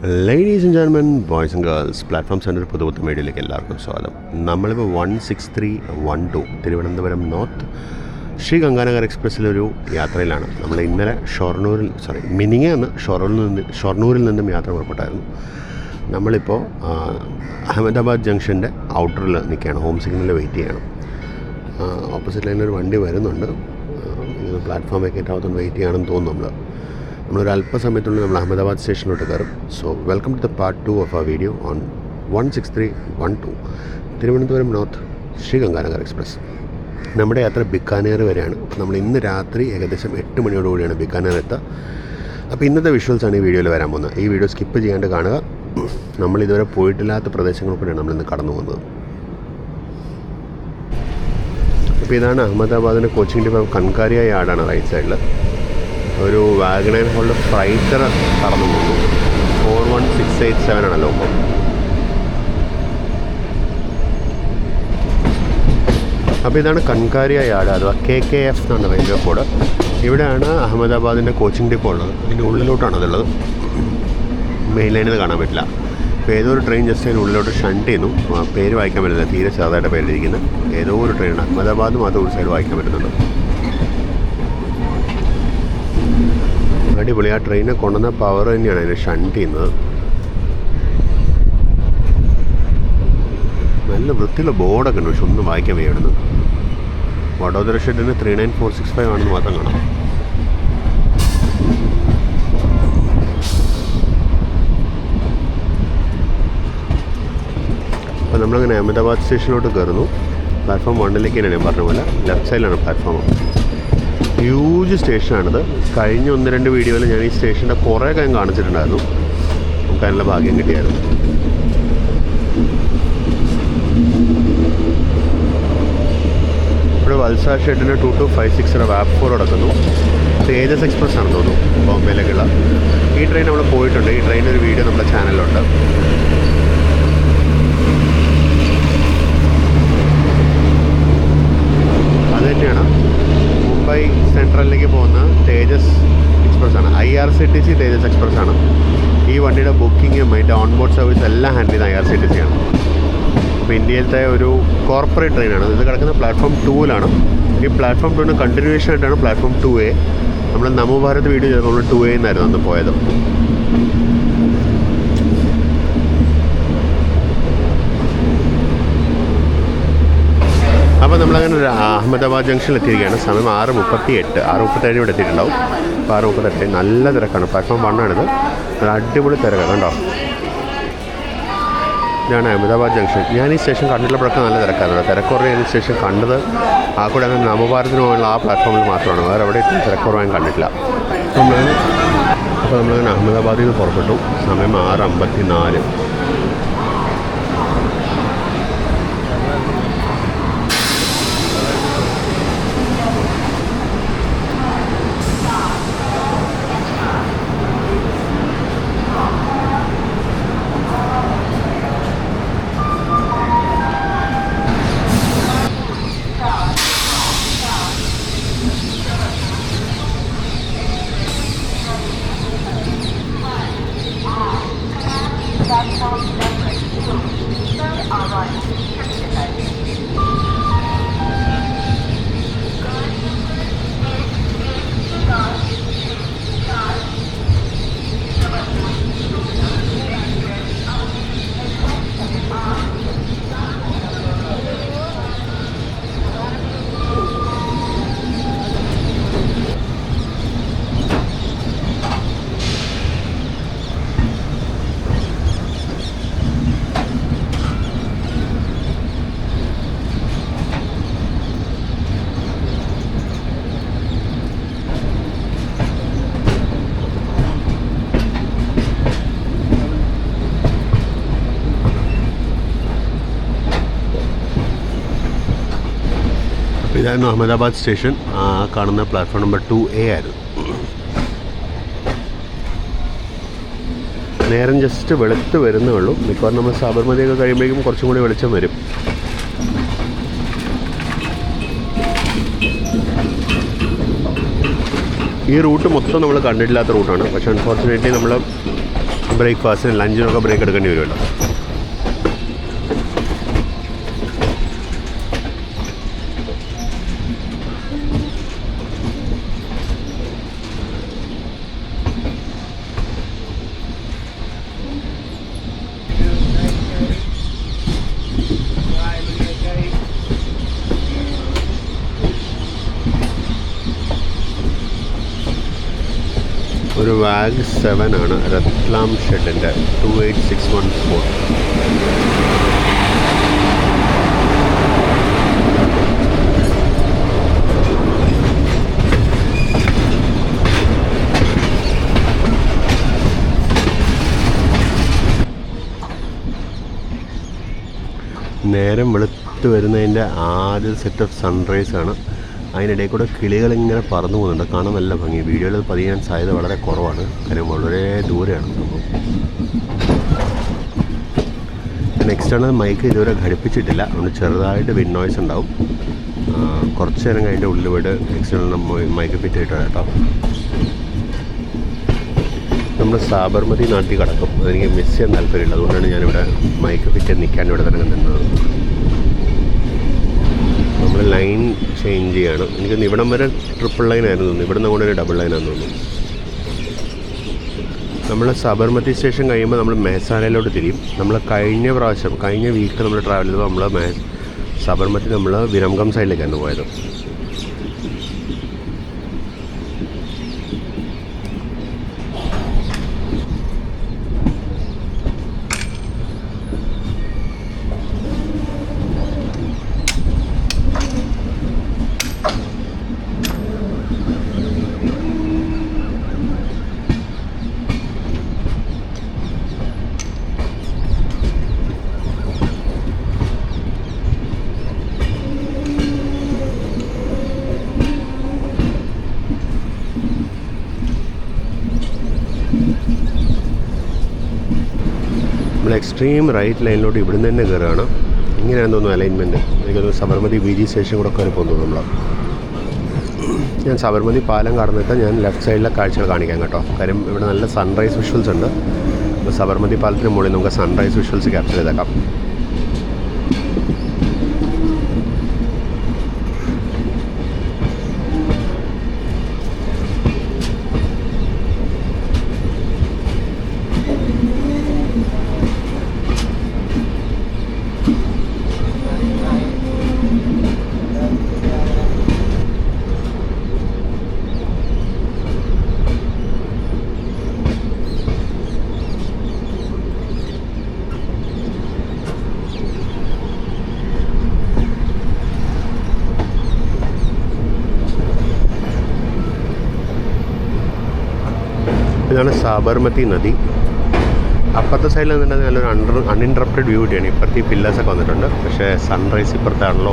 Ladies and gentlemen, boys and girls, platform centre പുതുപുത്ത മീഡിയയിലേക്ക് എല്ലാവർക്കും സ്വാഗതം. നമ്മളിപ്പോൾ 16312 തിരുവനന്തപുരം നോർത്ത് ശ്രീ ഗംഗാനഗർ എക്സ്പ്രസ്സിലൊരു യാത്രയിലാണ്. നമ്മൾ ഇന്നലെ മിനിങ്ങാന്ന് ഷൊർണൂരിൽ നിന്നും യാത്ര പുറപ്പെട്ടായിരുന്നു. നമ്മളിപ്പോൾ അഹമ്മദാബാദ് ജംഗ്ഷൻ്റെ ഔട്ടറിൽ നിൽക്കുകയാണ്. ഹോം സിഗ്നലിൽ വെയിറ്റ് ചെയ്യണം. ഓപ്പോസിറ്റ് ലൈനിലൊരു വണ്ടി വരുന്നുണ്ട്. പ്ലാറ്റ്ഫോം വെക്കേറ്റ് ആവുന്ന വെയിറ്റ് ചെയ്യണമെന്ന് തോന്നുന്നു. നമ്മളൊരു അല്പസമയത്തുള്ളിൽ നമ്മൾ അഹമ്മദാബാദ് സ്റ്റേഷനിലോട്ട് കയറും. So welcome to the part 2 of ആ video on 16312 Thiruvananthapuram north Sri Ganganagar express. നമ്മുടെ യാത്ര ബിക്കാനേർ വരെയാണ്. അപ്പോൾ നമ്മൾ ഇന്ന് രാത്രി ഏകദേശം 8 മണിയോടുകൂടിയാണ് ബിക്കാനേർ എത്തുക. അപ്പോൾ ഇന്നത്തെ വിഷ്വൽസാണ് ഈ വീഡിയോയിൽ വരാൻ പോകുന്നത്. ഈ വീഡിയോ സ്കിപ്പ് ചെയ്യാണ്ട് കാണുക. നമ്മൾ ഇതുവരെ പോയിട്ടില്ലാത്ത പ്രദേശങ്ങൾ കൂടെയാണ് നമ്മളിന്ന് കടന്നു പോകുന്നത്. അപ്പോൾ ഇതാണ് അഹമ്മദാബാദിൻ്റെ കോച്ചിങ് ഡിപ്പോ. കൻകാരിയ യാർഡാണ് റൈറ്റ് സൈഡിൽ. ഒരു വാഗണർ ഹോളിൽ ഫ്രൈറ്റർ കടന്നു പോകുന്നു. 41687 ആണല്ലോ ഇപ്പോൾ. അപ്പോൾ ഇതാണ് കൻകാരിയ യാർഡ്, അഥവാ KKF എന്നാണ് റെയിൽവേ കോഡ്. ഇവിടെയാണ് അഹമ്മദാബാദിൻ്റെ കോച്ചിങ് ഡിപ്പോ ഉള്ളത്. ഇതിൻ്റെ ഉള്ളിലോട്ടാണ് അതുള്ളത്. മെയിൻ ലൈനിൽ നിന്ന് കാണാൻ പറ്റില്ല. ഇപ്പോൾ ഏതോ ഒരു ട്രെയിൻ ജസ്റ്റ് അതിന് ഉള്ളിലോട്ട് ഷണ്ട് ചെയ്യുന്നു. പേര് വായിക്കാൻ പറ്റില്ല, തീരെ ചെറുതായിട്ട് പേരിലിരിക്കുന്നത്. ഏതോ ഒരു ട്രെയിനാണ്. അഹമ്മദാബാദ് മാത്രം ഒരു സൈഡ് വായിക്കാൻ പറ്റുന്നുണ്ട്. അടിപൊളി. ആ ട്രെയിനെ കൊണ്ടുവന്ന പവർ തന്നെയാണ് അതിനെ ഷണ്ട് ചെയ്യുന്നത്. നല്ല വൃത്തിയുള്ള ബോർഡൊക്കെ ഉണ്ട്, പക്ഷെ ഒന്നും വായിക്കാൻ വയ്യായിരുന്നു. വഡോദര ഷെഡിന് 39465 ആണെന്ന് മാത്രം കാണാം. അപ്പോൾ നമ്മളങ്ങനെ അഹമ്മദാബാദ് സ്റ്റേഷനിലോട്ട് കയറുന്നു. പ്ലാറ്റ്ഫോം 1ലേക്ക് തന്നെയാണ് ഞാൻ പറഞ്ഞ പോലെ. ലെഫ്റ്റ് സൈഡിലാണ് പ്ലാറ്റ്ഫോം. ഹ്യൂജ് സ്റ്റേഷനാണിത്. കഴിഞ്ഞ 1-2 വീഡിയോയിൽ ഞാൻ ഈ സ്റ്റേഷൻ്റെ കുറേ കാര്യം കാണിച്ചിട്ടുണ്ടായിരുന്നു. നമുക്ക് അതിനുള്ള ഭാഗ്യം കിട്ടിയായിരുന്നു. ഇവിടെ വത്സാ ഷെഡിന് 2256 വാപ്പ് 4 നടക്കുന്നു. തേജസ് എക്സ്പ്രസ് ആണെന്ന് തോന്നുന്നു, ബോംബെയിലേക്കുള്ള. ഈ ട്രെയിൻ നമ്മൾ പോയിട്ടുണ്ട്. ഈ ട്രെയിനൊരു വീഡിയോ നമ്മുടെ ചാനലിലുണ്ട്. അത് തന്നെയാണ് മുംബൈ സെൻട്രലിലേക്ക് പോകുന്ന തേജസ് എക്സ്പ്രസ് ആണ്. IRCTC തേജസ് എക്സ്പ്രസ് ആണ്. ഈ വണ്ടിയുടെ ബുക്കിങ്ങും അതിൻ്റെ ഓൺബോർഡ് സർവീസ് എല്ലാം ഹാൻഡിൽ ചെയ്യുന്ന IRCTC ആണ്. അപ്പോൾ ഇന്ത്യയിലത്തെ ഒരു കോർപ്പറേറ്റ് ട്രെയിനാണ്. ഇത് കിടക്കുന്ന പ്ലാറ്റ്ഫോം 2-ലാണ്. ഈ പ്ലാറ്റ്ഫോം 2-ന് കണ്ടിന്യൂവേഷൻ ആയിട്ടാണ് പ്ലാറ്റ്ഫോം 2A. നമ്മൾ നമോഭാരത് വീഡിയോ ചെയ്തപ്പോൾ 2A എന്നായിരുന്നു അന്ന് പോയത്. അപ്പോൾ നമ്മളങ്ങനെ അഹമ്മദാബാദ് ജംഗ്ഷനിൽ എത്തിയിരിക്കുകയാണ്. സമയം 6:37 ഇവിടെ എത്തിയിട്ടുണ്ടാവും. അപ്പോൾ 6:38 നല്ല തിരക്കാണ്. പ്ലാറ്റ്ഫോം 1ആണിത്. ഒരു അടിപൊളി തിരക്കാണ് കേട്ടോ. ഇതാണ് അഹമ്മദാബാദ് ജംഗ്ഷൻ. ഞാൻ ഈ സ്റ്റേഷൻ കണ്ടിട്ടുള്ളപ്പോഴൊക്കെ നല്ല തിരക്കാണ്. തിരക്കുറവ് ഈ സ്റ്റേഷൻ കണ്ടത് ആ കൂടെ അങ്ങനെ നവഭാരതത്തിന് പോലുള്ള ആ പ്ലാറ്റ്ഫോമിൽ മാത്രമാണ്. വേറെ എവിടെ തിരക്കുറവ് ഞാൻ കണ്ടിട്ടില്ല. അപ്പോൾ നമ്മളങ്ങനെ അഹമ്മദാബാദിൽ നിന്ന് പുറപ്പെട്ടു. സമയം 6:54. ഇതായിരുന്നു അഹമ്മദാബാദ് സ്റ്റേഷൻ. കാണുന്ന പ്ലാറ്റ്ഫോം നമ്പർ 2A ആയിരുന്നു. നേരം ജസ്റ്റ് വെളുത്ത് വരുന്നേ ഉള്ളൂ. മിക്കവാറും നമ്മൾ സാബർമതിയൊക്കെ കഴിയുമ്പോഴേക്കും കുറച്ചും കൂടി വെളിച്ചം വരും. ഈ റൂട്ട് മൊത്തം നമ്മൾ കണ്ടിട്ടില്ലാത്ത റൂട്ടാണ്. പക്ഷേ അൺഫോർച്ചുനേറ്റ്ലി നമ്മൾ ബ്രേക്ക്ഫാസ്റ്റിന് ലഞ്ചിനൊക്കെ ബ്രേക്ക് എടുക്കേണ്ടി വരുമല്ലോ. ഒരു വാഗ് 7 ആണ് രത്ലാം ഷെഡിൻ്റെ 28614. നേരം വെളുത്ത് വരുന്നതിൻ്റെ ആദ്യ സെറ്റ് ഓഫ് സൺറൈസാണ്. അതിനിടയിൽ കൂടെ കിളികളിങ്ങനെ പറന്നു പോകുന്നുണ്ട്. കാണാൻ നല്ല ഭംഗി. വീഡിയോയിൽ പതിയാൻ സാധ്യത വളരെ കുറവാണ്, കാര്യം വളരെ ദൂരെയാണ് സംഭവം. ഞാൻ എക്സ്റ്റേണൽ മൈക്ക് ഇതുവരെ ഘടിപ്പിച്ചിട്ടില്ല, അതുകൊണ്ട് ചെറുതായിട്ട് വിൻഡ് നോയ്സ് ഉണ്ടാവും. കുറച്ച് നേരം കഴിഞ്ഞിട്ട് ഉള്ളിൽ പോയിട്ട് എക്സ്റ്റേണൽ മൈക്ക് ഫിറ്റ് ചെയ്തിട്ട് കേട്ടോ. നമ്മൾ സാബർമതി നാട്ടിൽ കിടക്കും, അതെനിക്ക് മിസ് ചെയ്യാൻ താല്പര്യമില്ല. അതുകൊണ്ടാണ് ഞാനിവിടെ മൈക്ക് ഫിറ്റ് ചെയ്ത് നിൽക്കാൻ ഇവിടെ തന്നെ നിന്നത്. നമ്മൾ ലൈൻ ചേഞ്ച് ചെയ്യാണ്. എനിക്കൊന്ന് ഇവിടം വരെ ട്രിപ്പിൾ ലൈനായിരുന്നു തോന്നുന്നു, ഇവിടെ നിന്ന് കൂടെ ഒരു ഡബിൾ ലൈനാണെന്ന് തോന്നുന്നു. നമ്മൾ സബർമതി സ്റ്റേഷൻ കഴിയുമ്പോൾ നമ്മൾ മെഹ്സാനയിലോട്ട് തിരിയും. നമ്മൾ കഴിഞ്ഞ വീക്ക് നമ്മൾ ട്രാവൽ ചെയ്തപ്പോൾ നമ്മൾ സബർമതി നമ്മൾ വിരംഗം സൈഡിലേക്കാണ് പോയത്. നമ്മൾ എക്സ്ട്രീം റൈറ്റ് ലൈനിലോട്ട് ഇവിടുന്ന് തന്നെ കയറുകയാണ്. ഇങ്ങനെയാണെന്ന് തോന്നുന്നു അലൈൻമെൻറ്റ്. എനിക്കൊന്ന് സബർമതി ബി ജി സ്റ്റേഷൻ കൂടെ കയറി പോകുന്നു നമ്മൾ. ഞാൻ സബർമതി പാലം കടന്നിട്ട് ഞാൻ ലെഫ്റ്റ് സൈഡിലെ കാഴ്ചകൾ കാണിക്കാം കേട്ടോ. കാര്യം ഇവിടെ നല്ല സൺറൈസ് വിഷ്വൽസ് ഉണ്ട്. അപ്പോൾ സബർമതി പാലത്തിന് മുകളിൽ നമുക്ക് സൺറൈസ് വിഷ്വൽസ് ക്യാപ്ചർ ചെയ്തേക്കാം. ഇതാണ് സാബർമതി നദി. അപ്പുറത്തെ സൈഡിൽ നിന്നുണ്ടെങ്കിൽ നല്ലൊരു അൺഇൻറ്ററപ്റ്റഡ് വ്യൂ കിട്ടിയാണ്. ഇപ്പുറത്തെ ഈ പില്ലേഴ്സൊക്കെ വന്നിട്ടുണ്ട്, പക്ഷേ സൺറൈസ് ഇപ്പുറത്താണല്ലോ.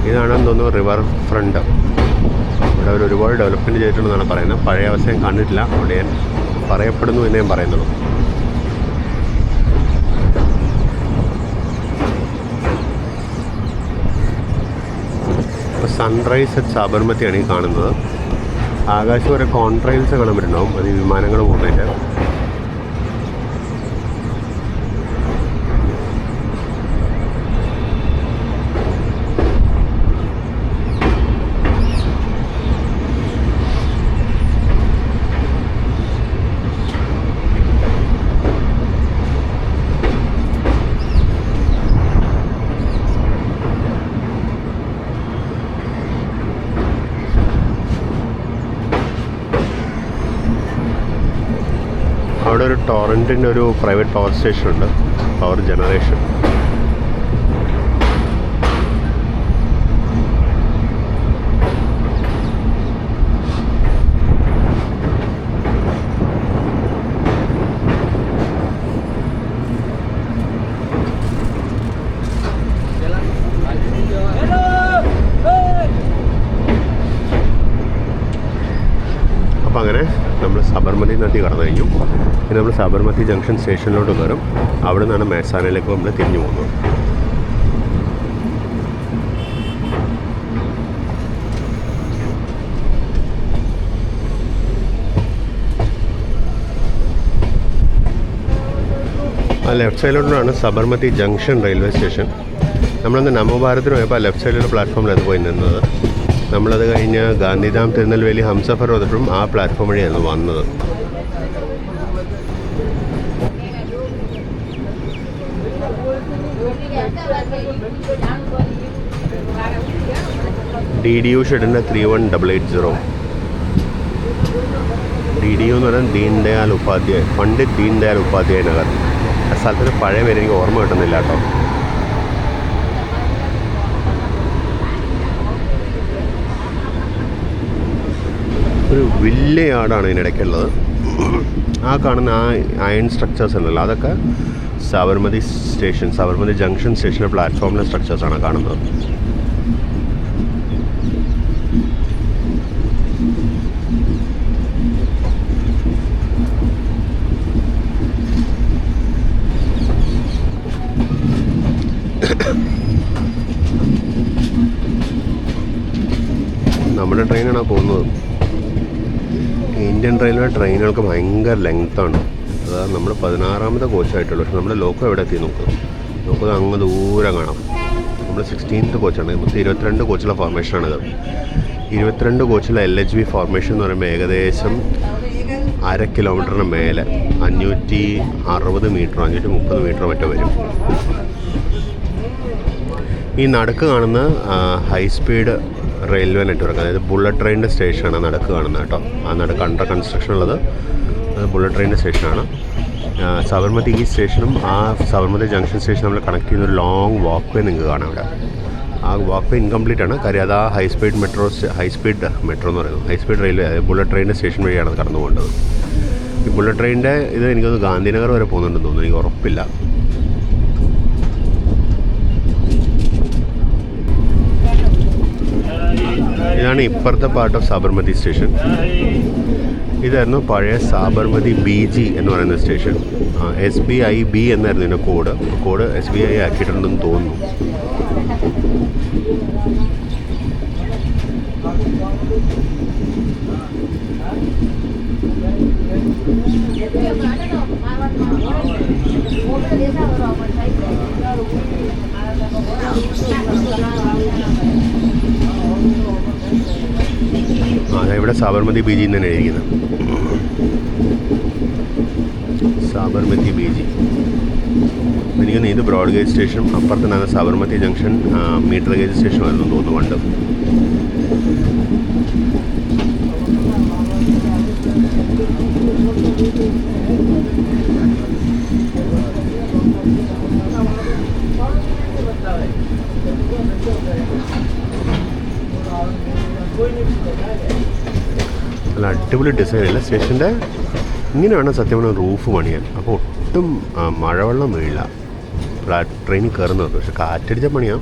ഇതാണെന്ന് തോന്നുന്നു റിവർ ഫ്രണ്ട്. ഇവിടെ അവർ ഒരുപാട് ഡെവലപ്മെൻറ്റ് ചെയ്തിട്ടുണ്ടെന്നാണ് പറയുന്നത്. പഴയ അവസ്ഥ ഞാൻ കണ്ടിട്ടില്ല, അവിടെ ഞാൻ പറയപ്പെടുന്നു എന്ന് ഞാൻ പറയുന്നുള്ളൂ. ഇപ്പോൾ സൺറൈസ് അറ്റ് സാബർമതിയാണ് ഈ കാണുന്നത്. ആകാശം വരെ കോൺട്രെയിൽസ് കാണാൻ പറ്റുന്നുണ്ടാവും, അത് ഈ വിമാനങ്ങൾ പോകുന്നതിൻ്റെ. അവിടെ ഒരു ടോറൻറ്റിൻ്റെ ഒരു പ്രൈവറ്റ് പവർ സ്റ്റേഷൻ ഉണ്ട്, പവർ ജനറേഷൻ. അപ്പോൾ അങ്ങനെ നമ്മൾ സബർമതി നദി കടന്നു കഴിഞ്ഞു. ഇനി നമ്മൾ സബർമതി ജംഗ്ഷൻ സ്റ്റേഷനിലോട്ട് കയറും. അവിടെ നിന്നാണ് മെഹ്സാനയിലേക്ക് നമ്മൾ തിരിഞ്ഞു പോകുന്നത്. ആ ലെഫ്റ്റ് സൈഡിലോട്ടാണ് സബർമതി ജംഗ്ഷൻ റെയിൽവേ സ്റ്റേഷൻ. നമ്മളന്ന് നവഭാരതത്തിന് പോയപ്പോൾ ആ ലെഫ്റ്റ് സൈഡിലുള്ള പ്ലാറ്റ്ഫോമിലാണ് പോയി നിന്നത്. നമ്മളത് കഴിഞ്ഞ് ഗാന്ധിധാം, തിരുനെൽവേലി, ഹംസഫർ വന്നിട്ടും ആ പ്ലാറ്റ്ഫോം വഴിയായിരുന്നു വന്നത്. DDU ഷെഡിൻ്റെ 31880. DDU എന്ന് പറയുന്നത് ദീൻ ദയാൽ ഉപാധ്യായ, പണ്ഡിറ്റ് ദീൻ ദയാൽ ഉപാധ്യായ നഗർ. ആ സ്ഥലത്തിന് പഴയ പേര് എനിക്ക് ഓർമ്മ കിട്ടുന്നില്ല കേട്ടോ. ഒരു വലിയ യാർഡാണ് ഇതിനിടയ്ക്കുള്ളത്. ആ കാണുന്ന ആ അയൺ സ്ട്രക്ചേഴ്സ് ഉണ്ടല്ലോ, അതൊക്കെ സബർമതി സ്റ്റേഷൻ, സബർമതി ജംഗ്ഷൻ സ്റ്റേഷൻ്റെ പ്ലാറ്റ്ഫോമിലെ സ്ട്രക്ചേഴ്സാണ് കാണുന്നത്. നമ്മുടെ ട്രെയിനാണ് പോകുന്നത്. ഇന്ത്യൻ റെയിൽവേ ട്രെയിനുകൾക്ക് ഭയങ്കര ലെങ്ത്താണ്. അതായത് നമ്മൾ 16ാമത്തെ കോച്ചായിട്ടുള്ളൂ. പക്ഷെ നമ്മുടെ ലോക്കോ എവിടെ എത്തി നോക്കുന്നത് അങ്ങ് ദൂരം കാണാം. നമ്മൾ 16th കോച്ചാണ്. മൊത്തം 22 കോച്ചുള്ള ഫോർമേഷനാണിത്. 22 കോച്ചുള്ള LHB ഫോർമേഷൻ എന്ന് പറയുമ്പോൾ ഏകദേശം 1/2 കിലോമീറ്ററിന് മേലെ 560 മീറ്ററോ 530 മീറ്ററോ മറ്റോ വരും. ഈ നടുക്ക് കാണുന്ന ഹൈ സ്പീഡ് റെയിൽവേ നെറ്റ്വർക്ക്, അതായത് ബുള്ളറ്റ് ട്രെയിനിൻ്റെ സ്റ്റേഷനാണ് നടുക്ക് കാണുന്നത് കേട്ടോ. ആ നടുക്ക് അണ്ടർ കൺസ്ട്രക്ഷൻ ഉള്ളത് അത് ബുള്ളറ്റ് ട്രെയിനിൻ്റെ സ്റ്റേഷനാണ്. സബർമതി ഈ സ്റ്റേഷനും ആ സബർമതി ജംഗ്ഷൻ സ്റ്റേഷൻ നമ്മൾ കണക്ട് ചെയ്യുന്ന ഒരു ലോങ് വാക്ക് വേ നിങ്ങൾക്ക് കാണാം ഇവിടെ. ആ വാക്ക് വേ ഇൻകംപ്ലീറ്റ് ആണ്. കാര്യം അത് ആ ഹൈ സ്പീഡ് മെട്രോ എന്ന് പറയുന്നത്, ഹൈ സ്പീഡ് റെയിൽവേ, അതായത് ബുള്ളറ്റ് ട്രെയിനിൻ്റെ സ്റ്റേഷൻ വഴിയാണ് അത് കടന്നു പോകേണ്ടത്. ഈ ബുള്ളറ്റ് ട്രെയിനിൻ്റെ ഇത് എനിക്കൊന്ന് ഗാന്ധിനഗർ വരെ പോകുന്നുണ്ടെന്ന് തോന്നുന്നു, എനിക്ക് ഉറപ്പില്ല. ഇതാണ് ഇപ്പുറത്തെ പാർട്ട് ഓഫ് സബർമതി സ്റ്റേഷൻ. ഇതായിരുന്നു പഴയ സാബർമതി BG എന്ന് പറയുന്ന സ്റ്റേഷൻ. SBIB എന്നായിരുന്നു ഇതിൻ്റെ കോഡ് SBI ആക്കിയിട്ടുണ്ടെന്ന് തോന്നുന്നു. ഇവിടെ സാബർമതി BG തന്നെ എഴുതിയിരിക്കുന്നത്. സാബർമതി BG. എനിക്കൊന്ന് ഇത് ബ്രോഡ് ഗേജ് സ്റ്റേഷനും അപ്പുറത്തുനിന്നാണ് സാബർമതി ജംഗ്ഷൻ മീറ്റർ ഗേജ് സ്റ്റേഷനായിരുന്നു തോന്നുന്നുണ്ട്. നല്ല അടിപൊളി ഡിസൈനില്ല സ്റ്റേഷൻ്റെ. ഇങ്ങനെയാണ് സത്യം പറഞ്ഞാൽ റൂഫ് പണിയാൻ. അപ്പോൾ ഒട്ടും മഴവെള്ളം വീഴില്ല ട്രെയിനിൽ കയറുന്നത്. പക്ഷെ കാറ്റടിച്ച പണിയാണ്.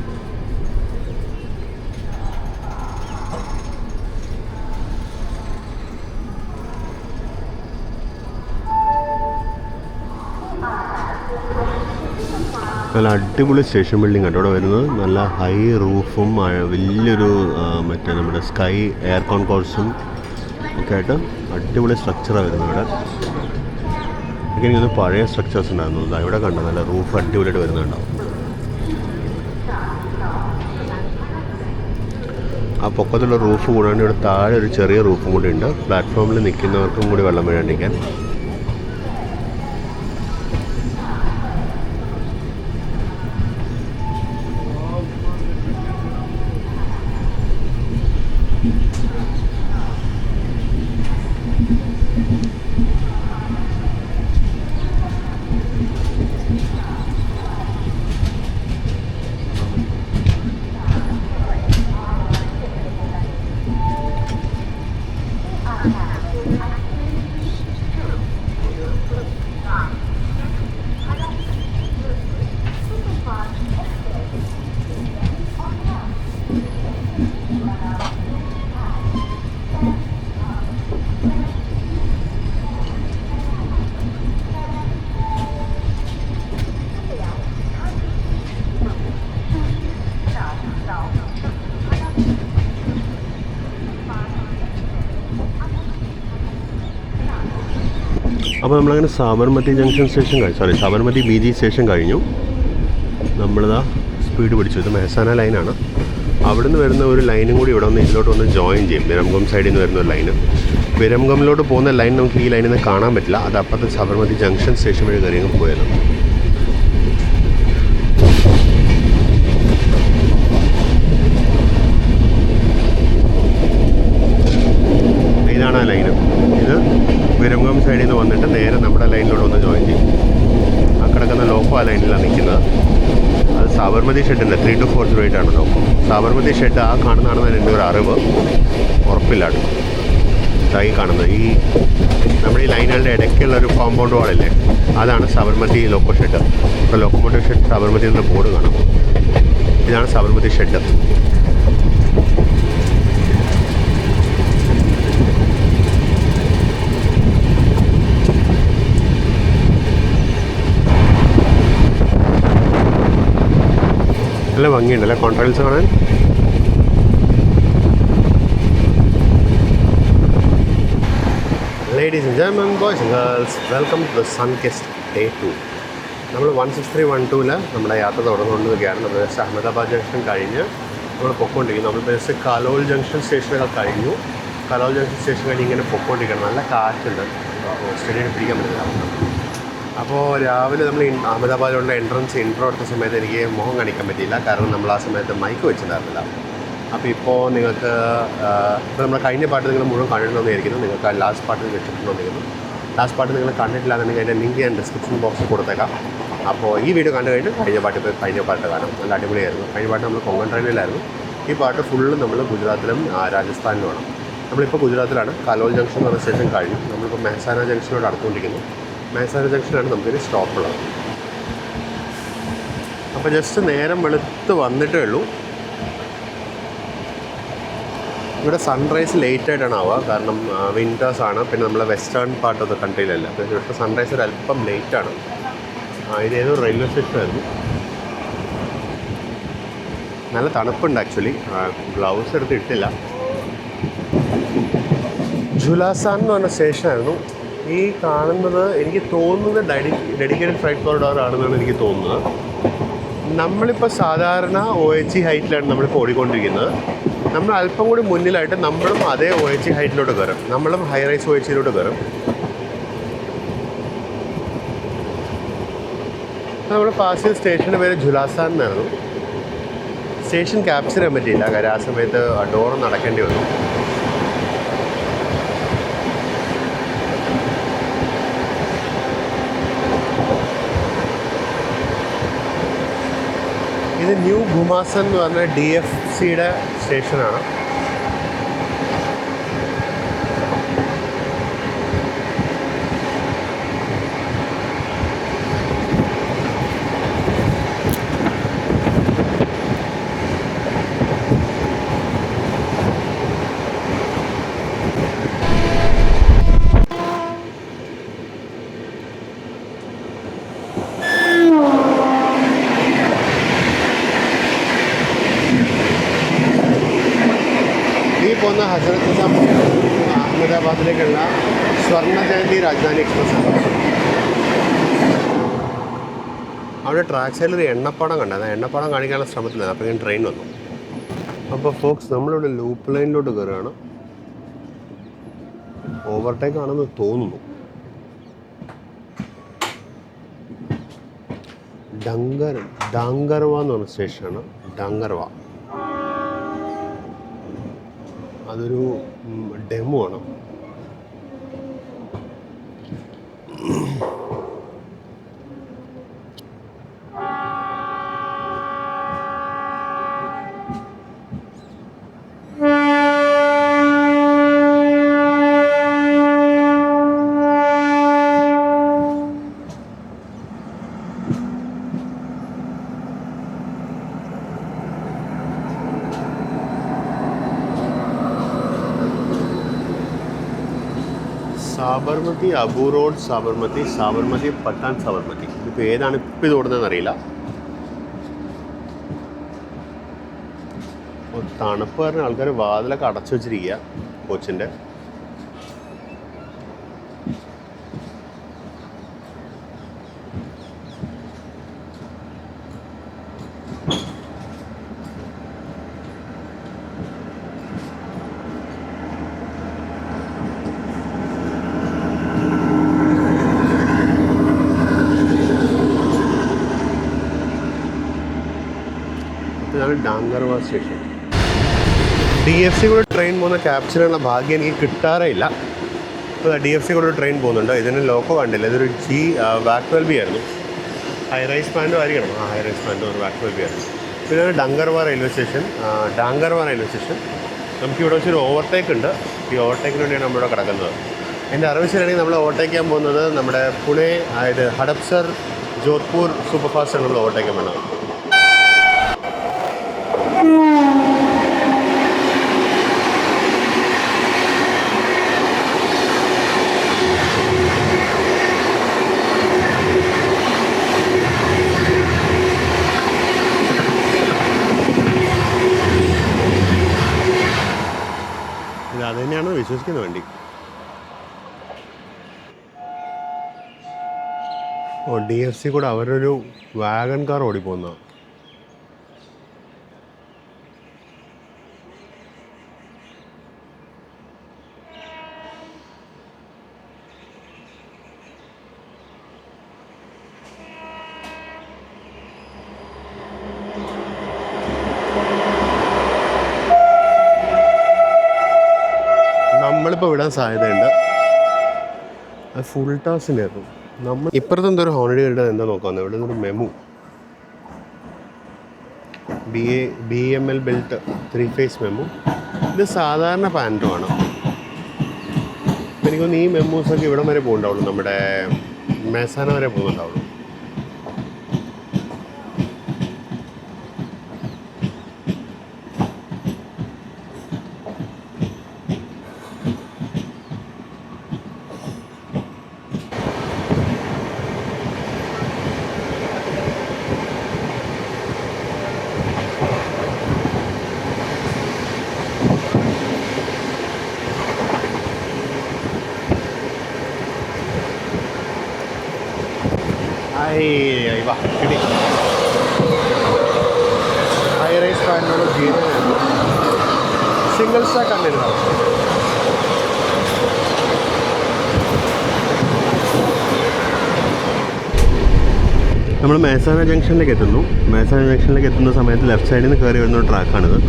നല്ല അടിപൊളി സ്റ്റേഷൻ ബിൽഡിംഗ് ആണ് ഇവിടെ വരുന്നത്. നല്ല ഹൈ റൂഫും വലിയൊരു മറ്റേ നമ്മുടെ സ്കൈ എയർ കോൺകോഴ്സും ഒക്കെ ആയിട്ട് അടിപൊളി സ്ട്രക്ചറാണ് വരുന്നത് ഇവിടെ. എനിക്കൊന്ന് പഴയ സ്ട്രക്ചേഴ്സ് ഉണ്ടായിരുന്നു. ഇവിടെ കണ്ടോ നല്ല റൂഫ് അടിപൊളിയായിട്ട് വരുന്നുണ്ടാവും. ആ പൊക്കത്തുള്ള റൂഫ് കൂടാണ്ട് ഇവിടെ താഴെ ഒരു ചെറിയ റൂഫും കൂടി ഉണ്ട്, പ്ലാറ്റ്ഫോമിൽ നിൽക്കുന്നവർക്കും കൂടി വെള്ളം വീഴാണ്ടിരിക്കാൻ. അപ്പോൾ നമ്മളങ്ങനെ Sabarmati junction station Sabarmati BG station കഴിഞ്ഞു. നമ്മളിതാ സ്പീഡ് പിടിച്ചു. ഇത് മെഹസാന ലൈനാണ്. അവിടെ നിന്ന് വരുന്ന ഒരു ലൈനും കൂടി ഇവിടെ വന്ന് ഇതിലോട്ട് വന്ന് ജോയിൻ ചെയ്യും. വിരംഗം സൈഡിൽ നിന്ന് വരുന്ന ഒരു ലൈന്. വിരംഗമിലോട്ട് പോകുന്ന ലൈൻ നമുക്ക് ഈ ലൈനിൽ നിന്ന് കാണാൻ പറ്റില്ല. അത് അപ്പുറത്തെ സാബർമതി ജംഗ്ഷൻ സ്റ്റേഷൻ വഴി കയറി അങ്ങ് പോയത്. ഇതാണ് ആ ലൈന്. ഇത് വിരംഗം സൈഡിൽ നിന്ന് വന്നിട്ട് നേരെ നമ്മുടെ ലൈനിലോട്ട് വന്ന് ജോയിൻ ചെയ്യും. ആ കിടക്കുന്ന ലോക്കോ ആ ലൈനിലാണ് നിൽക്കുന്നത്. അത് സാബർമതി ഷെഡിൻ്റെ 3 to 4 ആണ് ലോക്കോ. സാബർമതി ഷെഡ് ആ കാണുന്നതാണെന്ന് എൻ്റെ ഒരു അറിവ്, ഉറപ്പില്ലാണ്ട്. ഇതായി കാണുന്നത് ഈ നമ്മുടെ ഈ ലൈനുകളുടെ ഇടയ്ക്കുള്ള ഒരു കോമ്പൗണ്ട് വാളില്ലേ, അതാണ് സാബർമതി ലോക്കോ ഷെഡ്. ഇപ്പോൾ ലോക്കോമോട്ടീവ് ഷെഡ് സാബർമതി എന്ന ബോർഡ് കാണാം. ഇതാണ് സാബർമതി ഷെഡ്. നല്ല ഭംഗിയുണ്ടല്ലേ കോൺട്രാക്ട്സ് കാണാൻ. Ladies and gentlemen, boys and girls, welcome to the sunkissed Day 2. നമ്മൾ 16312 നമ്മുടെ യാത്ര തുടർന്നുകൊണ്ടിരിക്കുകയാണ്. നമ്മൾ ബസ് അഹമ്മദാബാദ് ജംഗ്ഷൻ കഴിഞ്ഞ് നമ്മൾ പൊയ്ക്കൊണ്ടിരിക്കുന്നു. നമ്മൾ ബസ് കലോൾ ജംഗ്ഷൻ സ്റ്റേഷനൊക്കെ കഴിഞ്ഞു. കലോൾ ജംഗ്ഷൻ സ്റ്റേഷൻ കഴിഞ്ഞ് ഇങ്ങനെ പൊയ്ക്കൊണ്ടിരിക്കണം. നല്ല കാറ്റുണ്ട്, സ്റ്റേഡിയം പിടിക്കാൻ പറ്റില്ല. അപ്പോൾ രാവിലെ നമ്മൾ അഹമ്മദാബാദിലുള്ള ഇൻട്രോ എടുത്ത സമയത്ത് എനിക്ക് മുഖം കാണിക്കാൻ പറ്റിയില്ല, കാരണം നമ്മൾ ആ സമയത്ത് മൈക്ക് വെച്ചിട്ടുണ്ടായിരുന്നില്ല. അപ്പോൾ ഇപ്പോൾ നിങ്ങൾക്ക് ഇപ്പോൾ നമ്മൾ കഴിഞ്ഞ പാട്ട് നിങ്ങൾ മുഴുവൻ കണ്ടിട്ടുണ്ടെന്നായിരിക്കുന്നു. നിങ്ങൾക്ക് ആ ലാസ്റ്റ് പാട്ട് വെച്ചിട്ടുണ്ടെന്നിരിക്കുന്നു. ലാസ്റ്റ് പാട്ട് നിങ്ങൾ കണ്ടിട്ടില്ല എന്നുണ്ടെങ്കിൽ അതിൻ്റെ ലിങ്ക് ഞാൻ ഡിസ്ക്രിപ്ഷൻ ബോക്സിൽ കൊടുത്തേക്കാം. അപ്പോൾ ഈ വീഡിയോ കണ്ടു കഴിഞ്ഞ് കഴിഞ്ഞ പാട്ട് കാണാം. നല്ല അടിപൊളിയായിരുന്നു. കഴിഞ്ഞ പാട്ട് നമ്മൾ കൊങ്കൺ ട്രെയിനിലായിരുന്നു. ഈ പാട്ട് ഫുള്ള് നമ്മൾ ഗുജറാത്തിലും രാജസ്ഥാനിലുമാണ്. നമ്മളിപ്പോൾ ഗുജറാത്തിലാണ്. കലോൾ ജംഗ്ഷൻ എന്ന് പറഞ്ഞ സ്റ്റേഷൻ കഴിഞ്ഞു. നമ്മളിപ്പോൾ മെഹസാന ജംഗ്ഷനോട് അടുത്തുകൊണ്ടിരിക്കുന്നു. മെഹസാന ജംഗ്ഷനാണ് നമുക്കൊരു സ്റ്റോപ്പുള്ളത്. അപ്പോൾ ജസ്റ്റ് നേരം വെളുത്ത് വന്നിട്ടേ ഉള്ളൂ. ഇവിടെ സൺറൈസ് ലേറ്റായിട്ടാണ് ആവുക, കാരണം വിൻറ്റേഴ്സാണ്. പിന്നെ നമ്മളെ വെസ്റ്റേൺ പാർട്ട് ഓഫ് ദ കൺട്രിയിലല്ല. അപ്പോൾ ഇവിടുത്തെ സൺറൈസ് ഒരു അല്പം ലേറ്റാണ്. ഇതേതോ റെയിൽവേ സ്റ്റേഷനായിരുന്നു. നല്ല തണുപ്പുണ്ട് ആക്ച്വലി. ഗ്ലൗസ് എടുത്ത് ഇട്ടില്ല. ജുലാസാൻ എന്ന് പറഞ്ഞ സ്റ്റേഷനായിരുന്നു. ഈ കാണുന്നത് എനിക്ക് തോന്നുന്നത് ഡെഡിക്കേറ്റഡ് ഫ്രൈറ്റ് കോറിഡോർ ആണെന്നാണ് എനിക്ക് തോന്നുന്നത്. നമ്മളിപ്പോൾ സാധാരണ OHE ഹൈറ്റിലാണ് നമ്മളിപ്പോൾ ഓടിക്കൊണ്ടിരിക്കുന്നത്. നമ്മൾ അല്പം കൂടി മുന്നിലായിട്ട് നമ്മളും അതേ OHE ഹൈറ്റിലോട്ട് കയറും. നമ്മളും ഹൈ റൈസ് OHEയിലോട്ട് കയറും. നമ്മൾ പാസ് ചെയ്ത സ്റ്റേഷൻ്റെ പേര് ജുലാസാൻ എന്നായിരുന്നു. സ്റ്റേഷൻ ക്യാപ്ചർ ചെയ്യാൻ പറ്റിയില്ല, കാര്യം ആ സമയത്ത് ഡോർ നടക്കേണ്ടി വന്നു. ഇത് ന്യൂ ഗുമാസൻ എന്ന് പറഞ്ഞ DFCയുടെ സ്റ്റേഷനാണ്. പോകുന്ന ഹസ്രത്ത് നിസാമുദ്ദീൻ അഹമ്മദാബാദിലേക്കുള്ള സ്വർണ്ണ ജയന്തി രാജധാനി എക്സ്പ്രസ് ആണ്. അവിടെ ട്രാക്ക് സൈഡിൽ ഒരു എണ്ണപ്പാടം കണ്ടത്. എണ്ണപ്പാടം കാണിക്കാനുള്ള ശ്രമത്തിലാണ്. അപ്പോൾ ഞാൻ ട്രെയിൻ വന്നു. അപ്പോൾ ഫോക്സ് നമ്മളിവിടെ ലൂപ്പ് ലൈനിലോട്ട് കയറുകയാണ്. ഓവർടേക്ക് ആണെന്ന് തോന്നുന്നു. ഡാങ്കർവ എന്ന് പറഞ്ഞ സ്റ്റേഷനാണ്. ഡാങ്കർവ അതൊരു ഡെമോ ആണ്. സാബർമതി, അബു റോഡ് സാബർമതി, സാബർമതി പട്ടാൻ സാബർമതി. ഇതിപ്പോൾ ഏതാണ് ഇപ്പോൾ ഇത് ഓടുന്നതെന്ന് അറിയില്ല. തണുപ്പ് പറഞ്ഞ ആൾക്കാർ വാതിലൊക്കെ അടച്ചു വെച്ചിരിക്കുക കോച്ചിൻ്റെ. ഡാങ്കർവാ സ്റ്റേഷൻ. DFC കൂടെ ട്രെയിൻ പോകുന്ന ക്യാപ്ചർ ചെയ്യാനുള്ള ഭാഗ്യം എനിക്ക് കിട്ടാറേ ഇല്ല. ഇപ്പോൾ DFC കൂടെ ഒരു ട്രെയിൻ പോകുന്നുണ്ട്. ഇതിന് ലോക്കോ കണ്ടില്ല. ഇതൊരു VAC-12B ആയിരുന്നു. ഹൈറൈസ് പാൻഡോ ആയിരിക്കണം. ഹൈറൈസ് പാൻഡോ ഒരു VAC-12B ആയിരുന്നു. പിന്നെ ഡാങ്കർവാ റെയിൽവേ സ്റ്റേഷൻ. നമുക്കിവിടെ വെച്ചൊരു ഓവർടേക്ക് ഉണ്ട്. ഈ ഓവർടേക്കിന് വേണ്ടിയാണ് നമ്മളിവിടെ കിടക്കുന്നത്. എൻ്റെ അറിവ് ശരിയാണെങ്കിൽ നമ്മൾ ഓവർടേക്ക് ചെയ്യാൻ പോകുന്നത് നമ്മുടെ പുണെ, അതായത് ഹഡപ്സർ ജോധ്പൂർ സൂപ്പർ ഫാസ്റ്റ് ആണ് നമ്മൾ ഓവർടേക്ക് ചെയ്യാൻ വേണ്ടത്. അത് തന്നെയാണ് വിശ്വസിക്കുന്നത് വേണ്ടി. DFC കൂടെ അവരൊരു വാഗൺ കാർ ഓടിപ്പോകുന്ന. നമ്മളിപ്പോൾ വിടാൻ സാധ്യതയുണ്ട്. അത് ഫുൾ ടാസിൻ്റെ ആയിരുന്നു. നമ്മൾ ഇപ്പുറത്ത് എന്തൊരു ഹോണടി കയറിയിട്ട് എന്താ നോക്കാമെന്ന്. ഇവിടെ നിന്നൊരു MEMU BML belt 3 phase MEMU. ഇത് സാധാരണ പാൻറ്റുമാണ്. എനിക്കൊന്ന് ഈ മെമ്മൂസൊക്കെ ഇവിടം വരെ പോകുന്നുണ്ടാവുള്ളൂ. നമ്മുടെ മെസാന വരെ പോകുന്നുണ്ടാവുള്ളൂ. കിട്ടി. ഹൈ റൈസ് പാൻറ്റോട് സിംഗിൾ സ്റ്റാക്ക് കണ്ടിരുന്നു. നമ്മൾ മേസാന ജംഗ്ഷനിലേക്ക് എത്തുന്നു. മേസാന ജംഗ്ഷനിലേക്ക് എത്തുന്ന സമയത്ത് ലെഫ്റ്റ് സൈഡിൽ നിന്ന് കയറി വരുന്ന ഒരു ട്രാക്കാണിത്.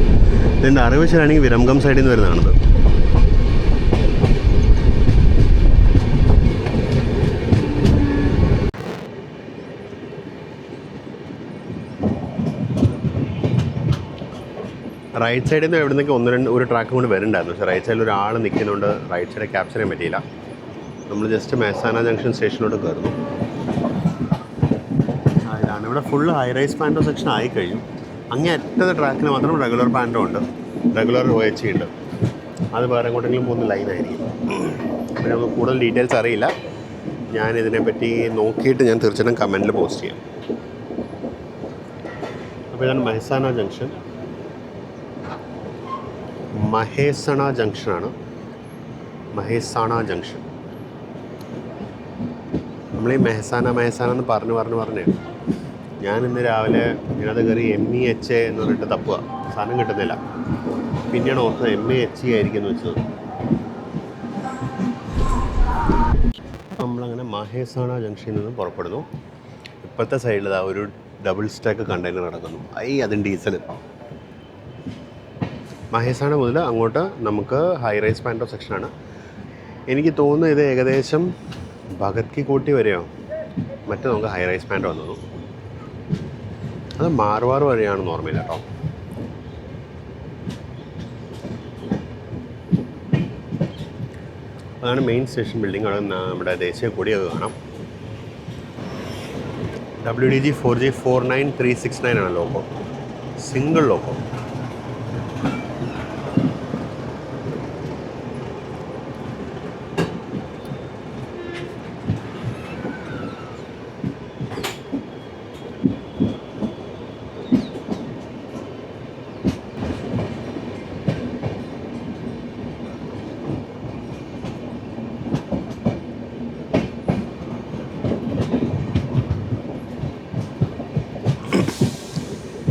ഇതിൻ്റെ അറിവ് ശരിയാണെങ്കിൽ വിരംഗം സൈഡിൽ നിന്ന് വരുന്നതാണിത്. റൈറ്റ് സൈഡിൽ നിന്ന് എവിടെ നിന്നൊക്കെ ഒരു ട്രാക്കും കൂടി വരുന്നുണ്ടായിരുന്നു. പക്ഷേ റൈറ്റ് സൈഡിൽ ഒരാൾ നിൽക്കുന്നുണ്ട്. റൈറ്റ് സൈഡ് ക്യാപ്ചർ ചെയ്യാൻ പറ്റിയില്ല. നമ്മൾ ജസ്റ്റ് മേസാന ജംഗ്ഷൻ സ്റ്റേഷനോട്ട് കയറുന്നു. ഇതാണ് ഇവിടെ ഫുള്ള് ഹൈ റൈസ് പാൻറ്റോ സെക്ഷൻ ആയിക്കഴിഞ്ഞു. അങ്ങേ അറ്റത്തെ ട്രാക്കിൽ മാത്രം റെഗുലർ പാൻറ്റോ ഉണ്ട്, റെഗുലർ OHC ഉണ്ട്. അത് വേറെ എങ്ങോട്ടെങ്കിലും പോകുന്ന ലൈനായിരിക്കും. പിന്നെ നമുക്ക് കൂടുതൽ ഡീറ്റെയിൽസ് അറിയില്ല. ഞാനിതിനെപ്പറ്റി നോക്കിയിട്ട് ഞാൻ തീർച്ചയായിട്ടും കമൻറ്റിൽ പോസ്റ്റ് ചെയ്യാം. അപ്പോൾ ഇതാണ് മെഹസാന ജംഗ്ഷൻ. മഹേസണ ജംഗ്ഷനാണ്. മഹേസാണ ജംഗ്ഷൻ. നമ്മൾ ഈ മെഹസാന എന്ന് പറഞ്ഞ് ഞാൻ ഇന്ന് രാവിലെ ഇതിനകത്ത് കയറി MEHA എന്ന് പറഞ്ഞിട്ട് തപ്പുക. സാധനം കിട്ടുന്നില്ല. പിന്നെയാണ് ഓർത്തത് MAHE ആയിരിക്കും എന്ന് വെച്ചത്. നമ്മളങ്ങനെ മഹേസാണ ജംഗ്ഷനിൽ നിന്ന് പുറപ്പെടുന്നു. ഇപ്പോഴത്തെ സൈഡിൽ ഒരു ഡബിൾ സ്റ്റാക്ക് കണ്ടെയ്നർ നടക്കുന്നു. അതും ഡീസൽ. മഹേസാണ മുതൽ അങ്ങോട്ട് നമുക്ക് ഹൈ റൈസ് പാൻറ്റോ സെക്ഷനാണ്. എനിക്ക് തോന്നുന്നു ഇത് ഏകദേശം ഭഗത് കി കോട്ടി വരെയോ മറ്റേ നമുക്ക് ഹൈ റൈസ് പാൻറ്റോ വന്നു. അത് മാർവാർ വരെയാണെന്ന് ഓർമ്മയില്ല കേട്ടോ. അതാണ് മെയിൻ സ്റ്റേഷൻ ബിൽഡിംഗ്. അവിടെ നമ്മുടെ ദേശീയ കൊടിയൊക്കെ കാണാം. WDG 4G 49369 ആണ് ലോഗോ. Single logo.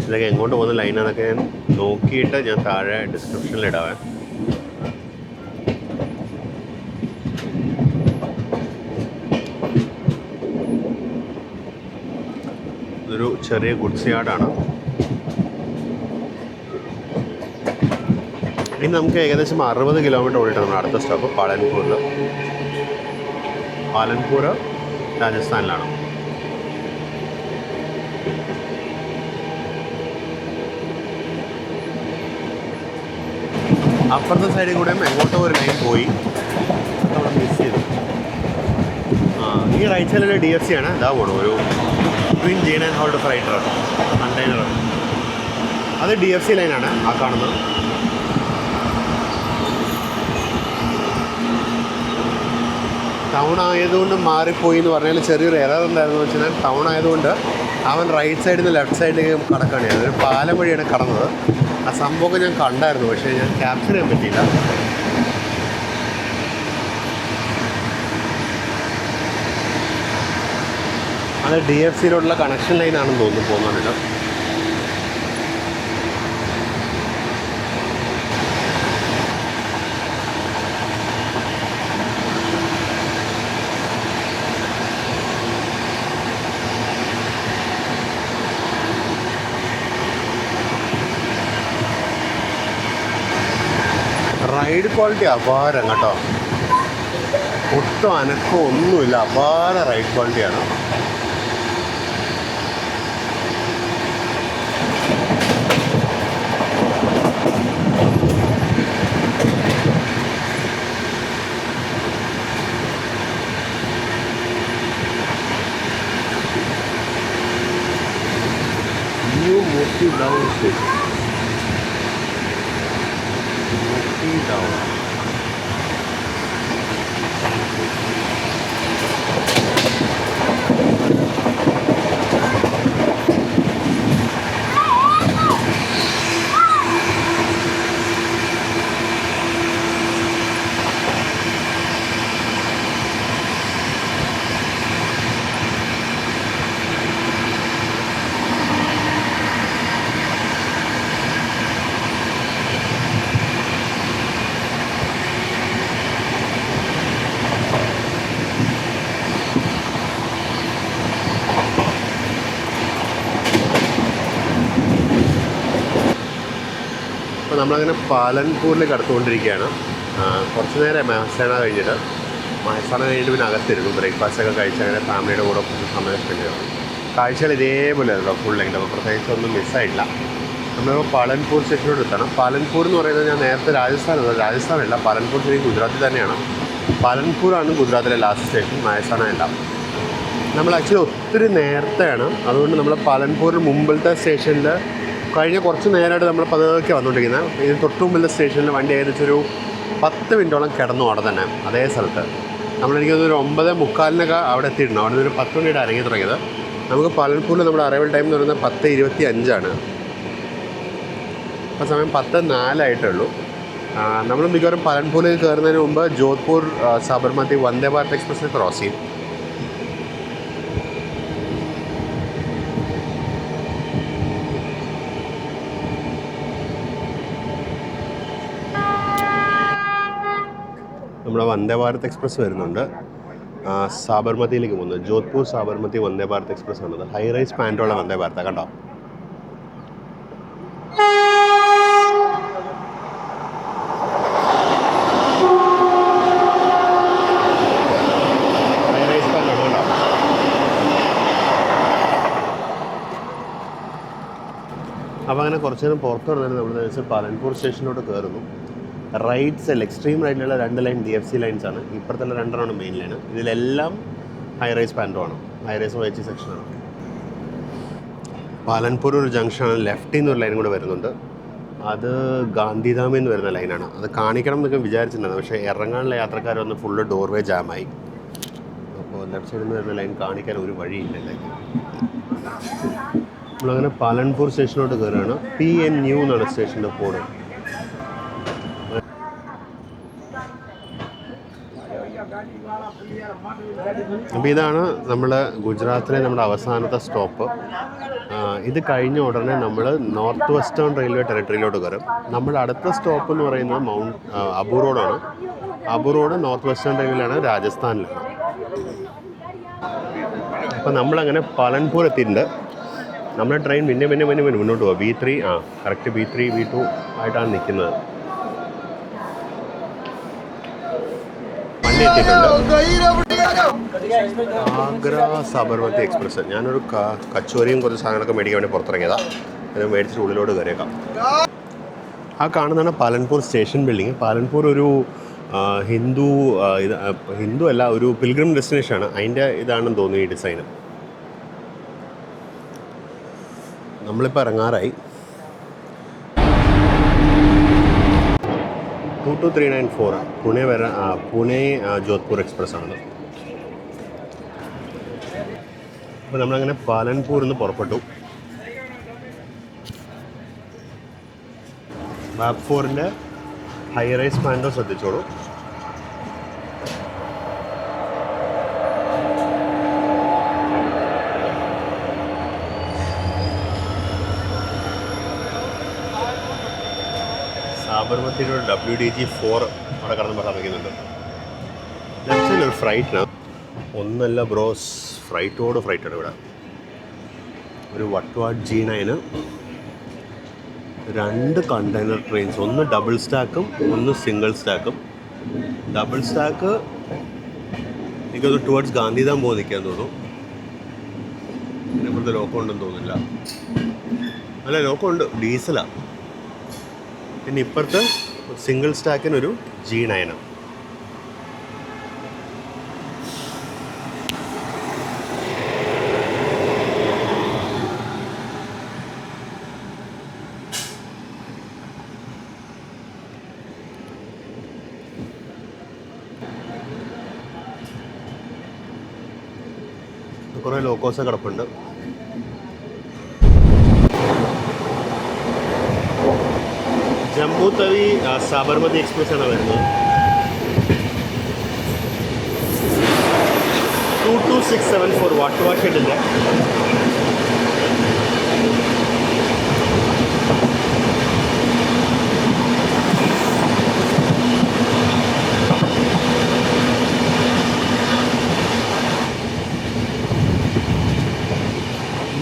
ഇതൊക്കെ എങ്ങോട്ട് പോകുന്ന ലൈനാന്നൊക്കെ ഞാൻ നോക്കിയിട്ട് ഞാൻ താഴെ ഡിസ്ക്രിപ്ഷനിൽ ഇടാവേ. ഇതൊരു ചെറിയ ഗുഡ്സ് യാർഡാണ്. ഇനി നമുക്ക് ഏകദേശം 60 കിലോമീറ്റർ ഓടിയിട്ട് നമ്മുടെ അടുത്ത സ്റ്റോപ്പ് പാലൻപൂരിൽ. പാലൻപൂർ രാജസ്ഥാനിലാണ്. അപ്പുറത്തെ സൈഡിൽ കൂടെ എങ്ങോട്ടോ ഒരു ലൈൻ പോയി, നമ്മൾ മിസ് ചെയ്തു. ഈ റൈറ്റ് സൈഡിലെ DFC ആണ്. ഇതാ പോകണം ഒരു twin gene and hold freighter container. അത് DFC ലൈനാണ് ആ കാണുന്നത്. ടൗൺ ആയതുകൊണ്ട് മാറിപ്പോയി എന്ന് പറഞ്ഞാൽ ചെറിയൊരു എറർ എന്തായിരുന്നു വെച്ച് കഴിഞ്ഞാൽ, ടൗൺ ആയതുകൊണ്ട് അവൻ റൈറ്റ് സൈഡിൽ നിന്ന് ലെഫ്റ്റ് സൈഡിലേക്ക് കടക്കുകയാണ് ചെയ്തത്. ഒരു പാലം വഴിയാണ് കടന്നത്. ആ സംഭവമൊക്കെ ഞാൻ കണ്ടായിരുന്നു, പക്ഷേ ഞാൻ ക്യാപ്ചർ ചെയ്യാൻ പറ്റിയില്ല. അത് DFCയിലോട്ടുള്ള കണക്ഷൻ ലൈനാണെന്ന് തോന്നുന്നു പോകുന്നുണ്ട്. റൈഡ് ക്വാളിറ്റി അപാരം കേട്ടോ, ഒട്ടും അനക്കോ ഒന്നുമില്ല, അപാര റൈഡ് ക്വാളിറ്റിയാണ്. Murti down station. Murti down. അപ്പോൾ നമ്മളങ്ങനെ പാലൻപൂരിലേക്ക് അടുത്തുകൊണ്ടിരിക്കുകയാണ്. കുറച്ച് നേരം മെഹസാന കഴിഞ്ഞിട്ട് പിന്നെ അകത്തിരുന്നു. ബ്രേക്ക്ഫാസ്റ്റൊക്കെ കഴിച്ച് അങ്ങനെ ഫാമിലിയുടെ കൂടെ കുറച്ച് സമയം സ്പെൻഡ് ചെയ്യണം. കാഴ്ചകൾ ഇതേപോലെ ആയിരുന്നു ഫുൾ ലെങ്ത്. അപ്പോൾ പ്രത്യേകിച്ച് ഒന്നും മിസ്സായിട്ടില്ല. നമ്മളിപ്പോൾ പാലൻപൂർ സ്റ്റേഷനോട് എത്തണം. പാലൻപൂർ എന്ന് പറയുന്നത് ഞാൻ നേരത്തെ രാജസ്ഥാനല്ല, പാലൻപൂർ ശരിക്കും ഗുജറാത്തിൽ തന്നെയാണ്. പാലൻപൂരാണ് ഗുജറാത്തിലെ ലാസ്റ്റ് സ്റ്റേഷൻ, മെഹസാന എല്ലാം. നമ്മൾ ആക്ച്വലി ഒത്തിരി നേരത്തെയാണ്, അതുകൊണ്ട് നമ്മൾ പാലൻപൂരിന് മുമ്പിലത്തെ സ്റ്റേഷനിൽ കഴിഞ്ഞ കുറച്ച് നേരമായിട്ട് നമ്മൾ പതുക്കെ വന്നുകൊണ്ടിരിക്കുന്നത്. ഇതിന് തൊട്ട് മുമ്പിലത്തെ സ്റ്റേഷനിൽ വണ്ടി ഏകദേശം ഒരു 10 മിനിറ്റോളം കിടന്നു അവിടെ തന്നെ അതേ സ്ഥലത്ത്. നമ്മളെനിക്കൊരു 9:45 അവിടെ എത്തിയിട്ടുണ്ട്. അവിടെ നിന്ന് ഒരു 10 മണിയുടെ ഇറങ്ങി തുടങ്ങിയത്. നമുക്ക് പാലൻപൂരിൽ നമ്മുടെ അറൈവൽ ടൈം എന്ന് പറയുന്നത് 10:25 അപ്പോൾ സമയം 10:04 ഉള്ളൂ. നമ്മൾ മിക്കവാറും പാലൻപൂരിൽ കയറുന്നതിന് മുമ്പ് ജോധ്പൂർ സാബർമതി വന്ദേ ഭാരത് എക്സ്പ്രസ്സിൽ ക്രോസ് ചെയ്യും. നമ്മുടെ വന്ദേ ഭാരത് എക്സ്പ്രസ് വരുന്നുണ്ട് സാബർമതിയിലേക്ക് പോകുന്നത്. ജോധ്പൂർ സാബർമതി വന്ദേ ഭാരത് എക്സ്പ്രസ് ആണത്. ഹൈ റൈസ് പാൻറ്റുള്ള വന്ദേ ഭാരത് കണ്ടോ. ഹൈ റൈസ് പാൻറ്റാണ് കണ്ടോ. അപ്പോൾ അങ്ങനെ കുറച്ച് നേരം പുറത്ത് പറഞ്ഞാൽ നമ്മൾ പാലൻപൂർ സ്റ്റേഷനിലോട്ട് കയറുന്നു. റൈറ്റ് സൈഡിൽ എക്സ്ട്രീം റൈറ്റിലുള്ള 2 ലൈൻ DFC ലൈൻസാണ്. ഇപ്പുറത്തുള്ള 2 മെയിൻ ലൈന്. ഇതിലെല്ലാം ഹൈ റൈസ് പാൻറ്റുമാണ്, ഹൈ റൈസ് YG സെക്ഷനാണ്. പാലൻപൂർ ഒരു ജംഗ്ഷനാണ്. ലെഫ്റ്റിൽ നിന്നൊരു ലൈൻ കൂടെ വരുന്നുണ്ട്. അത് ഗാന്ധിധാമിൽ നിന്ന് വരുന്ന ലൈനാണ്. അത് കാണിക്കണം എന്നൊക്കെ വിചാരിച്ചിട്ടുണ്ടായിരുന്നു, പക്ഷേ ഇറങ്ങാനുള്ള യാത്രക്കാർ വന്ന് ഫുള്ള് ഡോർവേ ജാമായി. അപ്പോൾ ലെഫ്റ്റ് സൈഡിൽ നിന്ന് വരുന്ന ലൈൻ കാണിക്കാൻ ഒരു വഴിയില്ലല്ലേ. നമ്മളങ്ങനെ പാലൻപൂർ സ്റ്റേഷനിലോട്ട് കയറുകയാണ്. PNU എന്നാണ് സ്റ്റേഷൻ്റെ കോഡ്. അപ്പോൾ ഇതാണ് നമ്മൾ ഗുജറാത്തിലെ നമ്മുടെ അവസാനത്തെ സ്റ്റോപ്പ്. ഇത് കഴിഞ്ഞ ഉടനെ നമ്മൾ നോർത്ത് വെസ്റ്റേൺ റെയിൽവേ ടെറിട്ടറിയിലോട്ട് കയറും. നമ്മുടെ അടുത്ത സ്റ്റോപ്പ് എന്ന് പറയുന്നത് അബു റോഡാണ്. അബു റോഡ് നോർത്ത് വെസ്റ്റേൺ റെയിൽവേയിലാണ്, രാജസ്ഥാനിലാണ്. അപ്പോൾ നമ്മളങ്ങനെ പാലൻപൂർ എത്തിയിട്ടുണ്ട്. നമ്മുടെ ട്രെയിൻ പിന്നെ മുന്നോട്ട് പോകും. B3 കറക്റ്റ് B3 B2 ആയിട്ടാണ് നിൽക്കുന്നത്. ചാണ്ടി എത്തിയിട്ടുണ്ട്. ആഗ്ര സബർമതി എക്സ്പ്രസ്. ഞാനൊരു കച്ചോരിയും കുറച്ച് സാധനങ്ങളൊക്കെ മേടിക്കാൻ വേണ്ടി പുറത്തിറങ്ങിയതാണ്. അത് മേടിച്ചിട്ട് ഉള്ളിലോട്ട് കയറിയേക്കാം. ആ കാണുന്നതാണ് പാലൻപൂർ സ്റ്റേഷൻ ബിൽഡിങ്. പാലൻപൂർ ഒരു ഹിന്ദു അല്ല, ഒരു പിൽഗ്രിം ഡെസ്റ്റിനേഷനാണ്. അതിൻ്റെ ഇതാണെന്ന് തോന്നുന്നു ഈ ഡിസൈന്. നമ്മളിപ്പോൾ ഇറങ്ങാറായി. 22394 പുനെ ജോധ്പൂർ എക്സ്പ്രസ് ആണ്. അപ്പോൾ നമ്മളങ്ങനെ പാലൻപൂരിൽ നിന്ന് പുറപ്പെട്ടു. ബാബ് 4ൻ്റെ ഹൈ റൈസ് പാൻഡോ ശ്രദ്ധിച്ചോളൂ. സാബർമതിയുടെ WDG4 അവിടെ കടന്ന് പറഞ്ഞിരിക്കുന്നുണ്ട്. ലെഫ്റ്റ് സൈഡിൽ ഒരു ഫ്രൈറ്റിനാണ്. ഒന്നല്ല ബ്രോസ്, ഫ്രൈറ്റാണ് ഇവിടെ. ഒരു വട്ട്വാഡ് G9, 2 കണ്ടെയ്നർ ട്രെയിൻസ്. ഒന്ന് ഡബിൾ സ്റ്റാക്കും ഒന്ന് സിംഗിൾ സ്റ്റാക്കും. ഡബിൾ സ്റ്റാക്ക് എനിക്കൊന്ന് ടുവേർഡ്സ് ഗാന്ധിധാം പോകാൻ നിൽക്കാൻ തോന്നുന്നു. പിന്നെ ഇപ്പോഴത്തെ ലോക്കം ഉണ്ടെന്ന് തോന്നുന്നില്ല. അല്ല, ലോക്കം ഉണ്ട്, ഡീസലാണ്. പിന്നെ ഇപ്പുറത്ത് സിംഗിൾ സ്റ്റാക്കിനൊരു G9. കുറേ ലോക്കോസ് കിടപ്പുണ്ട്. ജമ്മു തവി സാബർമതി എക്സ്പ്രസ് ആണ് വരുന്നത്. 22674 വാട്ട് ഷെഡിൻ്റെ.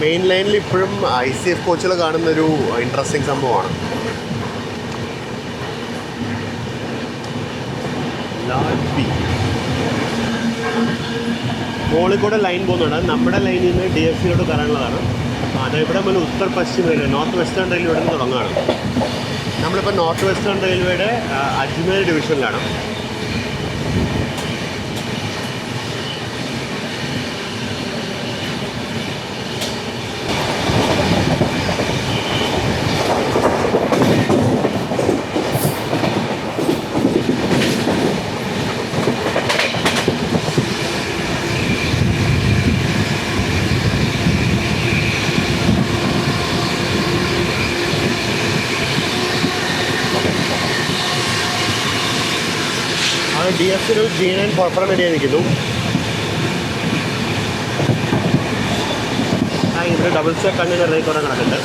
മെയിൻ ലൈനിൽ ഇപ്പോഴും ICF കോച്ചുകൾ കാണുന്നൊരു ഇൻട്രസ്റ്റിംഗ് സംഭവമാണ്. മുകളിൽ കൂടെ ലൈൻ പോകുന്നുണ്ട്. അത് നമ്മുടെ ലൈനിൽ നിന്ന് DFCയിലോട്ട് കയറാനുള്ളതാണ്. അതേപോലെ മുതൽ ഉത്തർ പശ്ചിമ റെയിൽവേ, നോർത്ത് വെസ്റ്റേൺ റെയിൽവേയുടെ നിന്ന് തുടങ്ങുകയാണ്. നമ്മളിപ്പോൾ നോർത്ത് വെസ്റ്റേൺ റെയിൽവേയുടെ അജ്മേർ ഡിവിഷനിലാണ്. DFCയിൽ ഒരു G9 പുറപ്പെടാൻ റെഡി ആയിരിക്കുന്നു. ഇവിടെ ഡബിൾ സ്റ്റാക്ക് കണ്ടെയ്നർ റേറ്റ് കുറേ കണക്കുണ്ട്.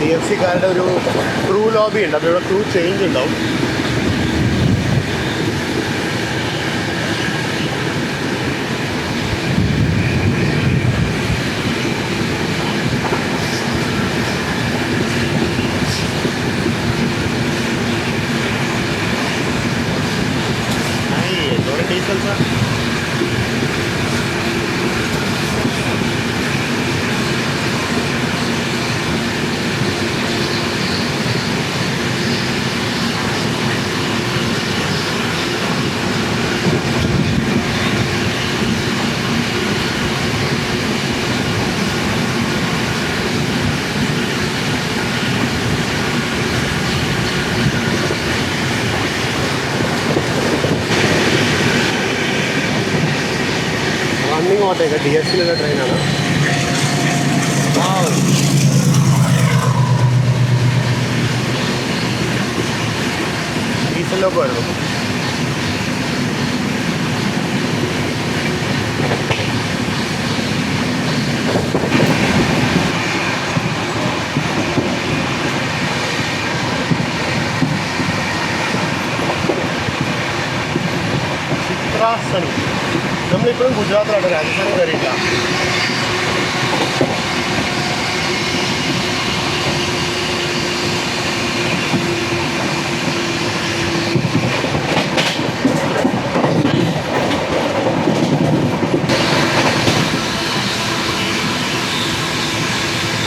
DFCക്കാരുടെ ഒരു ക്രൂ ലോബി ഉണ്ട്. അതിലൂടെ ക്രൂ ചേഞ്ച് ഉണ്ടാവും. എന്തോരം ഡീസൽ സാർ. അങ്ങോട്ടേക്ക് DFCയിലുള്ള ട്രെയിനാണ്. ഡീസൽ ലോക്കോ ആയിരുന്നു. രാജസ്ഥാനും നമ്മളിപ്പോഴും ഗുജറാത്തിലാണ്, രാജസ്ഥാനിൽ കയറിയില്ല.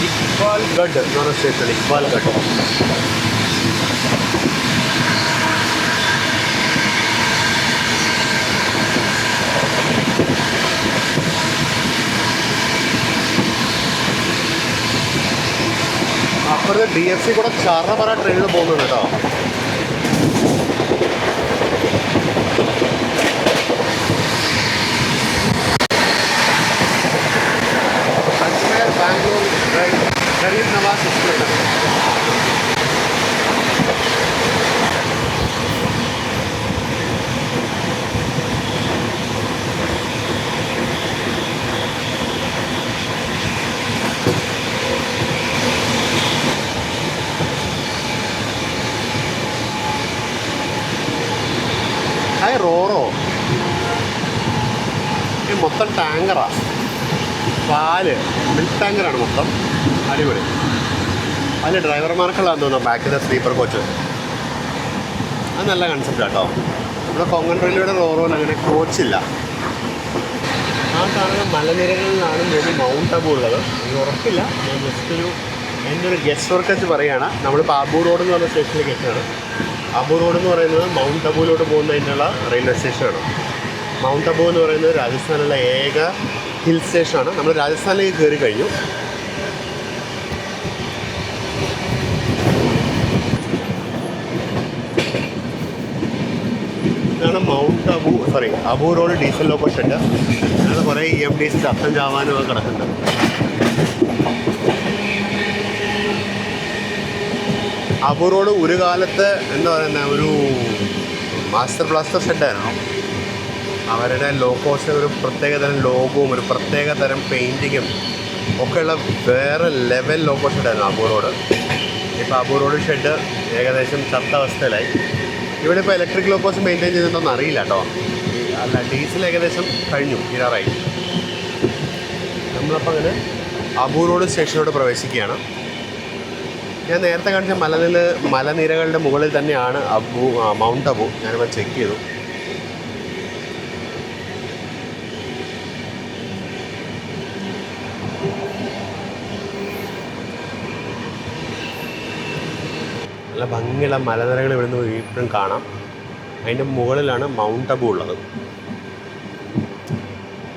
ഇക്ബാൽഗഡ് എന്ന് പറഞ്ഞ സ്റ്റേഷൻ, ഇക്ബാൽഗഡ്. അപ്പുറത്ത് DFC കൂടെ ചറപറ ട്രെയിനിൽ പോകുന്നുണ്ട് കേട്ടോ. അജ്മേർ ബാംഗ്ലൂർ ഗരീബ് നവാസ് എക്സ്പ്രസ്. റോറോ ഈ മൊത്തം ടാങ്കറാണ്, പാല് മിൽക്ക് ടാങ്കറാണ് മൊത്തം. അടിപൊളി. അതിൽ ഡ്രൈവർമാർക്കുള്ളതാന്ന് തോന്നുന്നു ബാക്കിലെ സ്ലീപ്പർ കോച്ച്. അത് നല്ല കൺസെപ്റ്റ് കേട്ടോ. നമ്മുടെ കൊങ്കൺ റെയിൽവേയുടെ റോറോയിൽ അങ്ങനെ കോച്ചില്ല. ആ കാണുന്ന മലനിരകളിലാണ് തോന്നി മൗണ്ട് അബു ഉള്ളത്. എനിക്ക് ഉറപ്പില്ല, ഞാൻ ജസ്റ്റ് എൻ്റെ ഒരു ഗസ്റ്റ് വർക്ക് വെച്ച് പറയുകയാണ്. നമ്മളിപ്പോൾ അബു റോഡ് എന്ന് പറഞ്ഞ സ്റ്റേഷനിലേക്ക് എത്തുകയാണ്. അബു റോഡ് എന്ന് പറയുന്നത് മൗണ്ട് അബുവിലോട്ട് പോകുന്നതിനുള്ള റെയിൽവേ സ്റ്റേഷനാണ്. മൗണ്ട് അബു എന്ന് പറയുന്നത് രാജസ്ഥാനിലുള്ള ഏക ഹിൽ സ്റ്റേഷനാണ്. നമ്മൾ രാജസ്ഥാനിലേക്ക് കയറി കഴിഞ്ഞു. ഇതാണ് mount Abu, Abu road diesel loco shed. അതിനകത്ത് കുറേ EMDs ചത്തം ചാവാനും ഒക്കെ കിടക്കുന്നുണ്ട്. അബു റോഡ് ഒരു കാലത്ത് എന്താ പറയുന്ന ഒരു മാസ്റ്റർ ബ്ലാസ്റ്റർ ഷെഡായിരുന്നു. അവരുടെ ലോക്കോസ് ഒരു പ്രത്യേകതരം ലോഗോവും ഒരു പ്രത്യേകതരം പെയിൻറ്റിങ്ങും ഒക്കെയുള്ള വേറെ ലെവൽ ലോക്കോ ഷെഡായിരുന്നു അബു റോഡ്. ഇപ്പോൾ അബു റോഡ് ഷെഡ് ഏകദേശം ചത്ത അവസ്ഥയിലായി. ഇവിടെ ഇപ്പോൾ ഇലക്ട്രിക് ലോക്കോസ് മെയിൻറ്റെയിൻ ചെയ്തിട്ടൊന്നും അറിയില്ല കേട്ടോ. അല്ല, ഡീസൽ ഏകദേശം കഴിഞ്ഞു, തീരാറായി. നമ്മളപ്പോൾ അങ്ങനെ അബു റോഡ് സ്റ്റേഷനിലോട്ട് പ്രവേശിക്കുകയാണ്. ഞാൻ നേരത്തെ കാണിച്ച മലനിരകളുടെ മുകളിൽ തന്നെയാണ് മൗണ്ട് അബു. ഞാനിപ്പോൾ ചെക്ക് ചെയ്തു. നല്ല ഭംഗിയുള്ള മലനിരകൾ ഇവിടുന്ന് ഇപ്പോഴും കാണാം. അതിൻ്റെ മുകളിലാണ് മൗണ്ട് അബു ഉള്ളത്.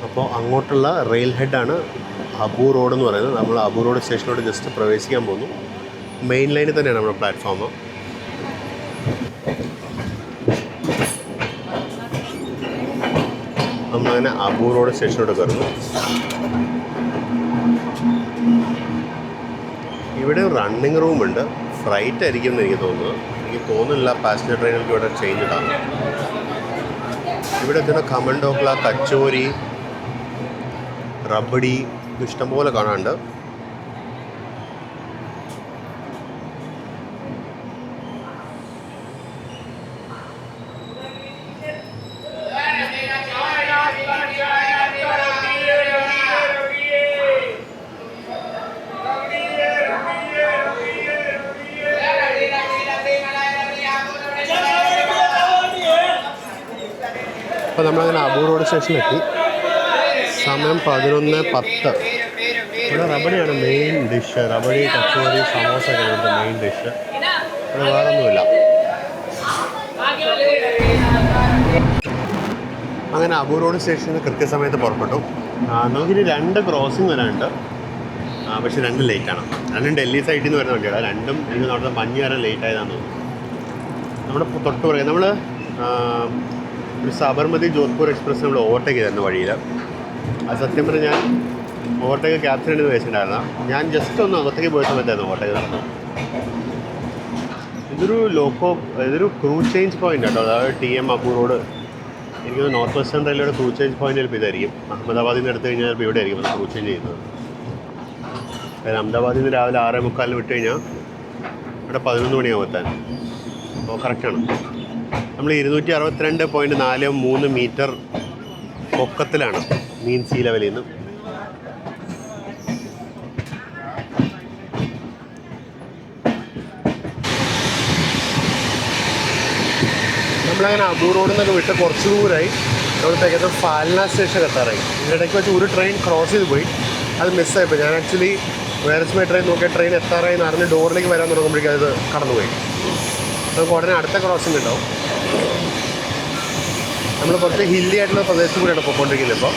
അപ്പോൾ അങ്ങോട്ടുള്ള റെയിൽ ഹെഡാണ് അബു റോഡ് എന്ന് പറയുന്നത്. നമ്മൾ അബു റോഡ് സ്റ്റേഷനിലോട്ട് ജസ്റ്റ് പ്രവേശിക്കാൻ പോകുന്നു. മെയിൻ ലൈനിൽ തന്നെയാണ് നമ്മുടെ പ്ലാറ്റ്ഫോം. നമ്മളങ്ങനെ അബു റോഡ് സ്റ്റേഷനിലോട്ട് കയറുന്നു. ഇവിടെ റണ്ണിങ് റൂമുണ്ട്. ഫ്ലൈറ്റ് ആയിരിക്കും എന്ന് എനിക്ക് തോന്നുന്നത്. എനിക്ക് തോന്നുന്നില്ല പാസഞ്ചർ ട്രെയിനുകൾക്ക് ഇവിടെ ചേഞ്ച് ഇടാം. ഇവിടെ എത്തുന്ന ഖമൻ ഡോക്ല, കച്ചോരി, റബഡി ഇഷ്ടംപോലെ കാണാനുണ്ട്. അപ്പോൾ നമ്മളങ്ങനെ അബു റോഡ് സ്റ്റേഷനിലെത്തി. സമയം 11:10. ഇവിടെ റബഡിയാണ് മെയിൻ ഡിഷ്. റബഡി, കച്ചോരി, സമോസ ഒക്കെ ഇവിടുത്തെ മെയിൻ ഡിഷ്. ഇവിടെ വേറൊന്നുമില്ല. അങ്ങനെ അബു റോഡ് സ്റ്റേഷനിൽ കൃത്യസമയത്ത് പുറപ്പെട്ടു. നമുക്കിനി 2 ക്രോസിങ് വരാനുണ്ട്. പക്ഷേ 2 ലേറ്റാണ്. 2 ഡൽഹി സൈഡിൽ നിന്ന് വരുന്ന വണ്ടിയാണ്. 2ഉം എനിക്ക് അവിടുത്തെ മഞ്ഞ് വരാൻ ലേറ്റ് ആയതാണെന്ന് തോന്നുന്നു. നമ്മുടെ തൊട്ട് പറയുക നമ്മൾ ഒരു സബർമതി ജോധ്പൂർ എക്സ്പ്രസ് നമ്മൾ ഓവർടേക്ക് ചെയ്തിരുന്നു വഴിയിൽ. അത് സത്യം പറഞ്ഞാൽ ഞാൻ ഓവർടേക്ക് ക്യാപ്ചർ ചെയ്ത് വെച്ചിട്ടുണ്ടായിരുന്നു. ഞാൻ ജസ്റ്റ് ഒന്ന് അകത്തേക്ക് പോയ സമയത്തായിരുന്നു ഓവർടേക്ക് നടന്നത്. ഇതൊരു ക്രൂ ചേഞ്ച് പോയിൻ്റ് കേട്ടോ. അതായത് TM അബു റോഡ്. എനിക്ക് നോർത്ത് വെസ്റ്റേൺ റെയിൽവേയുടെ ക്രൂ ചേഞ്ച് പോയിൻ്റ് ചിലപ്പോൾ ഇതായിരിക്കും. അഹമ്മദാബാദിൽ നിന്ന് എടുത്തു കഴിഞ്ഞാൽ ചിലപ്പോൾ ഇവിടെ ആയിരിക്കും ക്രൂ ചേഞ്ച് ചെയ്യുന്നത്. അതായത് അഹമ്മദാബാദിൽ നിന്ന് രാവിലെ 6:45 വിട്ട് കഴിഞ്ഞാൽ ഇവിടെ 11 മണിയാവും എത്താൻ. അപ്പോൾ കറക്റ്റാണ്. നമ്മൾ 262.43 മീറ്റർ പൊക്കത്തിലാണ്, മീൻ സീ ലെവലിൽ നിന്ന്. നമ്മളങ്ങനെ അബു റോഡിൽ നിന്നൊക്കെ വിട്ട് കുറച്ച് ദൂരമായി. അവിടുത്തേക്ക് ഫാൽന സ്റ്റേഷൻ എത്താറായി. ഇതിനിടയ്ക്ക് വെച്ച് ഒരു ട്രെയിൻ ക്രോസ് ചെയ്ത് പോയി, അത് മിസ്സായിപ്പോയി. ഞാൻ ആക്ച്വലി വേറെ ട്രെയിൻ നോക്കിയ ട്രെയിൻ എത്താറായി എന്ന് അറിഞ്ഞ് ഡോറിലേക്ക് വരാൻ തുടങ്ങുമ്പോഴേക്കും അത് കടന്നുപോയി. നമുക്ക് ഉടനെ അടുത്ത ക്രോസിംഗ് ഉണ്ടാവും. നമ്മൾ കുറച്ച് ഹില്ലി ആയിട്ടുള്ള പ്രദേശത്ത് കൂടിയാണ് പോയിക്കൊണ്ടിരിക്കുന്നത് ഇപ്പോൾ.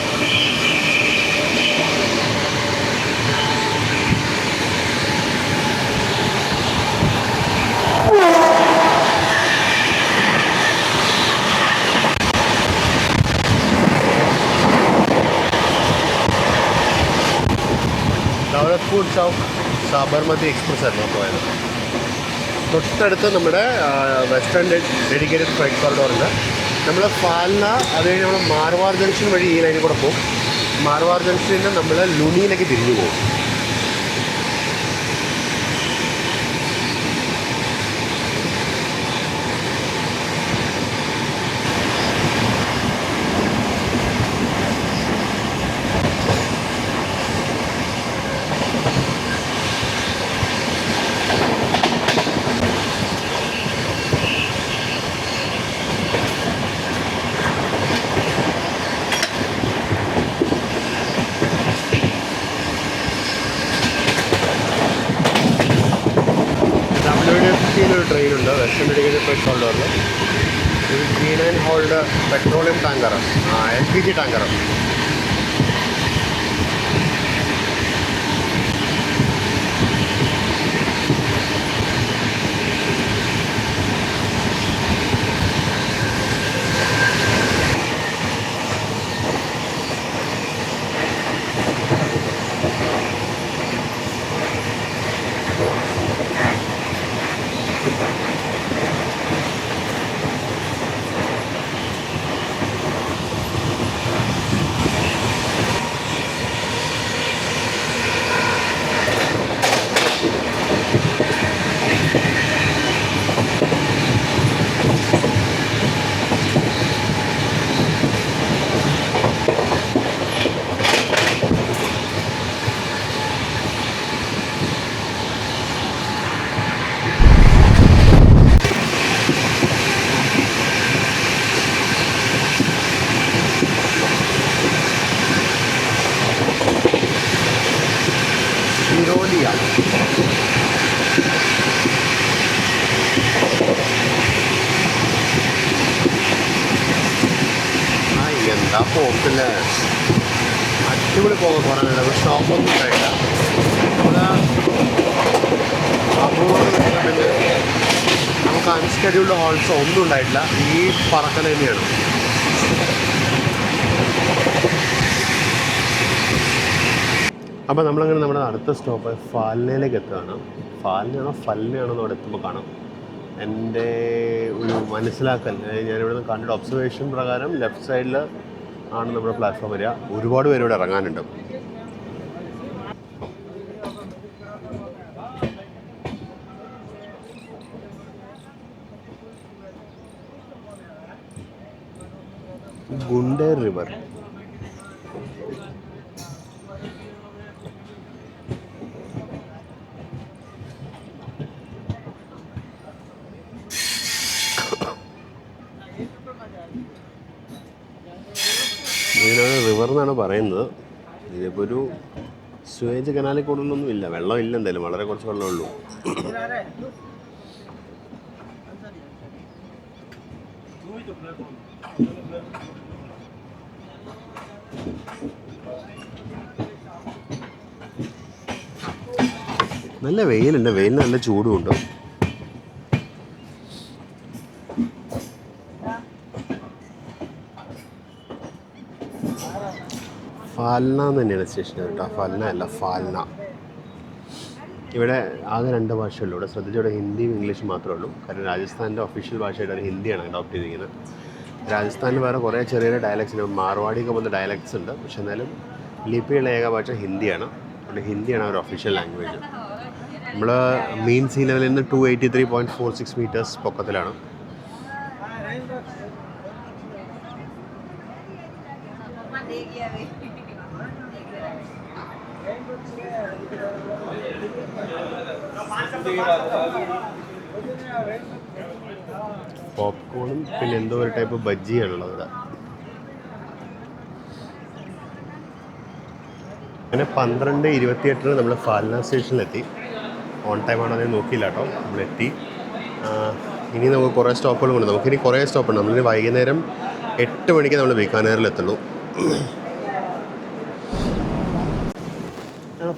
ദൗലത്പൂർ ചൗക്ക് സാബർമതി എക്സ്പ്രസ് ആയിരുന്നു പോയത്. തൊട്ടടുത്ത് നമ്മുടെ വെസ്റ്റേൺ ഡെഡിക്കേറ്റഡ് ഫ്രൈറ്റ് കോറിഡോറുണ്ട്. നമ്മൾ ഫാൽന അത് കഴിഞ്ഞ് നമ്മൾ മാർവാർ ജംഗ്ഷൻ വഴി ഈ ലൈനിൽ കൂടെ പോകും. മാർവാർ ജംഗ്ഷനിൽ നിന്ന് നമ്മൾ ലുണിയിലേക്ക് തിരിഞ്ഞു പോകും. ഒരു ട്രെയിനുണ്ട് വെസ്റ്റേൺ ഡെഡിക്കേറ്റഡ് ഫ്രൈറ്റ് കോറിഡോറിൽ. ഒരു G9 ഹോൾഡ് പെട്രോളിയം ടാങ്കറാണ്, LPG ടാങ്കറാണ്. എന്താ പോക്കില്ല, അടിപൊളി പോകാൻ പറയാനില്ല. സ്റ്റോപ്പൊന്നും ഉണ്ടായില്ല. പിന്നെ നമുക്ക് അൺസ്കെഡ്യൂൾഡ് ഹോൾസോ ഒന്നും ഉണ്ടായിട്ടില്ല. ഈ പറക്കൽ തന്നെയാണ്. അപ്പോൾ നമ്മളങ്ങനെ നമ്മുടെ അടുത്ത സ്റ്റോപ്പ് ഫാൽനയിലേക്ക് എത്തുകയാണ്. ഫാൽനയാണോ അവിടെ എത്തുമ്പോൾ കാണാം. എൻ്റെ ഒരു മനസ്സിലാക്കൽ, ഞാനിവിടെ നിന്ന് കണ്ടിട്ട് ഒബ്സർവേഷൻ പ്രകാരം ലെഫ്റ്റ് സൈഡിൽ ആണ് നമ്മുടെ പ്ലാറ്റ്ഫോം വരിക. ഒരുപാട് പേര് ഇവിടെ ഇറങ്ങാനുണ്ട്. ഗുണ്ടേർ റിവർ. ഇതിനാണ് റിവർ എന്നാണ് പറയുന്നത്. ഇതിപ്പോൾ ഒരു സ്വേജ് കനാലിൽ കൂടുതലൊന്നും ഇല്ല, വെള്ളമില്ല. എന്തായാലും വളരെ കുറച്ച് വെള്ളമേ ഉള്ളൂ. നല്ല വെയിലുണ്ട്, വെയിലിന് നല്ല ചൂടുമുണ്ട്. ഫാൽന തന്നെയാണ് സ്റ്റേഷൻ കേട്ടോ, ഫാൽന അല്ല, ഫാൽന. ഇവിടെ ആകെ 2 ഭാഷയുള്ളൂ. ഇവിടെ ശ്രദ്ധിച്ചവിടെ ഹിന്ദിയും ഇംഗ്ലീഷും മാത്രമേ ഉള്ളൂ. കാരണം രാജസ്ഥാൻ്റെ ഒഫീഷ്യൽ ഭാഷയായിട്ട് ഹിന്ദിയാണ് അഡോപ്റ്റ് ചെയ്തിരിക്കുന്നത്. രാജസ്ഥാനിൽ വേറെ കുറേ ചെറിയ ഡയലക്ട്സ് ഉണ്ട്, മാർവാടിയൊക്കെ പോലത്തെ ഡയലക്ട്സ് ഉണ്ട്. പക്ഷെ എന്നാലും ലിപിയുള്ള ഏക ഭാഷ ഹിന്ദിയാണ്. അതുകൊണ്ട് ഹിന്ദിയാണ് അവർ ഒഫീഷ്യൽ ലാംഗ്വേജ്. നമ്മൾ മീൻ സീ ലെവലിൽ നിന്ന് 283.46 മീറ്റേഴ്സ് പൊക്കത്തിലാണ്. പോപ്കോണും പിന്നെ എന്തോ ഒരു ടൈപ്പ് ബജ്ജിയാണുള്ളത് ഇവിടെ. അങ്ങനെ 12:28 നമ്മൾ ഫാൽന സ്റ്റേഷനിലെത്തി. ഓൺ ടൈം ആണോ അതിന് നോക്കിയില്ല കേട്ടോ. നമ്മളെത്തി. ഇനി നമുക്ക് കുറേ സ്റ്റോപ്പുകളുണ്ട്. നമുക്കിനി കുറേ സ്റ്റോപ്പുണ്ട്. നമ്മളിനി വൈകുന്നേരം 8 മണിക്ക് നമ്മൾ ബിക്കാനേറിലെത്തുള്ളൂ.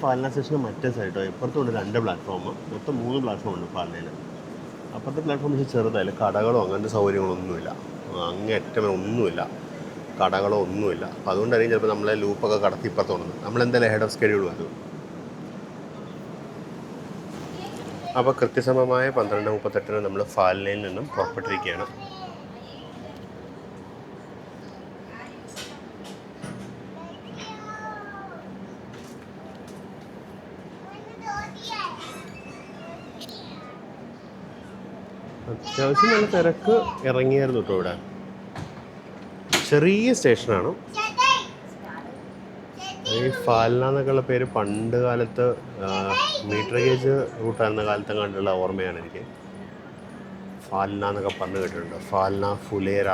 ഫാൽന സ്റ്റേഷന് മറ്റേ സൈഡോ ഇപ്പുറത്തുണ്ട് 2 പ്ലാറ്റ്ഫോം, മൊത്തം 3 പ്ലാറ്റ്ഫോം ഉണ്ട് ഫാൽനയിൽ. അപ്പുറത്തെ പ്ലാറ്റ്ഫോം വെച്ച് ചെറുതായാലും കടകളോ അങ്ങനത്തെ സൗകര്യങ്ങളൊന്നുമില്ല, അങ്ങേയറ്റം ഒന്നുമില്ല, കടകളോ ഒന്നുമില്ല. അപ്പോൾ അതുകൊണ്ടായിരിക്കും ചിലപ്പോൾ നമ്മളെ ലൂപ്പൊക്കെ കടത്തി ഇപ്പുറത്തോണ്ട്. നമ്മളെന്തായാലും ഹെഡ് ഓഫ് സ്കെഡ്യൂൾ വരും. അപ്പോൾ കൃത്യസമമായ 12:38 നമ്മൾ ഫാൽനയിൽ നിന്നും പുറപ്പെട്ടിരിക്കുകയാണ്. അത്യാവശ്യം നല്ല തിരക്ക് ഇറങ്ങിയായിരുന്നു കേട്ടോ. ഇവിടെ ചെറിയ സ്റ്റേഷനാണ്. ഈ ഫാൽന എന്നൊക്കെയുള്ള പേര് പണ്ട് കാലത്ത് മീറ്റർ ഗേജ് റൂട്ടായിരുന്ന കാലത്ത് കണ്ടുള്ള ഓർമ്മയാണ് എനിക്ക്. ഫാൽന എന്നൊക്കെ പറഞ്ഞു കേട്ടിട്ടുണ്ട്. ഫാൽന, ഫുലേര.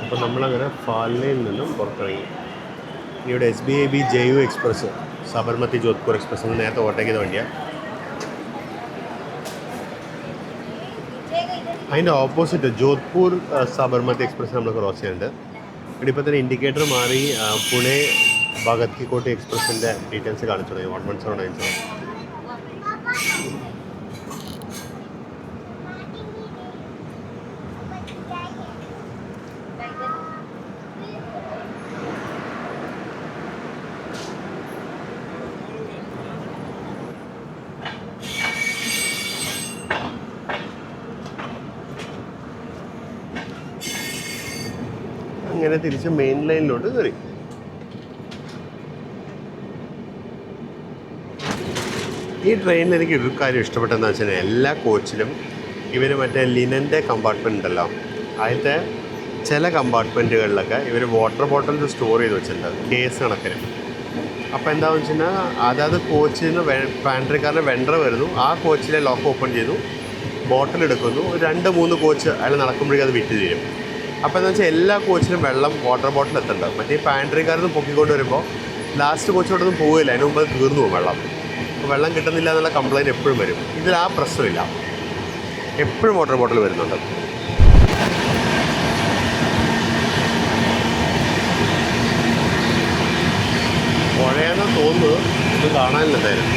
അപ്പോൾ നമ്മളങ്ങനെ ഫാൽനയിൽ നിന്നും പുറത്തിറങ്ങി. ഇവിടെ SBIB JU express, Sabarmati Jodhpur express എന്ന് നേരത്തെ ഓട്ടോയ്ക്ക് ചെയ്ത വണ്ടിയാണ്. അതിൻ്റെ ഓപ്പോസിറ്റ് ജോധ്പൂർ സബർമതി എക്സ്പ്രസ് നമ്മൾ ക്രോസ് ചെയ്യുന്നുണ്ട്. ഇവിടെ ഇപ്പോൾ തന്നെ ഇൻഡിക്കേറ്റർ മാറി പുണെ ഭഗത് കി കോട്ടി എക്സ്പ്രസിൻ്റെ ഡീറ്റെയിൽസ് കാണിച്ചു തുടങ്ങി. 1109. അങ്ങനെ തിരിച്ച് മെയിൻ ലൈനിലോട്ട് കയറി. ഈ ട്രെയിനിൽ എനിക്ക് ഒരു കാര്യം ഇഷ്ടപ്പെട്ടതെന്ന് വെച്ചാൽ എല്ലാ കോച്ചിലും ഇവർ മറ്റേ ലിനൻ്റെ കമ്പാർട്ട്മെൻ്റ് ഉണ്ടല്ലോ, അതിലത്തെ ചില കമ്പാർട്ട്മെൻറ്റുകളിലൊക്കെ ഇവർ വാട്ടർ ബോട്ടിൽസ് സ്റ്റോർ ചെയ്ത് വെച്ചിട്ടുണ്ട് കേസ് കണക്കിന്. അപ്പോൾ എന്താണെന്ന് വെച്ച് കഴിഞ്ഞാൽ അതായത് കോച്ചിൽ നിന്ന് പാൻട്രിക്കാരൻ്റെ വെണ്ടർ വരുന്നു, ആ കോച്ചിലെ ലോക്ക് ഓപ്പൺ ചെയ്തു, ബോട്ടിൽ എടുക്കുന്നു, 2-3 കോച്ച് അയാൾ നടക്കുമ്പോഴേക്കും അത് വിറ്റ് തീരും. അപ്പോൾ എന്താ വെച്ചാൽ എല്ലാ കോച്ചിലും വെള്ളം വാട്ടർ ബോട്ടിൽ എത്തുന്നുണ്ട്. മറ്റേ പാൻട്രിക്കാരൊന്നും പൊക്കിക്കൊണ്ട് വരുമ്പോൾ ലാസ്റ്റ് കോച്ചിലോട്ടൊന്നും പോവില്ല, അതിന് മുമ്പ് തീർന്നു പോകും വെള്ളം. അപ്പോൾ വെള്ളം കിട്ടുന്നില്ല എന്നുള്ള കംപ്ലയിൻറ്റ് എപ്പോഴും വരും. ഇതിൽ ആ പ്രശ്നമില്ല, എപ്പോഴും വാട്ടർ ബോട്ടിൽ വരുന്നുണ്ട്. പുഴയെന്ന് തോന്നുന്നത് ഇത് കാണാനില്ലെന്തായാലും.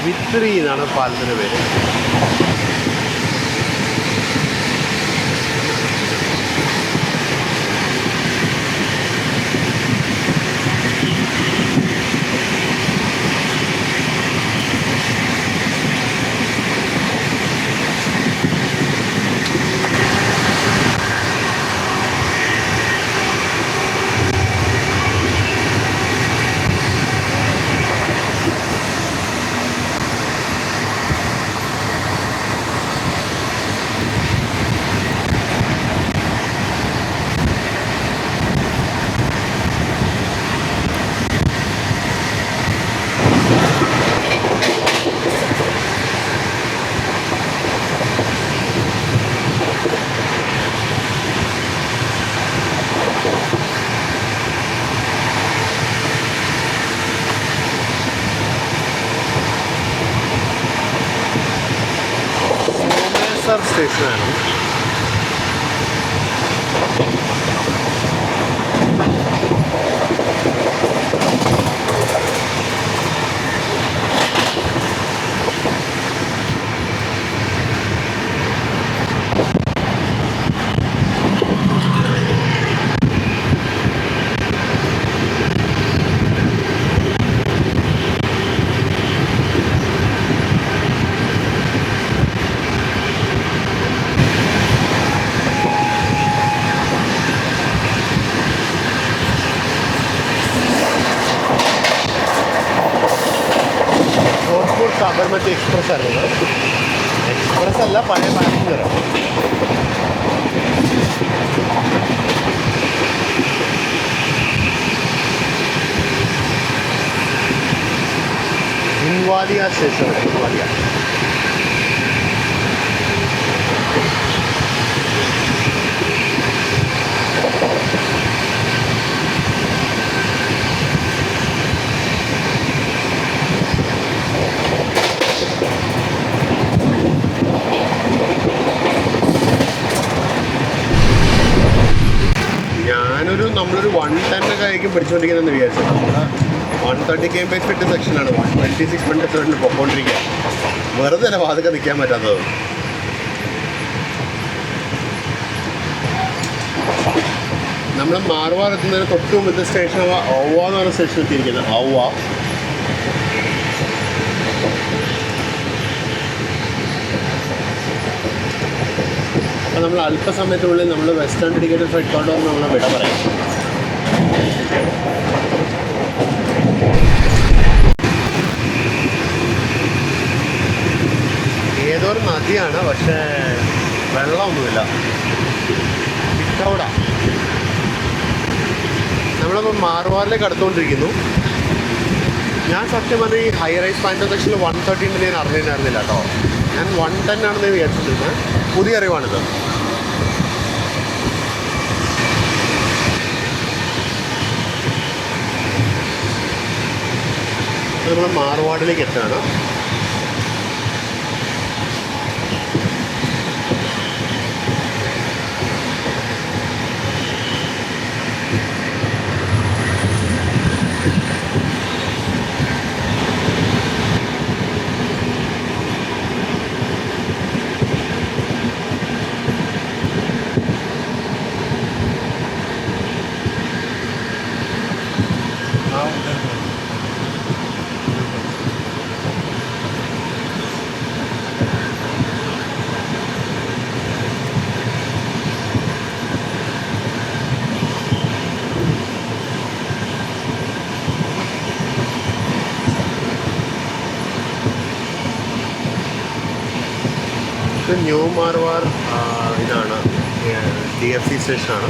വിത്രി എന്നാണ് പാലത്തിൻ്റെ പേര്. സ്റ്റേഷനാണ്. മറ്റേ എക്സ്പ്രസ് ആയിരുന്നു. എക്സ്പ്രസ് അല്ല, പഴയ പാസഞ്ചർ. ജിൻവാലിയ സ്റ്റേഷൻ. ജിൻവാലിയ നമ്മളൊരു 110 ഒക്കെ ആയിരിക്കും പിടിച്ചുകൊണ്ടിരിക്കുന്നതെന്ന് വിചാരിച്ചത്. നമ്മൾ 130 km/h ഫിറ്റ് സെക്ഷനാണ്. 126 km/h പൊക്കോണ്ടിരിക്കുക. വെറുതെ അല്ല വാതൊക്കെ നിൽക്കാൻ പറ്റാത്തത്. നമ്മൾ മാർവാർ എത്തുന്നതിന് തൊട്ട് മുമ്പത്തെ സ്റ്റേഷൻ ഔവ എന്ന് പറഞ്ഞ സ്റ്റേഷൻ എത്തിയിരിക്കുന്നത്. ഔവ അപ്പോൾ നമ്മൾ അല്പസമയത്തിനുള്ളിൽ നമ്മൾ വെസ്റ്റേൺ ഡെഡിക്കേറ്റഡ് ഫ്ലൈറ്റ് കോറിഡോറിന് നമ്മൾ വിട പറയാം. ഏതൊരു നദിയാണ്, പക്ഷേ വെള്ളമൊന്നുമില്ല. പിറ്റൗഡ. നമ്മളിപ്പോൾ മാർവാറിലേക്ക് അടുത്തുകൊണ്ടിരിക്കുന്നു. ഞാൻ സത്യം പറഞ്ഞാൽ ഈ ഹൈ റൈസ് പാൻറ്റോ സെക്ഷനിൽ 130 ഉണ്ടെന്ന് ഞാൻ അറിഞ്ഞിട്ടുണ്ടായിരുന്നില്ല കേട്ടോ. ഞാൻ 110 ആണെന്ന് വിചാരിച്ചിരുന്നത്. പുതിയ അറിവാണിത്. നമ്മൾ മാർവാഡിലേക്ക് എത്തുകയാണ്. ന്യൂ മാർവാർ ഇതാണ്, DFC സ്റ്റേഷനാണ്.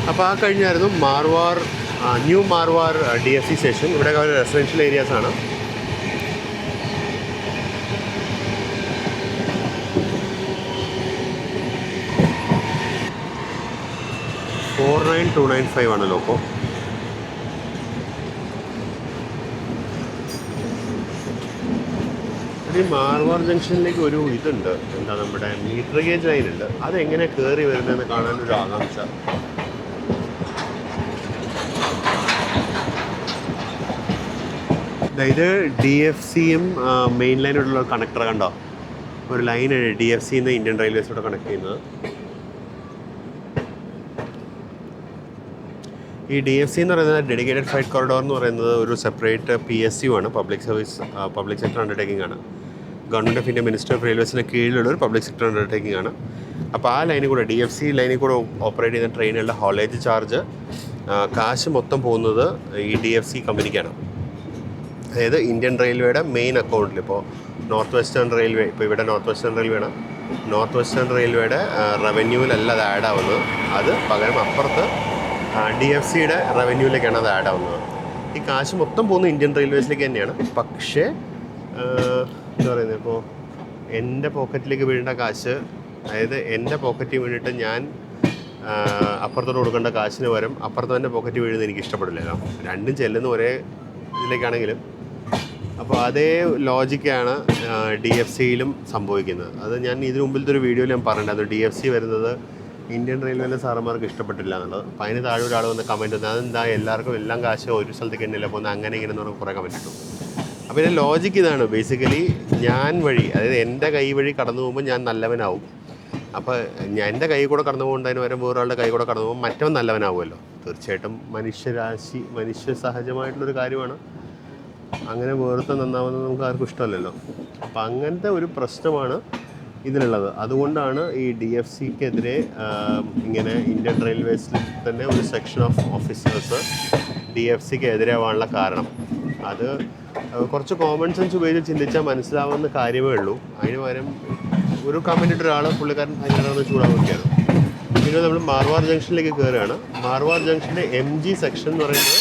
അപ്പോൾ ആ കഴിഞ്ഞായിരുന്നു Marwar new Marwar DFC station. ഇവിടെ ഒരു റെസിഡൻഷ്യൽ ഏരിയാസാണ്. $49,295 ആണ് ലോക്കോ. ഈ മാർവാർ ജംഗ്ഷനിലേക്ക് ഒരു ഇതുണ്ട്, എന്താ നമ്മുടെ മീറ്റർ ഗേജ് ലൈനുണ്ട്. അതെങ്ങനെ കയറി വരുന്നതെന്ന് കാണാനൊരു ആകാംക്ഷ. അതായത് DFCയും മെയിൻ ലൈനോടുള്ള കണക്ടർ കണ്ടോ, ഒരു ലൈനാണ് DFCന്ന് ഇന്ത്യൻ റെയിൽവേസോട് കണക്ട് ചെയ്യുന്നത്. ഈ DFC എന്ന് പറയുന്നത് ഡെഡിക്കേറ്റഡ് ഫ്ലൈറ്റ് കോറിഡോർ എന്ന് പറയുന്നത് ഒരു സെപ്പറേറ്റ് PSU ആണ്, പബ്ലിക് സെക്ടർ അണ്ടർടേക്കിംഗ് ആണ്. Government of India minister of റെയിൽവേസിന് കീഴിലുള്ള ഒരു പബ്ലിക് സെക്ടർ അണ്ടർടേക്കിംഗ് ആണ്. അപ്പോൾ ആ ലൈനിൽ കൂടെ DFC ലൈനിൽ കൂടെ ഓപ്പറേറ്റ് ചെയ്യുന്ന ട്രെയിനുകളുടെ ഹോളേജ് ചാർജ് കാശ് മൊത്തം പോകുന്നത് ഈ DFC കമ്പനിക്കാണ്. അതായത് ഇന്ത്യൻ റെയിൽവേയുടെ മെയിൻ അക്കൗണ്ടിൽ ഇപ്പോൾ നോർത്ത് വെസ്റ്റേൺ റെയിൽവേ, ഇപ്പോൾ ഇവിടെ നോർത്ത് വെസ്റ്റേൺ റെയിൽവേയാണ്, നോർത്ത് വെസ്റ്റേൺ റെയിൽവേയുടെ റവന്യൂവിലല്ല അത് ആഡ് ആവുന്നത്. അത് പകരം അപ്പുറത്ത് DFCയുടെ റവന്യൂവിലേക്കാണ് അത് ആഡ് ആവുന്നത്. ഈ കാശ് മൊത്തം പോകുന്നത് ഇന്ത്യൻ റെയിൽവേസിലേക്ക് തന്നെയാണ്. പക്ഷേ എന്താ പറയുന്നത്, ഇപ്പോൾ എൻ്റെ പോക്കറ്റിലേക്ക് വീഴേണ്ട കാശ്, അതായത് എൻ്റെ പോക്കറ്റിൽ വീണിട്ട് ഞാൻ അപ്പുറത്തോട്ട് കൊടുക്കേണ്ട കാശിന് പകരം അപ്പുറത്തവൻ്റെ പോക്കറ്റ് വീഴുന്നത് എനിക്ക് ഇഷ്ടപ്പെടില്ലല്ലോ. രണ്ടും ചെല്ലുന്ന ഒരേ ഇതിലേക്കാണെങ്കിലും. അപ്പോൾ അതേ ലോജിക്കാണ് DFCയിലും സംഭവിക്കുന്നത്. അത് ഞാൻ ഇതിനു മുമ്പിലത്തെ ഒരു വീഡിയോയിൽ ഞാൻ പറഞ്ഞിട്ടുണ്ടായിരുന്നു. DFC വരുന്നത് ഇന്ത്യൻ റെയിൽവേയിലെ സാറന്മാർക്ക് ഇഷ്ടപ്പെട്ടില്ല എന്നുള്ളത്. അപ്പോൾ അതിന് താഴെ ഒരാൾ വന്ന് കമൻറ്റ് വന്നത്, അതെന്താ എല്ലാവർക്കും എല്ലാം കാശ് ഒരു സ്ഥലത്തേക്ക് തന്നെയല്ല പോകുന്നത്, അങ്ങനെ ഇങ്ങനെ എന്ന് പറഞ്ഞാൽ കുറേ കമൻറ്റ് ഇട്ടു. അപ്പോൾ ഇതിൻ്റെ ലോജിക്ക് ഇതാണ്. ബേസിക്കലി ഞാൻ വഴി, അതായത് എൻ്റെ കൈ വഴി കടന്നു പോകുമ്പോൾ ഞാൻ നല്ലവനാവും. അപ്പോൾ എൻ്റെ കൈ കൂടെ കടന്നു പോകുന്നതിന് പകരം വേറൊരാളുടെ കൈ കൂടെ കടന്നു പോകുമ്പോൾ മറ്റവൻ നല്ലവനാവുമല്ലോ. തീർച്ചയായിട്ടും മനുഷ്യ സഹജമായിട്ടുള്ളൊരു കാര്യമാണ്. അങ്ങനെ വേർത്ത് നന്നാവുന്നത് നമുക്ക് ആർക്കും ഇഷ്ടമല്ലല്ലോ. അപ്പോൾ അങ്ങനത്തെ ഒരു പ്രശ്നമാണ് ഇതിലുള്ളത്. അതുകൊണ്ടാണ് ഈ DFCക്കെതിരെ ഇങ്ങനെ ഇന്ത്യൻ റെയിൽവേസിൽ തന്നെ ഒരു സെക്ഷൻ ഓഫ് ഓഫീസേഴ്സ് DFCക്ക് എതിരാവാനുള്ള കാരണം. അത് കുറച്ച് കോമൺ സെൻസ് ഉപയോഗിച്ച് ചിന്തിച്ചാൽ മനസ്സിലാവുന്ന കാര്യമേ ഉള്ളൂ. അതിന് പകരം ഒരു കമൻ്റ് ഇട്ട ഒരാൾ പുള്ളിക്കാരൻ ഭയങ്കര ചൂടാവുകയാണ്. പിന്നെ നമ്മൾ മാർവാർ ജംഗ്ഷനിലേക്ക് കയറുകയാണ്. മാർവാർ ജംഗ്ഷൻ്റെ MG സെക്ഷൻ എന്ന് പറയുന്നത്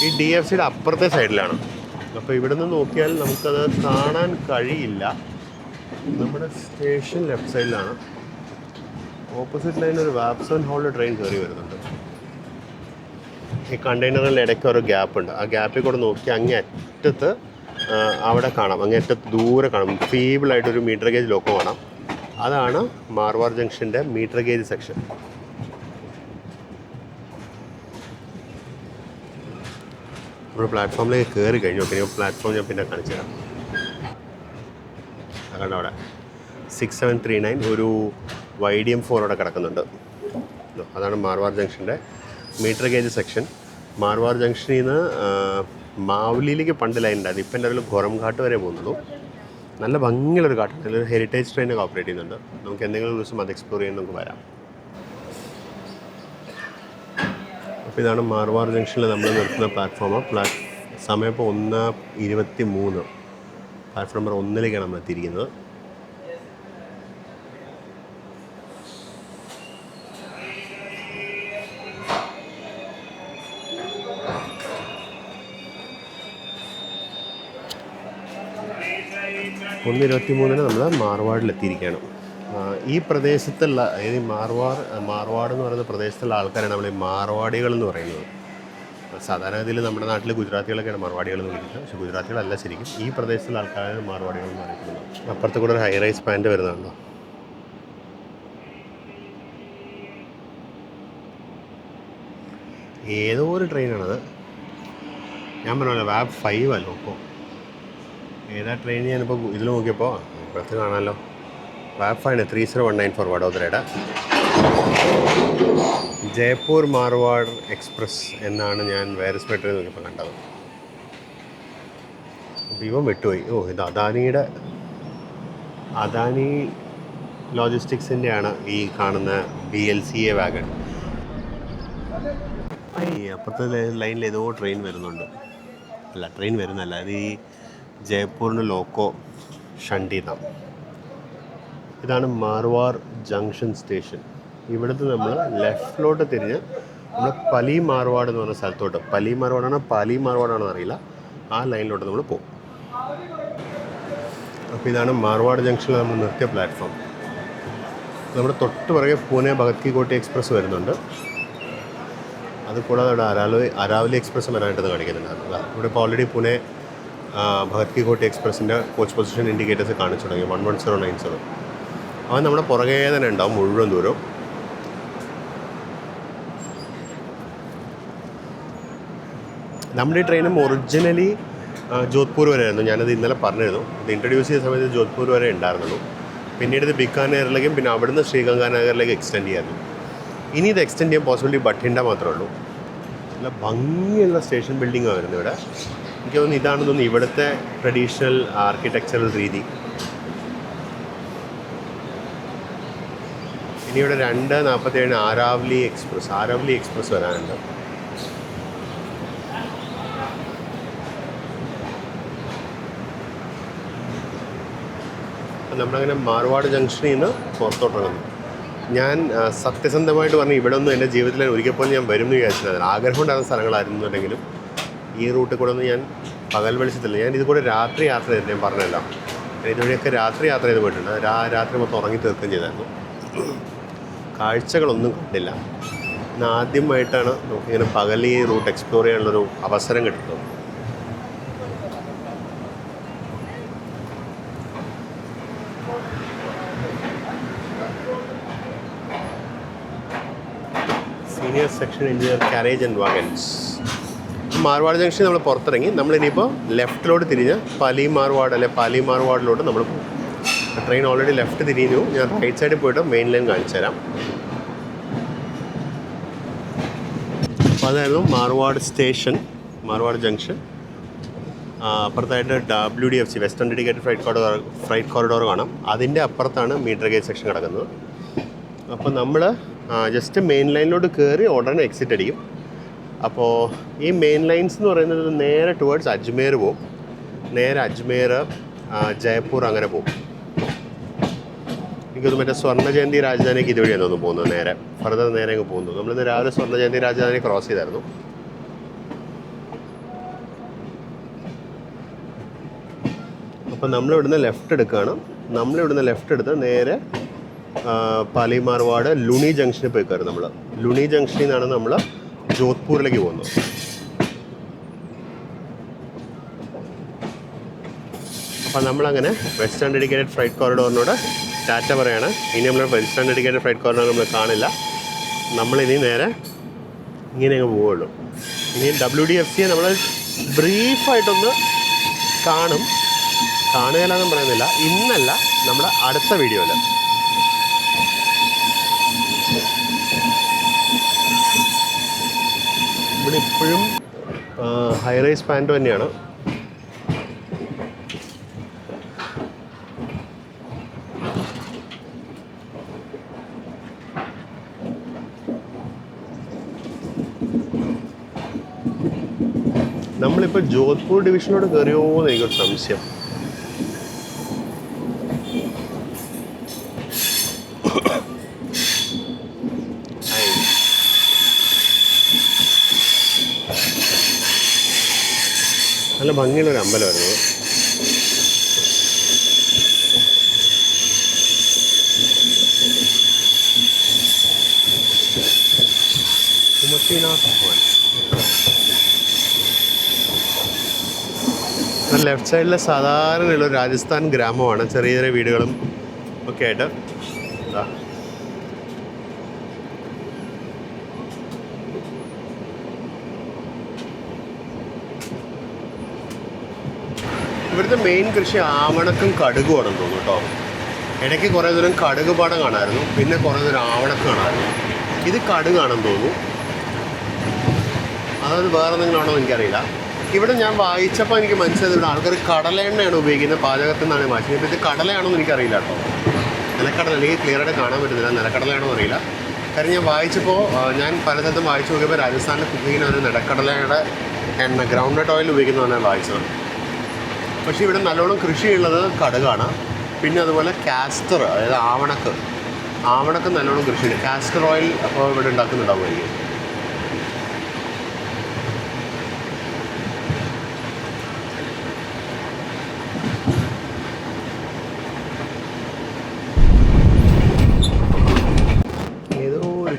ഈ DFCയുടെ അപ്പുറത്തെ സൈഡിലാണ്. അപ്പോൾ ഇവിടെ നിന്ന് നോക്കിയാൽ നമുക്കത് കാണാൻ കഴിയില്ല. നമ്മുടെ സ്റ്റേഷൻ ലെഫ്റ്റ് സൈഡിലാണ്. ഓപ്പോസിറ്റ് ലൈനിൽ ഒരു വാപ്സൺ ഹോളിൽ ട്രെയിൻ കയറി വരുന്നുണ്ട്. ഈ കണ്ടെയ്നറിൻ്റെ ഇടയ്ക്ക് ഒരു ഗ്യാപ്പ് ഉണ്ട്. ആ ഗ്യാപ്പിൽ കൂടെ നോക്കി അങ്ങേ അറ്റത്ത് അവിടെ കാണാം, അങ്ങേ അറ്റത്ത് ദൂരെ കാണാം ഫീബിളായിട്ടൊരു മീറ്റർ ഗേജ് ലോക്കോ കാണാം. അതാണ് മാർവാർ ജംഗ്ഷൻ്റെ മീറ്റർ ഗേജ് സെക്ഷൻ. നമ്മൾ പ്ലാറ്റ്ഫോമിലേക്ക് കയറി കഴിഞ്ഞു. പിന്നെ പ്ലാറ്റ്ഫോം ഞാൻ പിന്നെ കാണിച്ചു തരാം. കണ്ടോ അവിടെ 6739 ഒരു YDM4 അവിടെ കിടക്കുന്നുണ്ട്. അതാണ് മാർവാർ ജംഗ്ഷൻ്റെ മീറ്റർ ഗേജ് സെക്ഷൻ. മാർവാർ ജംഗ്ഷനിൽ നിന്ന് മാവലിയിലേക്ക് പണ്ട് ലൈൻ ഉണ്ടായിരുന്നു. ഇപ്പം എൻ്റെ അതിൽ ഗോറംഘാട്ട് വരെ പോകുന്നുള്ളൂ. നല്ല ഭംഗിയുള്ളൊരു കാട്ടാണ്. അതിലൊരു ഹെറിറ്റേജ് ട്രെയിനൊക്കെ ഓപ്പറേറ്റ് ചെയ്യുന്നുണ്ട്. നമുക്ക് എന്തെങ്കിലും ഒരു ദിവസം അത് എക്സ്പ്ലോർ ചെയ്യാൻ നമുക്ക് വരാം. അപ്പോൾ ഇതാണ് മാർവാർ ജംഗ്ഷനിൽ നമ്മൾ നിർത്തുന്ന പ്ലാറ്റ്ഫോം. സമയം ഇപ്പോൾ 1:23. പ്ലാറ്റ്ഫോം നമ്പർ 1ലേക്കാണ് നമ്മൾ എത്തിയിരിക്കുന്നത്. ഒന്ന് 23 നമ്മൾ മാർവാഡിലെത്തിയിരിക്കുകയാണ്. ഈ പ്രദേശത്തുള്ള, അതായത് മാർവാഡ് എന്ന് പറയുന്ന പ്രദേശത്തുള്ള ആൾക്കാരാണ് നമ്മൾ ഈ മാർവാടികൾ എന്ന് പറയുന്നത്. സാധാരണഗതിയിൽ നമ്മുടെ നാട്ടിൽ ഗുജറാത്തികളൊക്കെയാണ് മാർവാടികൾ എന്ന് വിളിക്കുന്നത്. പക്ഷേ ഗുജറാത്തികളല്ല ശരിക്കും. ഈ പ്രദേശത്തുള്ള ആൾക്കാരാണ് മാർവാടികൾ എന്ന് അറിയപ്പെടുന്നത്. അപ്പുറത്ത് കൂടെ ഒരു ഹൈ റൈസ് പാൻറ്റ് വരുന്നുണ്ടോ. ഏതോ ഒരു ട്രെയിനാണത്. ഞാൻ പറഞ്ഞല്ലോ വാബ് 5 അല്ലോ. അപ്പോൾ ഏതാ ട്രെയിൻ ഞാനിപ്പോൾ ഇതിൽ നോക്കിയപ്പോൾ ഇപ്പോഴത്തെ കാണാമല്ലോ. വാബ് 5 3019 വഡോദരയുടെ ജയ്പൂർ മാർവാഡ് എക്സ്പ്രസ് എന്നാണ് ഞാൻ വൈറസ് മെട്രിൽ നോക്കിയപ്പോൾ കണ്ടത്. അപ്പോൾ ഇവൻ വിട്ടുപോയി. ഇത് അദാനി ലോജിസ്റ്റിക്സിൻ്റെയാണ് ഈ കാണുന്ന BLCA വാഗൺ. ഈ അപ്പുറത്തെ ലൈനിൽ ഏതോ ട്രെയിൻ വരുന്നുണ്ട്. ട്രെയിൻ വരുന്നല്ല, അത് ഈ ജയ്പൂരിന് ലോക്കോ ഷണ്ടിതാണ്. ഇതാണ് മാർവാർ ജംഗ്ഷൻ സ്റ്റേഷൻ. ഇവിടുന്ന് നമ്മൾ ലെഫ്റ്റിലോട്ട് തിരിഞ്ഞ് നമ്മൾ പലി മാർവാഡ് എന്ന് പറഞ്ഞ സ്ഥലത്തോട്ട്, പലി മാർവാഡാണോ അറിയില്ല, ആ ലൈനിലോട്ട് നമ്മൾ പോകും. അപ്പോൾ ഇതാണ് മാർവാഡ് ജംഗ്ഷനിൽ നമ്മൾ നിർത്തിയ പ്ലാറ്റ്ഫോം. നമ്മുടെ തൊട്ട് പുറകെ പൂനെ ഭഗത് കി കോട്ടി എക്സ്പ്രസ് വരുന്നുണ്ട്. അതുകൂടാതെ ഇവിടെ അരാവലി എക്സ്പ്രസ് വരാനായിട്ട് കാണിക്കുന്നുണ്ട്. ഇവിടെ ഇപ്പോൾ ഓൾറെഡി പൂനെ ഭഗത് കി കോട്ടി എക്സ്പ്രസിൻ്റെ കോച്ച് പൊസിഷൻ ഇൻഡിക്കേറ്റേഴ്സ് കാണിച്ചു തുടങ്ങി. 11097. അവൻ നമ്മുടെ പുറകെ തന്നെ ഉണ്ടാവും മുഴുവൻ ദൂരം. നമ്മുടെ ഈ ട്രെയിനും ഒറിജിനലി ജോധ്പൂർ വരെ ആയിരുന്നു. ഞാനത് ഇന്നലെ പറഞ്ഞിരുന്നു. ഇത് ഇൻട്രൊഡ്യൂസ് ചെയ്ത സമയത്ത് ജോധ്പൂർ വരെ ഉണ്ടായിരുന്നുള്ളൂ. പിന്നീട് ഇത് ബിക്കാനേറിലേക്കും പിന്നെ അവിടുന്ന് ശ്രീഗംഗാനഗറിലേക്ക് എക്സ്റ്റെൻഡ് ചെയ്യായിരുന്നു. ഇനി ഇത് എക്സ്റ്റെൻഡ് ചെയ്യാൻ പോസിബിലിറ്റി ബഠിൻഡ മാത്രമേ ഉള്ളൂ. നല്ല ഭംഗിയുള്ള സ്റ്റേഷൻ ബിൽഡിങ്ങാണ് വരുന്നത് ഇവിടെ. എനിക്ക് തോന്നുന്നു ഇതാണെന്ന് തോന്നുന്നു ഇവിടുത്തെ ട്രഡീഷണൽ ആർക്കിടെക്ചറൽ രീതി. ഇനി ഇവിടെ 2:47 ആരാവലി എക്സ്പ്രസ് വരാനുണ്ട്. നമ്മളങ്ങനെ മാർവാഡ് ജംഗ്ഷനിൽ നിന്ന് പുറത്തോട്ടിറങ്ങുന്നു. ഞാൻ സത്യസന്ധമായിട്ട് പറഞ്ഞു, ഇവിടെ ഒന്നും എൻ്റെ ജീവിതത്തിൽ ഒരിക്കൽ പോലും ഞാൻ വരും എന്ന് വിചാരിച്ചില്ല. ആഗ്രഹം ഉണ്ടാകുന്ന സ്ഥലങ്ങളായിരുന്നുണ്ടെങ്കിലും ഈ റൂട്ടിൽ കൂടെ ഒന്നും ഞാൻ പകൽ വെളിച്ചത്തില്ല. ഞാൻ ഇത് കൂടെ രാത്രി യാത്ര ചെയ്തിട്ട് ഞാൻ പറഞ്ഞല്ലോ, ഞാൻ ഇതുവഴിയൊക്കെ രാത്രി യാത്ര ചെയ്ത് പോയിട്ടുണ്ട്. രാത്രി മൊത്തം ഉറങ്ങി തീർക്കുകയും ചെയ്തായിരുന്നു. കാഴ്ചകളൊന്നും കണ്ടില്ല. ഇന്ന് ആദ്യമായിട്ടാണ് നമുക്കിങ്ങനെ പകൽ ഈ റൂട്ട് എക്സ്പ്ലോർ ചെയ്യാനുള്ളൊരു അവസരം കിട്ടുന്നത്. Senior section engineer carriage and wagons. Marwar junction നമ്മൾ പുറത്തിറങ്ങി. നമ്മളിനിയിപ്പോൾ ലെഫ്റ്റിലോട്ട് തിരിഞ്ഞ് പാലി മാർവാഡിലോട്ട് നമ്മൾ പോകും. ട്രെയിൻ ഓൾറെഡി ലെഫ്റ്റ് തിരിഞ്ഞു. ഞാൻ റൈറ്റ് സൈഡിൽ പോയിട്ട് മെയിൻ ലൈൻ കാണിച്ചു തരാം. അപ്പോൾ അതായിരുന്നു മാർവാഡ് സ്റ്റേഷൻ, മാർവാഡ് ജംഗ്ഷൻ. അപ്പുറത്തായിട്ട് WDFC western dedicated freight corridor കാണാം. അതിൻ്റെ അപ്പുറത്താണ് മീറ്റർ ഗേജ് സെക്ഷൻ കിടക്കുന്നത്. അപ്പോൾ നമ്മൾ ജസ്റ്റ് മെയിൻ ലൈനിലോട്ട് കയറി ഉടനെ എക്സിറ്റ് അടിക്കും. അപ്പോൾ ഈ മെയിൻ ലൈൻസ് എന്ന് പറയുന്നത് നേരെ ടുവേർഡ്സ് അജ്മീർ പോകും. നേരെ അജ്മീർ, ജയ്പൂർ അങ്ങനെ പോകും. എനിക്കത് മറ്റേ സ്വർണ്ണ ജയന്തി രാജധാനിക്ക് ഇതുവഴിയാണ് തോന്നുന്നു പോകുന്നത്. നേരെ ഫർദർ നേരെ അങ്ങ് പോകുന്നു. നമ്മളിന്ന് രാവിലെ സ്വർണ്ണ ജയന്തി രാജധാനി ക്രോസ് ചെയ്തായിരുന്നു. അപ്പോൾ നമ്മളിവിടുന്ന് ലെഫ്റ്റ് എടുക്കുകയാണ്. നമ്മളിവിടുന്ന് ലെഫ്റ്റ് എടുത്ത് നേരെ പാലി മാർവാഡ് ലുണി ജംഗ്ഷനിൽ പോയി കയറും. നമ്മൾ ലുണി ജംഗ്ഷനിൽ നിന്നാണ് നമ്മൾ ജോധ്പൂരിലേക്ക് പോകുന്നത്. അപ്പോൾ നമ്മളങ്ങനെ വെസ്റ്റേൺ ഡെഡിക്കേറ്റഡ് ഫ്രൈറ്റ് കോറിഡോറിനോട് ടാറ്റ പറയാണ്. ഇനി നമ്മൾ വെസ്റ്റേൺ ഡെഡിക്കേറ്റഡ് ഫ്രൈറ്റ് കോറിഡോർ നമ്മൾ കാണില്ല. നമ്മളിനി നേരെ ഇങ്ങനെ അങ്ങ് പോവുള്ളൂ. ഇനി WDFC നമ്മൾ ബ്രീഫായിട്ടൊന്ന് കാണുകയില്ലെന്നും പറയുന്നില്ല. ഇന്നല്ല, നമ്മുടെ അടുത്ത വീഡിയോയിൽ. ഇവിടെ ഇപ്പോഴും ഹൈറൈസ് പാൻറ് തന്നെയാണ്. നമ്മളിപ്പോൾ ജോധ്പൂർ ഡിവിഷനോട് കയറിയോ എന്ന് എനിക്കൊരു സംശയം. നല്ല ഭംഗിയുള്ളൊരു അമ്പലമായിരുന്നു. ലെഫ്റ്റ് സൈഡിലെ സാധാരണയുള്ള രാജസ്ഥാൻ ഗ്രാമമാണ്. ചെറിയ ചെറിയ വീടുകളും ഒക്കെ ആയിട്ട്. ഇവിടുത്തെ മെയിൻ കൃഷി ആവണക്കും കടുകുമാണെന്ന് തോന്നുന്നു കേട്ടോ. ഇടയ്ക്ക് കുറേ ദൂരം കടുക് പാടം കാണാമായിരുന്നു, പിന്നെ കുറേ ദൂരം ആവണക്ക് കാണാമായിരുന്നു. ഇത് കടുകാണെന്ന് തോന്നുന്നു. അതായത് വേറെ എന്തെങ്കിലും ആണോ എനിക്കറിയില്ല. ഇവിടെ ഞാൻ വായിച്ചപ്പോൾ എനിക്ക് മനസ്സിലായത് ഇവിടെ ആൾക്കാർ കടലെണ്ണയാണ് ഉപയോഗിക്കുന്നത് പാചകത്തിൽ നിന്നാണ് വായിച്ചത്. ഇപ്പോൾ ഇത് കടലയാണോ എന്ന് എനിക്കറിയില്ല കേട്ടോ. നിലക്കടല, എനിക്ക് ക്ലിയറായിട്ട് കാണാൻ പറ്റുന്നില്ല നിലക്കടലയാണോ എന്നറിയില്ല. കാര്യം ഞാൻ വായിച്ചപ്പോൾ ഞാൻ പല സ്ഥലത്തും വായിച്ചു നോക്കിയപ്പോൾ രാജസ്ഥാനിലെ കുക്കിങ്ങിന് ഒരു നിലക്കടലയുടെ എണ്ണ, ഗ്രൗണ്ട് ഓയിൽ ഉപയോഗിക്കുന്നതാണ് ഞാൻ വായിച്ചത്. പക്ഷേ ഇവിടെ നല്ലോണം കൃഷിയുള്ളത് കടുകാണ്. പിന്നെ അതുപോലെ കാസ്റ്റർ, അതായത് ആവണക്ക് നല്ലോണം കൃഷിയുണ്ട്. കാസ്റ്റർ ഓയിൽ അപ്പോൾ ഇവിടെ ഉണ്ടാക്കുന്നുണ്ടാവുമായിരിക്കും.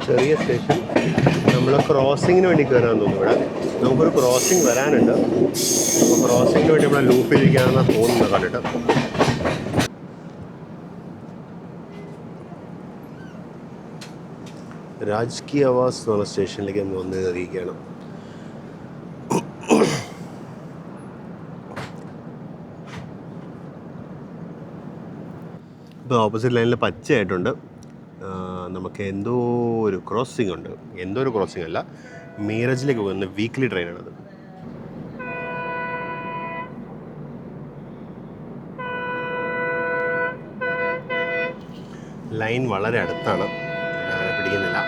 ചെറിയ സ്റ്റേഷൻ. നമ്മൾ ക്രോസിങ്ങിന് വേണ്ടി കയറാൻ തോന്നുന്നു. ഇവിടെ നമുക്കൊരു ക്രോസിങ് വരാനുണ്ട്. അപ്പോൾ ക്രോസിങ്ങിന് വേണ്ടി നമ്മളെ ലൂപ്പിലിരിക്കുകയാണെന്നാണ് തോന്നുന്നത് കണ്ടിട്ട്. രാജ്കീയ ആവാസ് എന്ന് പറഞ്ഞ സ്റ്റേഷനിലേക്ക് നമ്മൾ വന്ന് കയറിയിരിക്കുകയാണ്. ഇപ്പോൾ ഓപ്പോസിറ്റ് ലൈനിൽ പച്ചയായിട്ടുണ്ട്. നമുക്ക് എന്തോ ഒരു ക്രോസിംഗ് ഉണ്ട്. എന്തോ ഒരു ക്രോസിംഗ് അല്ല, മീറജിലേക്ക് പോകുന്ന വീക്ക്ലി ട്രെയിനാണത്. ലൈൻ വളരെ അടുത്താണ്, അങ്ങനെ പിടിക്കുന്നില്ല.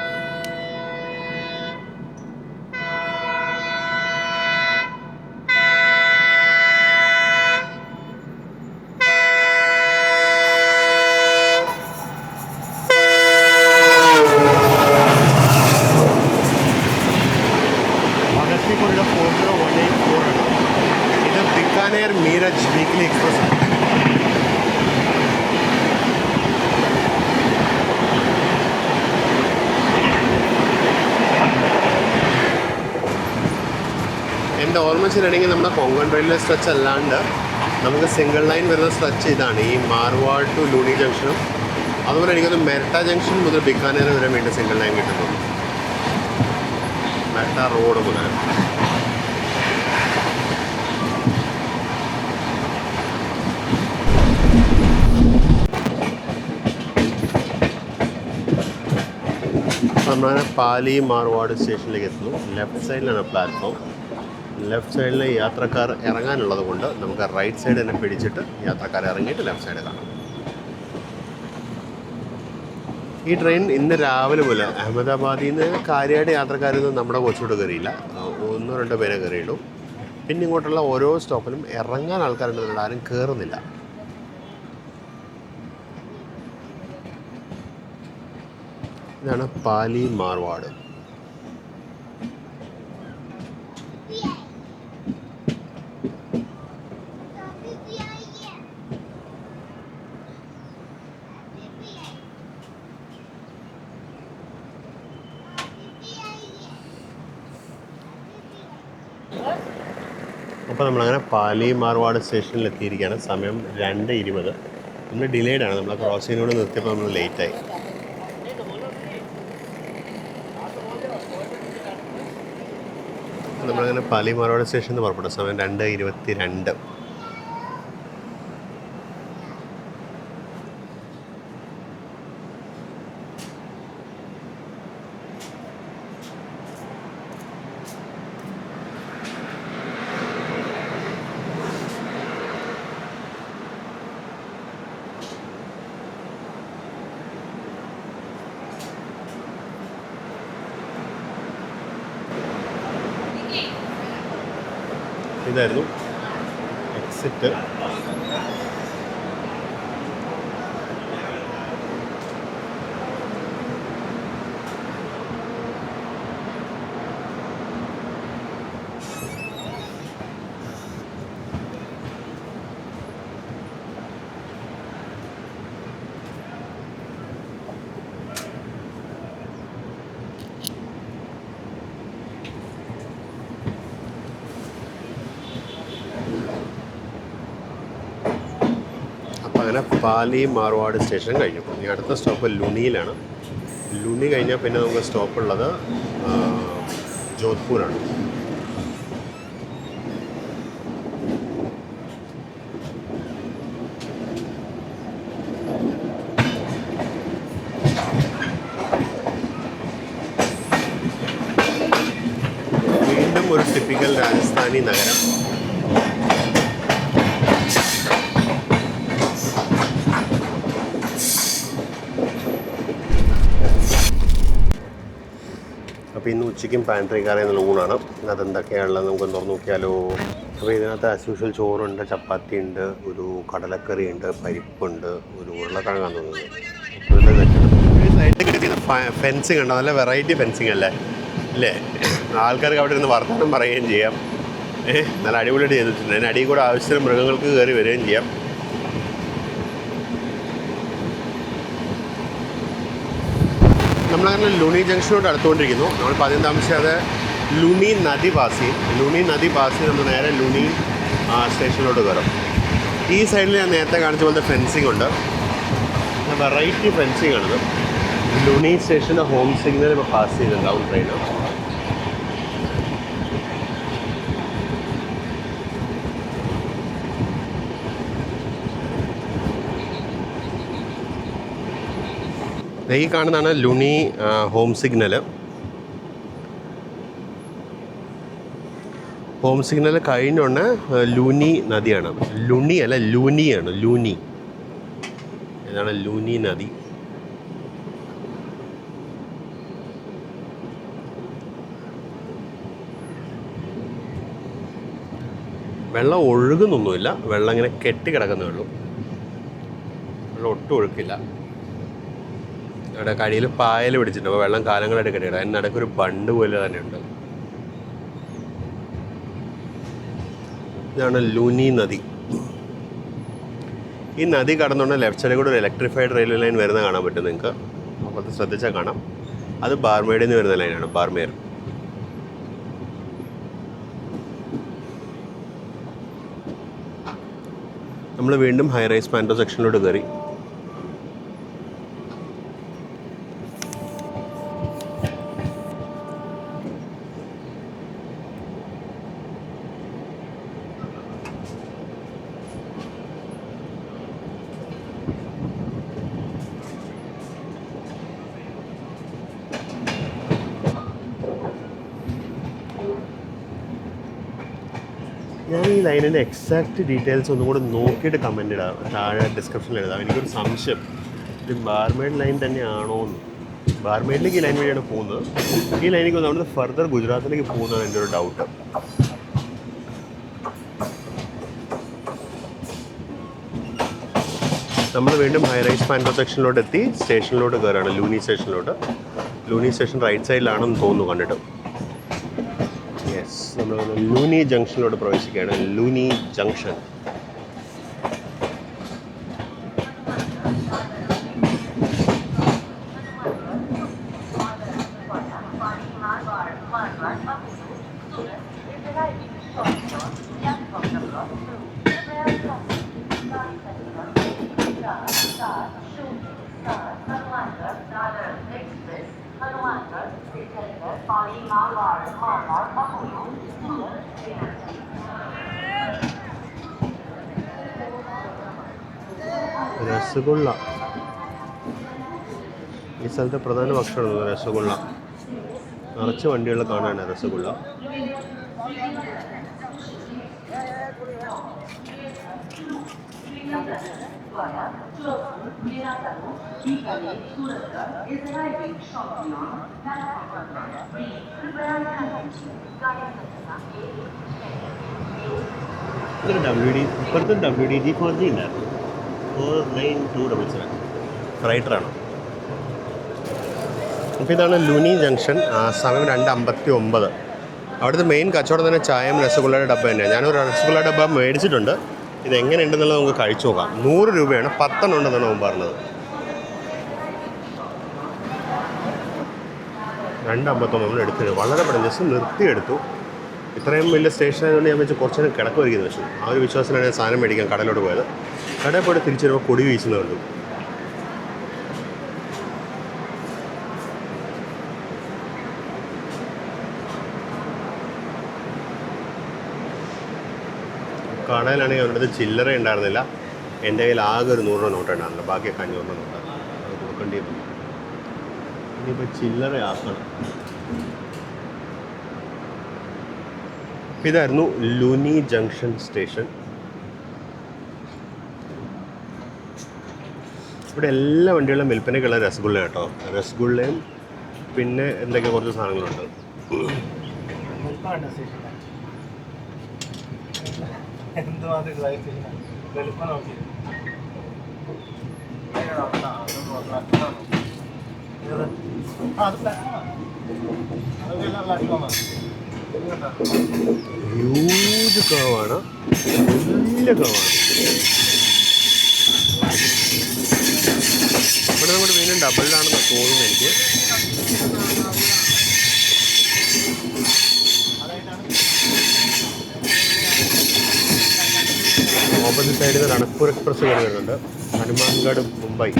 മീറജ് വീക്ക്ലി എക്സ്പ്രസ്. എൻ്റെ ഓർമ്മ ശരിയാണെങ്കിൽ നമ്മുടെ കൊങ്കൺ റെയിൽവേ സ്ട്രെച്ച് അല്ലാണ്ട് നമുക്ക് സിംഗിൾ ലൈൻ വരുന്ന സ്ട്രെച്ച് ഇതാണ്, ഈ മാർവാഡ് ടു ലൂണി ജംഗ്ഷനും. അതുപോലെ എനിക്കൊന്ന് മെർട്ട ജംഗ്ഷൻ മുതൽ ബിക്കാനേർ വരെ വേണ്ടി സിംഗിൾ ലൈൻ കിട്ടുന്നു. മെർട്ട റോഡ് മുതൽ. നമ്മളങ്ങനെ പാലി മാർവാഡ് സ്റ്റേഷനിലേക്ക് എത്തുന്നു. ലെഫ്റ്റ് സൈഡിലാണ് പ്ലാറ്റ്ഫോം. ലെഫ്റ്റ് സൈഡിൽ യാത്രക്കാർ ഇറങ്ങാനുള്ളത് കൊണ്ട് നമുക്ക് റൈറ്റ് സൈഡ് തന്നെ പിടിച്ചിട്ട് യാത്രക്കാർ ഇറങ്ങിയിട്ട് ലെഫ്റ്റ് സൈഡ് കാണാം. ഈ ട്രെയിൻ ഇന്ന് രാവിലെ മുതൽ അഹമ്മദാബാദിൽ നിന്ന് കാര്യമായിട്ട് യാത്രക്കാരൊന്നും നമ്മുടെ കോച്ചിലോട്ട് കയറിയില്ല. 1-2 പേരെ കയറിയുള്ളൂ. പിന്നെ ഇങ്ങോട്ടുള്ള ഓരോ സ്റ്റോപ്പിലും ഇറങ്ങാൻ ആൾക്കാരുണ്ടെന്നുണ്ട്, ആരും കയറുന്നില്ല. ഇതാണ് പാലി മാർവാഡ്. അപ്പോൾ നമ്മളങ്ങനെ പാലി മാർവാഡ് സ്റ്റേഷനിൽ എത്തിയിരിക്കുകയാണ്. സമയം 2:20. നമ്മൾ ഡിലേഡ് ആണ്. നമ്മൾ ക്രോസിങ്ങിനോട് നിർത്തിയപ്പോൾ നമ്മൾ ലേറ്റായി. നമ്മളങ്ങനെ പാലി മാർവാഡ് സ്റ്റേഷനിൽ നിന്ന് പുറപ്പെട്ടു. സമയം 2:22. ഇതായിരുന്നു എക്സിറ്റ്. അങ്ങനെ പാലി മാർവാഡ് സ്റ്റേഷൻ കഴിഞ്ഞു. ഇനി അടുത്ത സ്റ്റോപ്പ് ലുണിയിലാണ്. ലുണി കഴിഞ്ഞാൽ പിന്നെ നമുക്ക് സ്റ്റോപ്പുള്ളത് ജോധ്പൂരാണ്. വീണ്ടും ഒരു ടിപ്പിക്കൽ രാജസ്ഥാനി നഗരം. അപ്പോൾ ഇന്ന് ഉച്ചയ്ക്കും പാൻട്രി കറി എന്നുള്ള ഊണാണ്. അതെന്തൊക്കെയാണുള്ളത് നമുക്ക് തുറന്നു നോക്കിയാലോ. അപ്പോൾ ഇതിനകത്ത് ആസ് യൂഷ്വൽ ചോറുണ്ട്, ചപ്പാത്തി ഉണ്ട്, ഒരു കടലക്കറി ഉണ്ട്, പരിപ്പുണ്ട്, ഒരു ഉരുളക്കിഴങ്ങാന്ന് തോന്നുന്നു. ഫെൻസിങ് ഉണ്ടോ? നല്ല വെറൈറ്റി ഫെൻസിങ് അല്ലേ അല്ലേ? ആൾക്കാർക്ക് അവിടെ ഇരുന്ന് വർത്തമാനം പറയുകയും ചെയ്യാം. നല്ല അടിപൊളിയായിട്ട് ചെയ്തിട്ടുണ്ട്. അതിന് അടിയിൽ കൂടെ ആവശ്യത്തിന് മൃഗങ്ങൾക്ക് കയറി വരികയും ചെയ്യാം. നമ്മളങ്ങനെ ലുണി ജംഗ്ഷനോട് അടുത്തുകൊണ്ടിരിക്കുന്നു. നമ്മളിപ്പോൾ ആദ്യം താമസിച്ചാതെ ലുണി നദി പാസ് നമ്മൾ നേരെ ലുണി സ്റ്റേഷനിലോട്ട് കയറും. ഈ സൈഡിൽ ഞാൻ നേരത്തെ കാണിച്ച പോലത്തെ ഫെൻസിങ് ഉണ്ട്. വെറൈറ്റി ഫെൻസിങ് ആണിത്. ലുണി സ്റ്റേഷൻ്റെ ഹോം സിഗ്നൽ ഇപ്പോൾ പാസ് ചെയ്തിട്ടുണ്ടാവും ട്രെയിൻ. ഈ കാണുന്നതാണ് Luni home signal. Home signal കഴിഞ്ഞുകൊണ്ട് ലുനി നദിയാണ്. ലുണി അല്ല, ലുനിയാണ്. ലുനി, ഇതാണ് ലുനി നദി. വെള്ളം ഒഴുകുന്നൊന്നുമില്ല, വെള്ളം ഇങ്ങനെ കെട്ടി കിടക്കുന്നേ ഉള്ളൂ. വെള്ളം ഒട്ടും ഒഴുക്കില്ല. ഇവിടെ കടിയിൽ പായൽ പിടിച്ചിട്ടുണ്ട്. അപ്പോൾ വെള്ളം കാലങ്ങളായിട്ട് കെട്ടിക്കിടക്കും. അതിന് നടക്കൊരു ബണ്ട് പോലെ തന്നെയുണ്ട്. ഇതാണ് ലുനി നദി. ഈ നദി കടന്നുകൊണ്ട് ലെഫ്റ്റ് സൈഡിൽ കൂടെ ഒരു ഇലക്ട്രിഫൈഡ് റെയിൽവേ ലൈൻ വരുന്നത് കാണാൻ പറ്റും നിങ്ങൾക്ക്. അപ്പോൾ അത് ശ്രദ്ധിച്ചാൽ കാണാം. അത് ബാർമേഡിൽ നിന്ന് വരുന്ന ലൈനാണ്, ബാർമേർ. നമ്മൾ വീണ്ടും ഹൈ റൈസ് പാൻറ്റോ സെക്ഷനിലോട്ട് കയറി. ഞാൻ ഈ ലൈനിൻ്റെ എക്സാക്റ്റ് ഡീറ്റെയിൽസ് ഒന്നും കൂടെ നോക്കിയിട്ട് കമൻറ്റ് ഇടാം, താഴെ ഡിസ്ക്രിപ്ഷനിൽ എഴുതാം. എനിക്കൊരു സംശയം, ഇത് ബാർമേഡ് ലൈൻ തന്നെയാണോ എന്ന്. ബാർമേഡിലേക്ക് ഈ ലൈൻ വഴിയാണ് പോകുന്നത്. ഈ ലൈനിലേക്ക് വന്ന് അവിടുന്ന് ഫർദർ ഗുജറാത്തിലേക്ക് പോകുന്നതാണ് എൻ്റെ ഒരു ഡൗട്ട്. നമ്മൾ വീണ്ടും ഹൈറൈസ് മാൻഗോ സെക്ഷനിലോട്ട് എത്തി, സ്റ്റേഷനിലോട്ട് കയറുകയാണ്, ലൂനി സ്റ്റേഷനിലോട്ട്. ലൂനി സ്റ്റേഷൻ റൈറ്റ് സൈഡിലാണെന്ന് തോന്നുന്നു കണ്ടിട്ട്. യെസ്, നമ്മൾ ലൂനി ജംഗ്ഷനിലോട്ട് പ്രവേശിക്കുകയാണ്. ലൂനി ജംഗ്ഷൻ. രസഗുള്ള ഈ സ്ഥലത്തെ പ്രധാന ഭക്ഷണമാണ് രസഗുള്ള. നിറച്ച് വണ്ടികൾ കാണാനാണ് രസഗുള്ള. ഇപ്പോഴത്തെ WD-G 4G ഉണ്ടായിരുന്നു. 49277 ഫ്രൈറ്ററാണ്. അപ്പോൾ ഇതാണ് ലൂനി ജംഗ്ഷൻ. സമയം 2:59. അവിടുത്തെ മെയിൻ കച്ചവടം തന്നെ ചായയും രസഗുള്ളയുടെ ഡബ്ബ തന്നെയാണ്. ഞാനൊരു രസഗുള്ള ഡബ്ബ മേടിച്ചിട്ടുണ്ട്. ഇത് എങ്ങനെയുണ്ടെന്നുള്ളത് നമുക്ക് കഴിച്ചു നോക്കാം. 100 രൂപയാണ്, 10 ഉണ്ടെന്നാണ് അവൻ പറഞ്ഞത്. 2:59 നമ്മൾ എടുത്തത്. വളരെ പെട്ടെന്ന് ജസ്റ്റ് നിർത്തിയെടുത്തു. ഇത്രയും വലിയ സ്റ്റേഷൻ ആയതുകൊണ്ട് ഞാൻ വെച്ച് കുറച്ച് നേരം കിടക്കുമായിരിക്കും വെച്ചു. ആ ഒരു വിശ്വാസത്തിലാണ് ഞാൻ സാധനം മേടിക്കാൻ കടയിലോട്ട് പോയത്. കടയിൽ പോയിട്ട് തിരിച്ചു വരുമ്പോൾ കൊടി വീശുന്നത് കണ്ടു. കടയിലാണെങ്കിൽ അവരുടെ ചില്ലറ ഉണ്ടായിരുന്നില്ല. എൻ്റെ കയ്യിൽ ആകെ ഒരു 100 രൂപ നോട്ട് ഉണ്ടായിരുന്നില്ല. ബാക്കിയൊക്കെ 500 രൂപ നോട്ടാണ്. അത് കൊടുക്കേണ്ടി വന്നു. ഇനിയിപ്പോൾ ചില്ലറ ആക്കണം. ഇതായിരുന്നു ലൂനി ജംഗ്ഷൻ സ്റ്റേഷൻ. ഇവിടെ എല്ലാ വണ്ടികളും വിൽപ്പനയ്ക്കുള്ള രസഗുള്ള കേട്ടോ. രസഗുള്ളയും പിന്നെ എന്തൊക്കെ കുറച്ച് സാധനങ്ങളുണ്ട്. ഹ്യൂജ് കർവാണ്, വലിയ കർവാണ്. ഇവിടെ നമ്മുടെ വീണ്ടും ഡബിളിലാണെന്ന് തോന്നുന്നു എനിക്ക്. ഓപ്പോസിറ്റ് സൈഡിൽ നിന്ന് രണക്പൂർ എക്സ്പ്രസ് കയറി വരുന്നുണ്ട്. ഹനുമാൻഗഡ് മുംബൈ.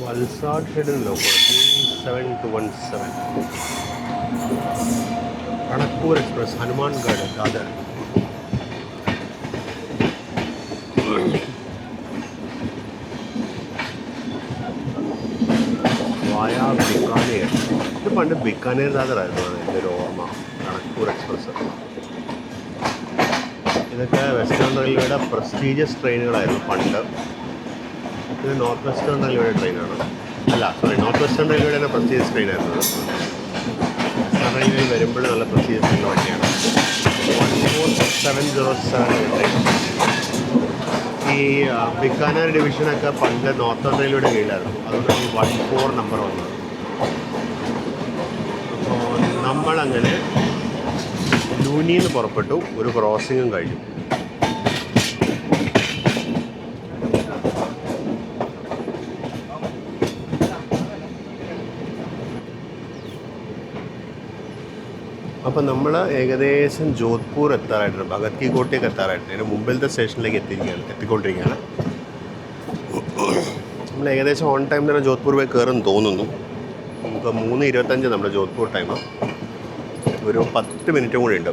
വൽസാഡ് സൈഡിലോ 7217 രണക്പൂർ എക്സ്പ്രസ് ഹനുമാൻഗഡ് ദാദർ. വായാ ബിക്കാനേർ. ഇത് പണ്ട് ബിക്കാനേർ ദാദറായിരുന്നു എൻ്റെ ഒരു ഓർമ്മ. രണക്പൂർ എക്സ്പ്രസ്. ഇതൊക്കെ വെസ്റ്റേൺ റെയിൽവേയുടെ പ്രസ്റ്റീജിയസ് ട്രെയിനുകളായിരുന്നു പണ്ട്. ഇത് നോർത്ത് വെസ്റ്റേൺ റെയിൽവേയുടെ ട്രെയിനാണ്. അല്ല സോറി, നോർത്ത് വെസ്റ്റേൺ റെയിൽവേയുടെ തന്നെ പ്രസ്റ്റീജിയസ് ട്രെയിനായിരുന്നു. വെസ്റ്റേൺ റെയിൽവേയിൽ വരുമ്പോൾ നല്ല പ്രസ്റ്റീജിയസ് ട്രെയിൻ വണ്ടിയാണ്. 14707 ട്രെയിൻ. ഈ ബിക്കാനേർ ഡിവിഷനൊക്കെ പണ്ട് നോർത്തേൺ റെയിൽവേയുടെ കീഴിലായിരുന്നു. അതുകൊണ്ടാണ് ഈ 14 നമ്പർ വന്നത്. അപ്പോൾ നമ്മളങ്ങനെ ലൂനിയിൽ നിന്ന് പുറപ്പെട്ടു. ഒരു ക്രോസിങ്ങും കഴിഞ്ഞു. അപ്പം നമ്മൾ ഏകദേശം ജോധ്പൂർ എത്താറായിട്ടുണ്ട്. ഭഗത് കി കോട്ടയ്ക്ക് എത്താറായിട്ടുണ്ട്. അതിന് മുമ്പിലത്തെ സ്റ്റേഷനിലേക്ക് എത്തിക്കൊണ്ടിരിക്കുകയാണ്. നമ്മൾ ഏകദേശം ഓൺ ടൈം തന്നെ ജോധ്പൂർ പോയി കയറുമെന്ന് തോന്നുന്നു. നമുക്ക് 3:25 നമ്മുടെ ജോധ്പൂർ ടൈം. ഒരു 10 മിനിറ്റും കൂടി ഉണ്ട്.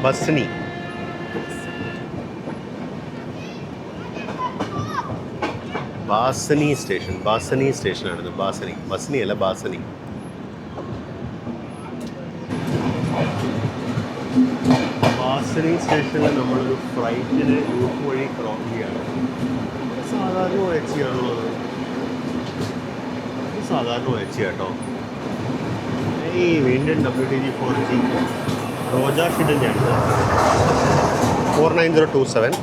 ബസ്നി. ബാസനി സ്റ്റേഷനാണിത്. ബസ്നി അല്ല, ബാസനി. ബാസനി സ്റ്റേഷനിൽ നമ്മളൊരു ഫ്ലൈറ്റിന് ലൂപ്പ് വഴി ക്രോസ് ചെയ്യാണ്. സാധാരണ OHC ആണുള്ളത്. സാധാരണ OHC കേട്ടോ. ഈ വീണ്ടും WTG 4G റോജ ഷിഡിൻ്റെ ആണ് 49027.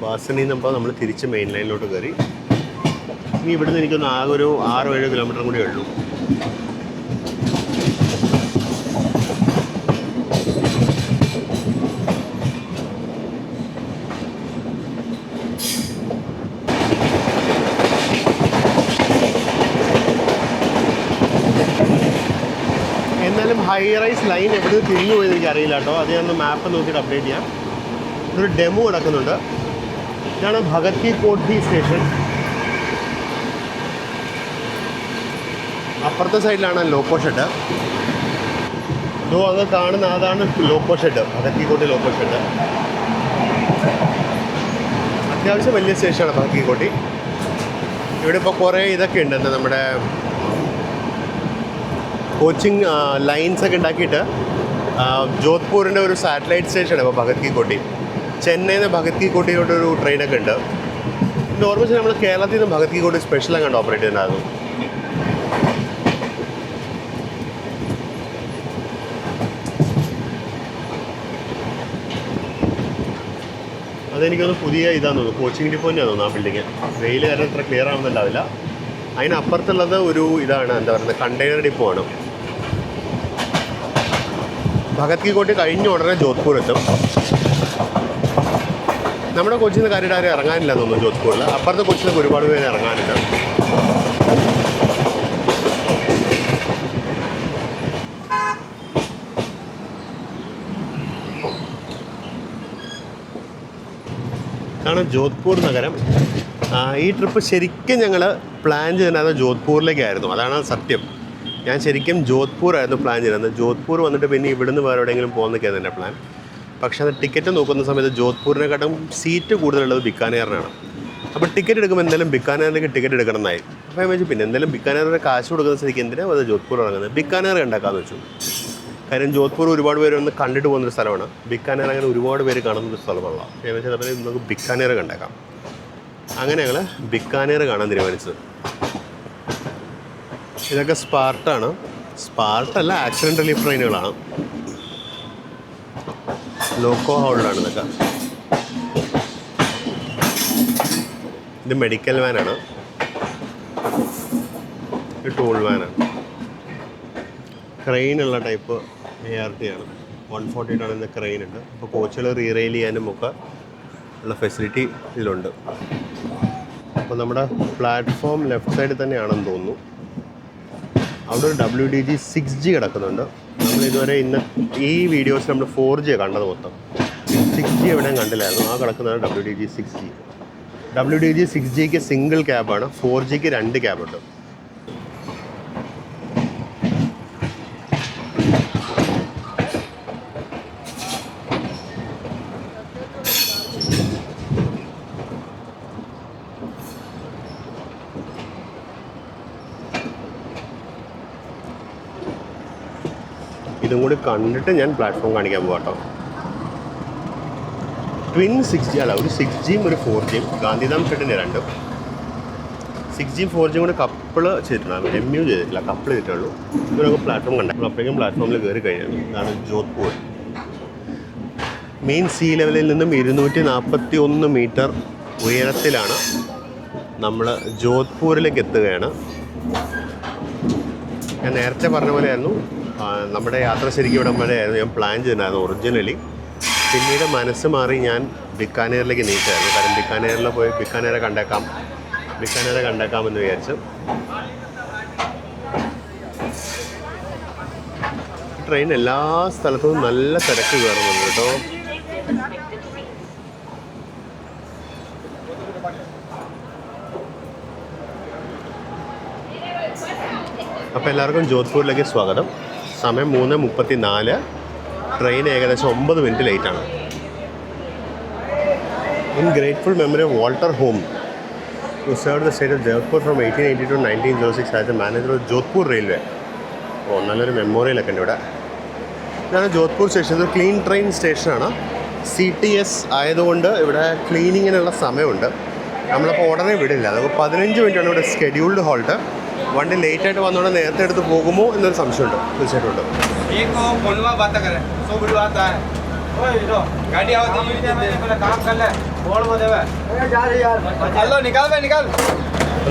ബാസനിൽ നിന്നപ്പോൾ നമ്മൾ തിരിച്ച് മെയിൻ ലൈനിലോട്ട് കയറി. ഇനി ഇവിടുന്ന് എനിക്കൊന്ന് ആകെ ഒരു 6-7 കിലോമീറ്റർ കൂടി ഉള്ളൂ. എന്നാലും ഹൈ റൈസ് ലൈൻ എവിടെ തിരിഞ്ഞു പോയത് എനിക്ക് അറിയില്ല കേട്ടോ. അത് ഞാൻ മാപ്പ് നോക്കിയിട്ട് അപ്ഡേറ്റ് ചെയ്യാം. ഒരു ഡെമോ കിടക്കുന്നുണ്ട്. ഇതാണ് ഭഗത് കി കോഠി സ്റ്റേഷൻ. അപ്പുറത്തെ സൈഡിലാണ് ലോക്കോ ഷെഡ്. ഇതോ അങ്ങ് കാണുന്ന അതാണ് ലോക്കോ ഷെഡ്, ഭഗത് കി കോഠി ലോക്കോ ഷെഡ്. അത്യാവശ്യം വലിയ സ്റ്റേഷനാണ് ഭഗത് കി കോഠി. ഇവിടെ ഇപ്പോൾ കുറേ ഇതൊക്കെ ഉണ്ട്, എന്താ നമ്മുടെ കോച്ചിങ് ലൈൻസൊക്കെ ഉണ്ടാക്കിയിട്ട് ജോധ്പൂരിൻ്റെ ഒരു സാറ്റലൈറ്റ് സ്റ്റേഷനാണ് ഇപ്പോൾ ഭഗത് കി കോഠി. ചെന്നൈയിൽ നിന്ന് ഭഗത് കി കോഠിയിലോട്ടൊരു ട്രെയിനൊക്കെ ഉണ്ട്. പിന്നെ ഓർമ്മിച്ച് നമ്മൾ കേരളത്തിൽ നിന്ന് ഭഗത് കി കോഠി സ്പെഷ്യലാണ് കണ്ട് ഓപ്പറേറ്റ് ചെയ്യുന്നുണ്ടായിരുന്നു. അതെനിക്കൊന്ന് പുതിയ ഇതാന്ന് തോന്നുന്നു, കോച്ചിങ് ഡിപ്പോൻ്റെയാണ് തോന്നുന്നു ആ ബിൽഡിങ്. വെയിൽ കാരണം അത്ര ക്ലിയർ ആവുന്നുണ്ടാവില്ല. അതിനപ്പുറത്തുള്ളത് ഒരു ഇതാണ്, എന്താ പറയുന്നത്, കണ്ടെയ്നർ ഡിപ്പോ ആണ്. ഭഗത് കി കോഠി കഴിഞ്ഞ ഉടനെ ജോധ്പൂർ എത്തും. നമ്മുടെ കൊച്ചിയിൽ നിന്ന് കാര്യമായിട്ട് ആരും ഇറങ്ങാനില്ല തോന്നുന്നു ജോധ്പൂരിൽ. അപ്പുറത്തെ കൊച്ചിയിൽ നിന്ന് ഒരുപാട് പേര് ഇറങ്ങാനുണ്ട്. ഇതാണ് ജോധ്പൂർ നഗരം. ഈ ട്രിപ്പ് ശരിക്കും ഞങ്ങൾ പ്ലാൻ ചെയ്യുന്നത് ജോധ്പൂരിലേക്കായിരുന്നു. അതാണ് സത്യം. ഞാൻ ശരിക്കും ജോധ്പൂരായിരുന്നു പ്ലാൻ ചെയ്യുന്നത്. ജോധ്പൂർ വന്നിട്ട് പിന്നെ ഇവിടുന്ന് വേറെ എവിടെയെങ്കിലും പോകുന്നൊക്കെയായിരുന്നു എൻ്റെ പ്ലാൻ. പക്ഷേ അത് ടിക്കറ്റ് നോക്കുന്ന സമയത്ത് ജോധ്പൂരിനെക്കാട്ടും സീറ്റ് കൂടുതലുള്ളത് ബിക്കാനേറിനാണ്. അപ്പോൾ ടിക്കറ്റ് എടുക്കുമ്പോൾ എന്തായാലും ബിക്കാനേറിലേക്ക് ടിക്കറ്റ് എടുക്കണം എന്നായി. അപ്പോൾ ഞാൻ വെച്ചു പിന്നെ എന്തായാലും ബിക്കാനേറിന് കാശ് കൊടുക്കുന്ന സ്ഥിതിക്ക് എന്തിനാണ് അത് ജോധ്പൂർ ഇറങ്ങുന്നത്, ബിക്കാനേർ കണ്ടാക്കാമെന്ന് വെച്ചു. കാര്യം ജോധ്പൂർ ഒരുപാട് പേര് ഒന്ന് കണ്ടിട്ട് പോകുന്നൊരു സ്ഥലമാണ്. ബിക്കാനേർ അങ്ങനെ ഒരുപാട് പേര് കാണുന്നൊരു സ്ഥലമല്ല. ഞാൻ വെച്ചാൽ അതുപോലെ നമുക്ക് ബിക്കാനേർ കണ്ടേക്കാം. അങ്ങനെ ഞങ്ങൾ ബിക്കാനേർ കാണാൻ തീരുമാനിച്ചത്. ഇതൊക്കെ സ്പാർട്ടാണ്. സ്പാർട്ടല്ല, ആക്സിഡൻറ്റ് റിലീഫ് ട്രെയിനുകളാണ്. ലോക്കോ ഹൗളിലാണ് ഇതൊക്കെ. ഇത് മെഡിക്കൽ വാനാണ്, ഇത് ടൂൾ വാനാണ്. ക്രെയിനുള്ള ടൈപ്പ് ART ആണ്. 148 ആണ്. ഇന്ന് ക്രെയിൻ ഉണ്ട്. അപ്പോൾ കോച്ചുകൾ റീറെയിൽ ചെയ്യാനും ഒക്കെ ഉള്ള ഫെസിലിറ്റി ഇതിലുണ്ട്. അപ്പോൾ നമ്മുടെ പ്ലാറ്റ്ഫോം ലെഫ്റ്റ് സൈഡിൽ തന്നെയാണെന്ന് തോന്നുന്നു. അവിടെ ഒരു WTG 6G കിടക്കുന്നുണ്ട്. നമ്മളിതുവരെ ഇന്ന് ഈ വീഡിയോസ് നമ്മൾ 4G കണ്ടത് മൊത്തം. 6G എവിടെയും കണ്ടില്ലായിരുന്നു. ആ കിടക്കുന്നതാണ് WTG 6G. WTG 6Gക്ക് സിംഗിൾ ക്യാബാണ്, 4Gക്ക് 2 ക്യാബുണ്ട്. ഇതും കൂടി കണ്ടിട്ട് ഞാൻ പ്ലാറ്റ്ഫോം കാണിക്കാൻ പോകാം. ട്വിൻ 6G അല്ല, ഒരു 6Gയും ഒരു 4Gയും ഗാന്ധിധാം ഷെഡിൻ്റെ രണ്ടും. 6Gയും 4Gയും കൂടി കപ്പിൾ ചെയ്തിട്ടുണ്ടാകും. MU ചെയ്തിട്ടില്ല, കപ്പിൾ ചെയ്തിട്ടുള്ളൂ. ഇവരൊക്കെ പ്ലാറ്റ്ഫോം കണ്ടു. അപ്പോഴേക്കും പ്ലാറ്റ്ഫോമിൽ കയറി കഴിഞ്ഞു. ഇതാണ് ജോധ്പൂർ. മെയിൻ സീ ലെവലിൽ നിന്നും 241 മീറ്റർ ഉയരത്തിലാണ് നമ്മൾ ജോധ്പൂരിലേക്ക് എത്തുകയാണ്. ഞാൻ നേരത്തെ പറഞ്ഞ പോലെയായിരുന്നു നമ്മുടെ യാത്ര ശരിക്കും ഇവിടം വരെയായിരുന്നു ഞാൻ പ്ലാൻ ചെയ്തിട്ടുണ്ടായിരുന്നു ഒറിജിനലി. പിന്നീട് മനസ്സ് മാറി ഞാൻ ബിക്കാനേറിലേക്ക് നീക്കായിരുന്നു. കാരണം ബിക്കാനേറിൽ പോയി ബിക്കാനേറെ കണ്ടേക്കാമെന്ന് വിചാരിച്ചു. ട്രെയിൻ എല്ലാ സ്ഥലത്തും നല്ല തിരക്ക് കയറുന്നുണ്ട് കേട്ടോ. അപ്പോൾ എല്ലാവർക്കും ജോധ്പൂരിലേക്ക് സ്വാഗതം. സമയം 3:34. ട്രെയിൻ ഏകദേശം 9 മിനിറ്റ് ലേറ്റാണ്. In grateful memory of Walter Home, who served the state of Jaipur from 1880 to 1906 as the manager of Jodhpur Railway. നല്ലൊരു മെമ്മോറിയലൊക്കെ ഉണ്ട് ഇവിടെ. ഇതാണ് ജോധ്പൂർ സ്റ്റേഷൻ. ഇതൊരു ക്ലീൻ ട്രെയിൻ സ്റ്റേഷനാണ്. CTS ആയതുകൊണ്ട് ഇവിടെ ക്ലീനിങ്ങിനുള്ള സമയമുണ്ട്. നമ്മളപ്പോൾ ഉടനെ വിടില്ല. നമുക്ക് 15 മിനിറ്റാണ് ഇവിടെ സ്കെഡ്യൂൾഡ് ഹോൾട്ട്. വണ്ടി ലേറ്റായിട്ട് വന്നുകൊണ്ട് നേരത്തെ എടുത്ത് പോകുമോ എന്നൊരു സംശയമുണ്ട്. തീർച്ചയായിട്ടും ഉണ്ട്.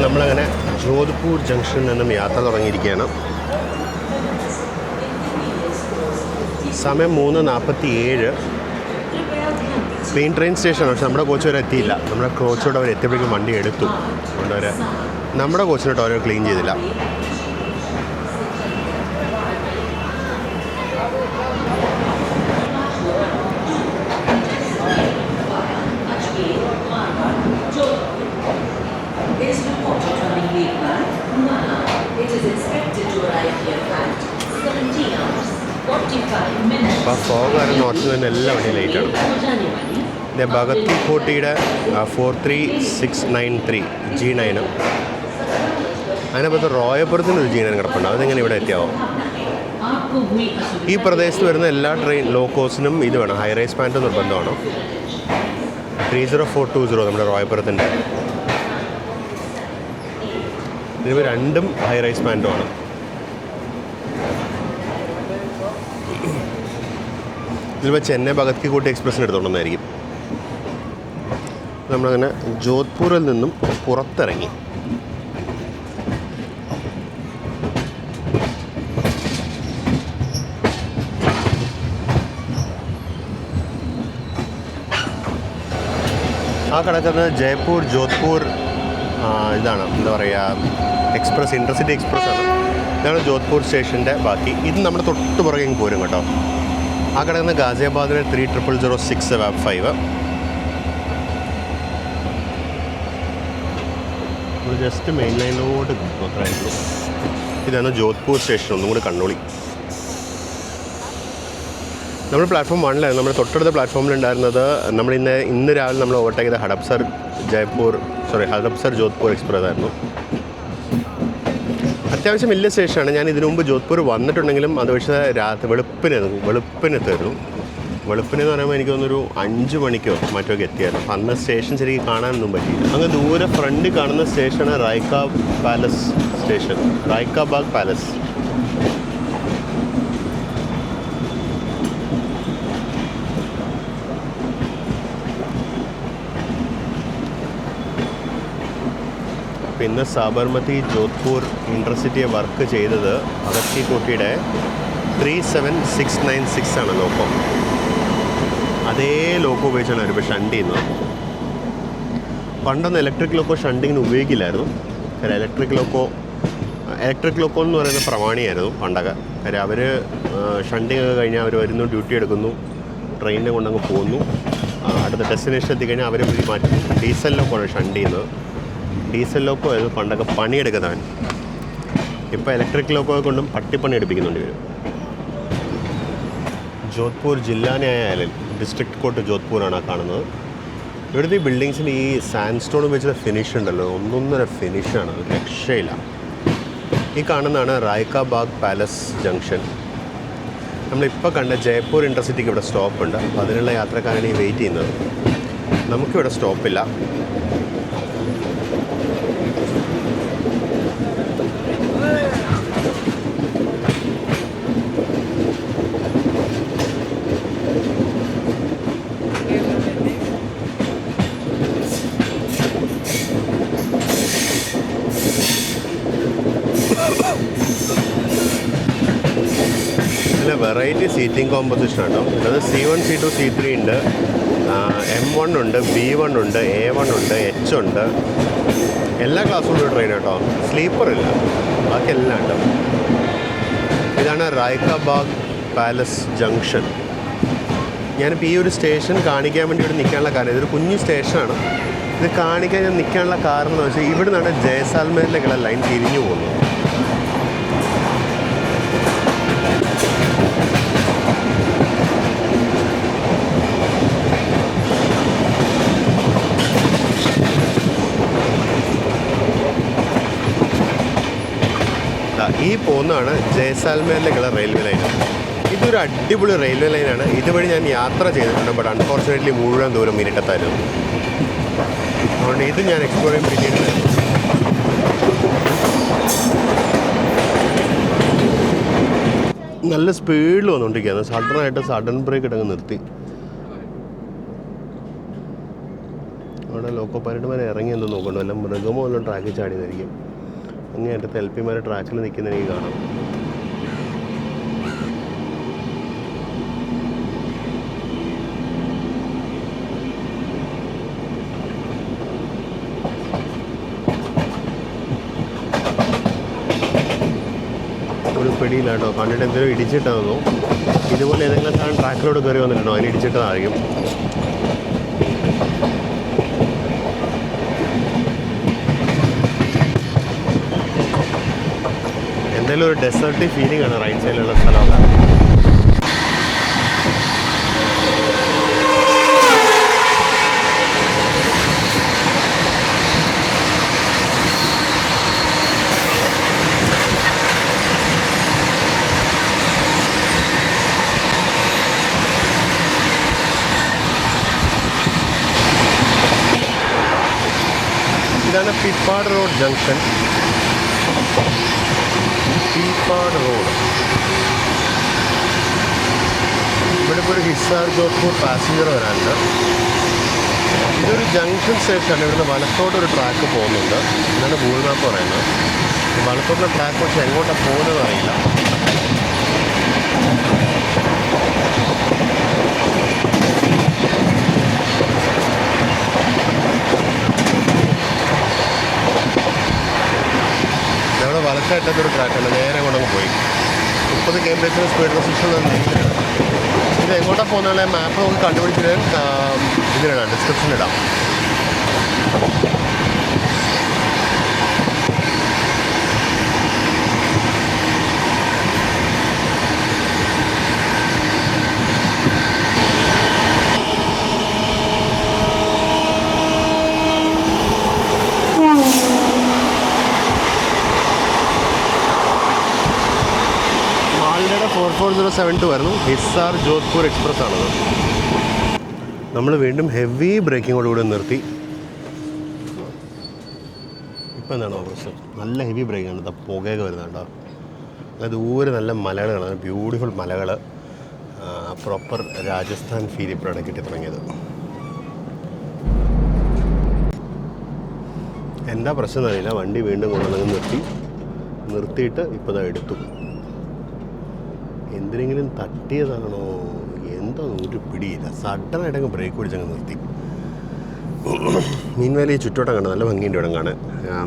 നമ്മളങ്ങനെ ജോധ്പൂർ ജംഗ്ഷനിൽ നിന്നും യാത്ര തുടങ്ങിയിരിക്കുകയാണ്. സമയം 3:47. ക്ലീൻ ട്രെയിൻ സ്റ്റേഷനാണ്. പക്ഷെ നമ്മുടെ കോച്ച് വരെ എത്തിയില്ല. നമ്മുടെ കോച്ചോട് അവർ എത്തിയപ്പോഴേക്കും വണ്ടി എടുത്തു. അതുകൊണ്ട് അവർ നമ്മുടെ കോച്ചിനോട്ട് അവർ ക്ലീൻ ചെയ്തില്ല. അപ്പോൾ ഫോഗ് കാരണം നോർത്തിൽ നിന്ന് എല്ലാ വണ്ടിയും ലേറ്റാണ്. ഇത് ഭഗത് കി കോട്ടിയുടെ 43693 G9. അതിനകത്ത് റോയപുരത്തിനൊരു G9 കിടപ്പുണ്ട്. അതെങ്ങനെ ഇവിടെ എത്തിയാവും? ഈ പ്രദേശത്ത് വരുന്ന എല്ലാ ട്രെയിൻ ലോക്കോസിനും ഇത് വേണം, ഹൈ റൈസ് പാൻറ്റ് നിർബന്ധമാണ്. 30420 നമ്മുടെ റോയപുരത്തിൻ്റെ. ഇതിപ്പോൾ രണ്ടും ഹൈ റൈസ് പാൻറ്റുമാണ്. ഇതിലിപ്പോൾ ചെന്നൈ ഭഗത് കി കോട്ടി എക്സ്പ്രസ്സിന് എടുത്തുകൊണ്ടെന്നായിരിക്കും. നമ്മളങ്ങനെ ജോധ്പൂരിൽ നിന്നും പുറത്തിറങ്ങി. ആ കിടക്കുന്നത് ജയ്പൂർ ജോധ്പൂർ ഇതാണ് എന്താ പറയുക, എക്സ്പ്രസ്, ഇൻ്റർസിറ്റി എക്സ്പ്രസ് ആണ്. ഇതാണ് ജോധ്പൂർ സ്റ്റേഷൻ്റെ ബാക്കി. ഇത് നമ്മുടെ തൊട്ട് പുറകെ പോരും കേട്ടോ. ആ കിടക്കുന്ന ഗാസിയാബാദിലെ 3006-5. ജസ്റ്റ് മെയിൻ ലൈനിലോട്ട് കിട്ടും, അത്രയായിട്ടുള്ളൂ. ഇതാണ് ജോധ്പൂർ സ്റ്റേഷൻ. ഒന്നും കൂടി കണ്ണോളി. നമ്മൾ പ്ലാറ്റ്ഫോം 1 നമ്മൾ തൊട്ടടുത്ത പ്ലാറ്റ്ഫോമിലുണ്ടായിരുന്നത് നമ്മൾ ഇന്ന് രാവിലെ നമ്മൾ ഓവർടേക്ക് ചെയ്ത ഹഡപ്സർ ജോധ്പൂർ എക്സ്പ്രസ് ആയിരുന്നു. അത്യാവശ്യം വലിയ സ്റ്റേഷനാണ്. ഞാൻ ഇതിനു മുമ്പ് ജോധ്പൂർ വന്നിട്ടുണ്ടെങ്കിലും അത് പക്ഷേ വെളുപ്പിനെത്തായിരുന്നു. വെളുപ്പിനെന്ന് പറയുമ്പോൾ എനിക്ക് തോന്നുന്നൊരു 5 മണിക്കോ മറ്റൊക്കെ എത്തിയായിരുന്നു. അപ്പം അന്ന് സ്റ്റേഷൻ ശരിക്കും കാണാനൊന്നും പറ്റിയില്ല. അങ്ങ് ദൂരെ ഫ്രണ്ടിൽ കാണുന്ന സ്റ്റേഷനാണ് റായ്ക്ക പാലസ് സ്റ്റേഷൻ, റായ്ക്കാബാഗ് പാലസ്. ഇന്ന് സാബർമതി ജോധ്പൂർ ഇൻ്റർസിറ്റിയെ വർക്ക് ചെയ്തത് ഭഗത് കി കോട്ടിയുടെ 37696 ആണ് ലോക്കോ. അതേ ലോക്കോ ഉപയോഗിച്ചാണ് അവരിപ്പോൾ ഷണ്ട് ചെയ്യുന്നത്. പണ്ടൊന്നും ഇലക്ട്രിക് ലോക്കോ ഷണ്ടിങ്ങിന് ഉപയോഗിക്കില്ലായിരുന്നു. കാര്യം ഇലക്ട്രിക് ലോക്കോ എന്ന് പറയുന്ന പ്രമാണിയായിരുന്നു പണ്ടൊക്കെ. കാര്യം അവർ ഷണ്ടിങ് ഒക്കെ കഴിഞ്ഞാൽ അവർ വരുന്നു, ഡ്യൂട്ടി എടുക്കുന്നു, ട്രെയിനിനെ കൊണ്ടങ്ങ് പോകുന്നു. അടുത്ത ഡെസ്റ്റിനേഷൻ എത്തിക്കഴിഞ്ഞാൽ അവർ മാറ്റുന്നു. ഡീസൽ ലോക്കോയാണ് ഷണ്ട് ചെയ്യുന്നത്. ഡീസൽ ലോക്കോ ആയിരുന്നു പണ്ടൊക്കെ പണിയെടുക്കുന്നവൻ. ഇപ്പോൾ ഇലക്ട്രിക് ലോക്കോ കൊണ്ടും പട്ടിപ്പണി എടുപ്പിക്കുന്നുണ്ട് ഇവർ. ജോധ്പൂർ ജില്ലാ ന്യായാലയം, ഡിസ്ട്രിക്ട് കോർട്ട് ജോധ്പൂരാണ് കാണുന്നത്. ഇവിടുത്തെ ഈ ബിൽഡിങ്സിന് ഈ സാൻഡ് സ്റ്റോൺ വെച്ചുള്ള ഫിനിഷ് ഉണ്ടല്ലോ, ഒന്നൊന്നര ഫിനിഷാണ്, രക്ഷയില്ല. ഈ കാണുന്നതാണ് റായ്ക്കാബാഗ് പാലസ് ജംഗ്ഷൻ. നമ്മളിപ്പോൾ കണ്ട ജയ്പൂർ ഇൻ്റർസിറ്റിക്ക് ഇവിടെ സ്റ്റോപ്പുണ്ട്. അപ്പോൾ അതിനുള്ള യാത്രക്കാരാണ് ഈ വെയിറ്റ് ചെയ്യുന്നത്. നമുക്കിവിടെ സ്റ്റോപ്പില്ല. ഇതിൽ വെറൈറ്റി സീറ്റിംഗ് കോമ്പോസിഷൻ ഉണ്ടോ. അത് C1, C2, C3 ഉണ്ട്, M1 ഉണ്ട്, B1 ഉണ്ട്, A1 ഉണ്ട്, H ഉണ്ട്. എല്ലാ ക്ലാസ്സും ഉള്ള ട്രെയിൻ കേട്ടോ. സ്ലീപ്പറില്ല, ബാക്കി എല്ലാം ഉണ്ട്. ഇതാണ് റായ്ക്കാബാഗ് പാലസ് ജംഗ്ഷൻ. ഞാനിപ്പോൾ ഈ ഒരു സ്റ്റേഷൻ കാണിക്കാൻ വേണ്ടി ഇവിടെ നിൽക്കാനുള്ള കാരണം, ഇതൊരു കുഞ്ഞു സ്റ്റേഷനാണ്. ഇത് കാണിക്കാൻ ഞാൻ നിൽക്കാനുള്ള കാരണം എന്ന് വെച്ചാൽ ഇവിടെ നിന്നാണ് ജയ്സാൽമേറിലേക്കുള്ള ലൈൻ തിരിഞ്ഞു പോകുന്നത്. ഈ പോകുന്നതാണ് ജയ്സാൽമേറിലേക്കുള്ള റെയിൽവേ ലൈൻ. ഇതൊരു അടിപൊളി റെയിൽവേ ലൈനാണ്. ഇതുവഴി ഞാൻ യാത്ര ചെയ്തിട്ടുണ്ട്. ബട്ട് അൺഫോർച്ചുനേറ്റ്ലി മുഴുവൻ ദൂരം ഇരുട്ടത്തായിരുന്നു. അതുകൊണ്ട് ഇത് ഞാൻ എക്സ്പ്ലോർ ചെയ്യാൻ പറ്റിയിട്ടുണ്ട്. നല്ല സ്പീഡിൽ വന്നുകൊണ്ടിരിക്കുകയാണ്. സഡനായിട്ട് സഡൻ ബ്രേക്ക് ഇട്ടങ്ങ് നിർത്തി. അവിടെ ലോക്കോ പൈലറ്റുമാരെ ഇറങ്ങി എന്തോ നോക്കണ്ടോ, എല്ലാം മൃഗമോ എല്ലാം ട്രാക്കിൽ ചാടിയതായിരിക്കും. അങ്ങേയറ്റത്ത് എൽ പിമാരെ ട്രാക്കിൽ നിൽക്കുന്ന എനിക്ക് കാണാം. ഒരു പിടിയില്ല കേട്ടോ. കണ്ടിട്ട് എന്തെങ്കിലും ഇടിച്ചിട്ടാണെന്നോ, ഇതുപോലെ ഏതെങ്കിലും സാധനം ട്രാക്കിലോട് കയറി വന്നിട്ടുണ്ടോ, അതിന് ഇടിച്ചിട്ടതായിരിക്കും. എന്തായാലും ഒരു ഡെസേർട്ടി ഫീലിംഗ് ആണ് റൈറ്റ് സൈഡിലുള്ള സ്ഥലമൊക്കെ. ഇതാണ് പിപ്പാട് റോഡ് ജംഗ്ഷൻ. പിപ്പാട് റോഡ്. ഇവിടെ ഇപ്പോൾ ഒരു ഹിസാർ ജോധ്പൂർ പാസഞ്ചർ വരാനുണ്ട്. ഇതൊരു ജംഗ്ഷൻ സ്റ്റേഷനാണ്. ഇവിടുന്ന് വലത്തോട്ടൊരു ട്രാക്ക് പോകുന്നുണ്ട്. ഇതാണ് ഗൂഗിൾ മാപ്പ് പറയുന്നത്. വലത്തോട്ടുള്ള ട്രാക്ക് പക്ഷെ എങ്ങോട്ടാണ് പോകുന്നത് അറിയില്ല. ഞങ്ങളുടെ വലത്തായിട്ടൊരു ട്രാക്കുണ്ട്. നേരെ കൊണ്ടങ്ങ് പോയി 30 km/h സ്പീഡ് റെസ്ട്രിക്ഷൻ. ഇത് എങ്ങോട്ടാണ് പോകുന്ന മാപ്പ് നമുക്ക് കണ്ടുപിടിച്ചിട്ട് ഇതിലിടാം, ഡിസ്ക്രിപ്ഷനിലിടാം. മാൽഡയുടെ 44072 വരുന്നു. ഹിസാർ ജോധ്പൂർ എക്സ്പ്രസ് ആണത്. നമ്മൾ വീണ്ടും ഹെവി ബ്രേക്കിങ്ങോടുകൂടി നിർത്തി. ഇപ്പം എന്താണോ പ്രശ്നം? നല്ല ഹെവി ബ്രേക്കാണ്. ഇതാ പുകയൊക്കെ വരുന്നുണ്ടോ. അത് ദൂരെ നല്ല മലകളാണ്, ബ്യൂട്ടിഫുൾ മലകൾ. പ്രോപ്പർ രാജസ്ഥാൻ ഫീൽ ഇപ്പോഴാണ് കിട്ടി തുടങ്ങിയത്. എന്താ പ്രശ്നം അറിയില്ല. വണ്ടി വീണ്ടും കൊണ്ടുവന്ന് നിർത്തിയിട്ട് ഇപ്പോൾ ഇതാ എടുത്തു. എന്തിനെങ്കിലും തട്ടിയതാണോ എന്താണെന്ന് ഒരു പിടിയില്ല. സഡനായിട്ടങ്ങ് ബ്രേക്ക് പിടിച്ചങ്ങ് നിർത്തി. മീൻവേലി ചുറ്റോട്ടം കാണാം. നല്ല ഭംഗിയുണ്ട് ഇവിടെ കാണാൻ.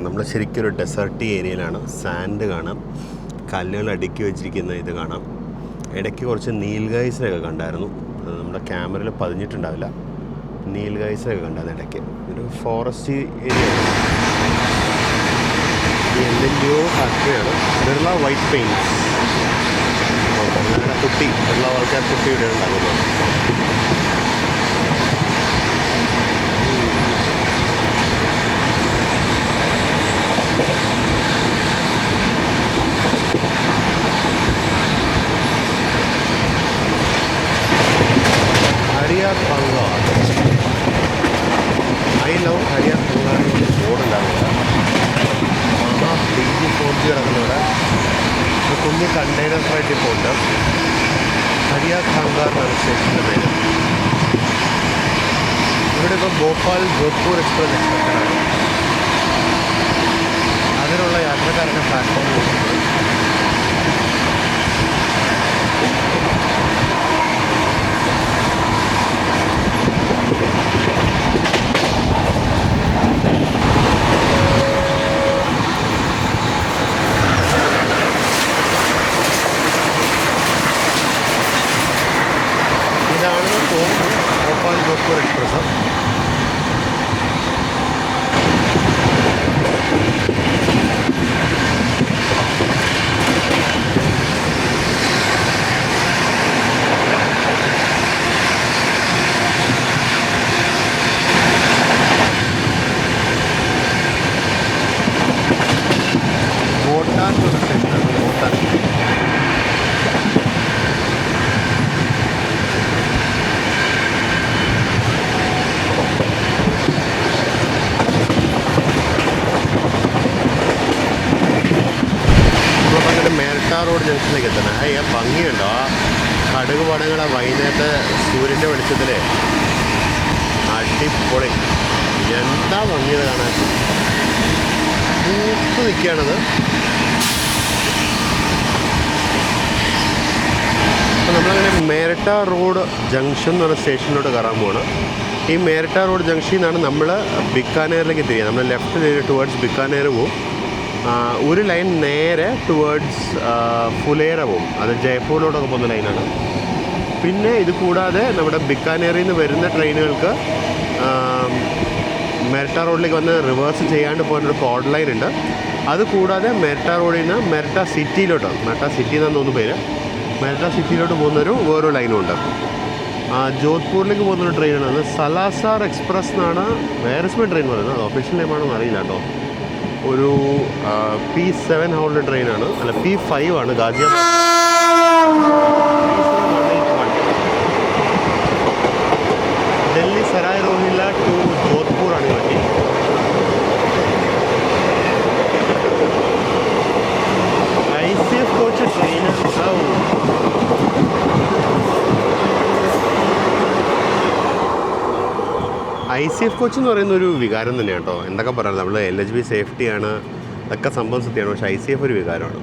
നമ്മൾ ശരിക്കും ഒരു ഡെസേർട്ടി ഏരിയയിലാണ്. സാൻഡ് കാണാം, കല്ലുകൾ അടുക്കി വെച്ചിരിക്കുന്ന ഇത് കാണാം. ഇടയ്ക്ക് കുറച്ച് നീൽഗൈസിനൊക്കെ കണ്ടായിരുന്നു. നമ്മുടെ ക്യാമറയിൽ പതിഞ്ഞിട്ടുണ്ടാവില്ല. നീൽഗൈസിനൊക്കെ കണ്ടായിരുന്നു ഇടയ്ക്ക്. ഒരു ഫോറസ്റ്റ് ഏരിയ. എന്തിൻ്റെയോ ഫാക്ടറിയാണ്. Birla white paints. അങ്ങനെ കുട്ടി ഉള്ള ആൾക്കാർ കുട്ടിയുടെ ഉണ്ടാകുന്നത്. ഹരിയാർ ബംഗാൾ. ഐ ലവ് ഹരിയാർ ബംഗാൾ ബോർഡുണ്ടാകുന്നത്. DG 4G കിടക്കുന്നവിടെ ഒരു കുഞ്ഞ് കണ്ടെയ്നർ ഫ്ലൈറ്റ് ഇപ്പോൾ ഉണ്ട്. ഹരിയാർ ബംഗാൾ എന്നാണ് സ്റ്റേഷൻ്റെ പേര്. ഇവിടെ ഇപ്പോൾ ഭോപ്പാൽ ജോധ്പൂർ എക്സ്പ്രസ് എക്സ്പെക്റ്റഡാണ്. അതിനുള്ള യാത്രക്കാരൻ്റെ പ്ലാറ്റ്ഫോം നോക്കുന്നത്. ഇതാണെന്ന് തോന്നുന്നു ഭോപ്പാൽ ജോധ്പൂർ എക്സ്പ്രസ്. ബോട്ടാൻ സ്റ്റേഷനാണ്. മേരട്ടാ റോഡ് ജംഗ്ഷനിലേക്ക് എത്തുന്നത്. ആ ഭംഗിയുണ്ടോ ആ കടുക് പടങ്ങളെ വൈകുന്നേരത്തെ സൂര്യൻ്റെ വെളിച്ചത്തിൽ അടിപൊളി. എന്താ ഭംഗിയത് കാണാൻ, പൂത്ത് നിൽക്കുകയാണത്. അപ്പോൾ നമ്മളങ്ങനെ മേരട്ടാ റോഡ് ജംഗ്ഷൻ എന്ന് പറഞ്ഞ സ്റ്റേഷനിലോട്ട് കയറാൻ പോവാണ്. ഈ മേരട്ടാ റോഡ് ജംഗ്ഷനിൽ നിന്നാണ് നമ്മൾ ബിക്കാനേറിലേക്ക് തിരിയുക. നമ്മൾ ലെഫ്റ്റ് ടുവേർഡ്സ് ബിക്കാനേർ പോവും. ഒരു ലൈൻ നേരെ ടുവേർഡ്സ് ഫുലേറ പോവും. അത് ജയ്പൂരിലോട്ടൊക്കെ പോകുന്ന ലൈനാണ്. പിന്നെ ഇത് കൂടാതെ നമ്മുടെ ബിക്കാനേറിൽ നിന്ന് വരുന്ന ട്രെയിനുകൾക്ക് മേരട്ടാ റോഡിലേക്ക് വന്ന് റിവേഴ്സ് ചെയ്യാണ്ട് പോകുന്നൊരു കോഡ് ലൈൻ ഉണ്ട്. അത് കൂടാതെ മേരട്ടാ റോഡിൽ നിന്ന് മേരട്ടാ സിറ്റിയിലോട്ട്, മേരട്ടാ സിറ്റി എന്നാണ് തോന്നുന്നു പേര്, മേരട്ടാ സിറ്റിയിലോട്ട് പോകുന്നൊരു വേറൊരു ലൈനും ഉണ്ട്. ജോധ്പൂരിലേക്ക് പോകുന്നൊരു ട്രെയിനാണ് സലാസാർ എക്സ്പ്രസ് എന്നാണ് വേറെ ട്രെയിൻ പറയുന്നത്. അത് ഒഫീഷ്യൽ നെയിമാണെന്ന് അറിയില്ല കേട്ടോ. ഒരു P7 ഹൗളിൻ്റെ ട്രെയിനാണ്, അല്ല P5 ആണ്. ഗാസിയാബാദ് ഡൽഹി സരായ് റോഹില്ല ടു ജോധ്പൂർ ആണ് വണ്ടി. ICF coach train ICF coach എന്ന് പറയുന്ന ഒരു വികാരം തന്നെയാണ് കേട്ടോ. എന്തൊക്കെ പറയാം, നമ്മൾ LHB സേഫ്റ്റിയാണ്, അതൊക്കെ സംഭവം സത്യമാണ്. പക്ഷേ ICF ഒരു വികാരമാണ്.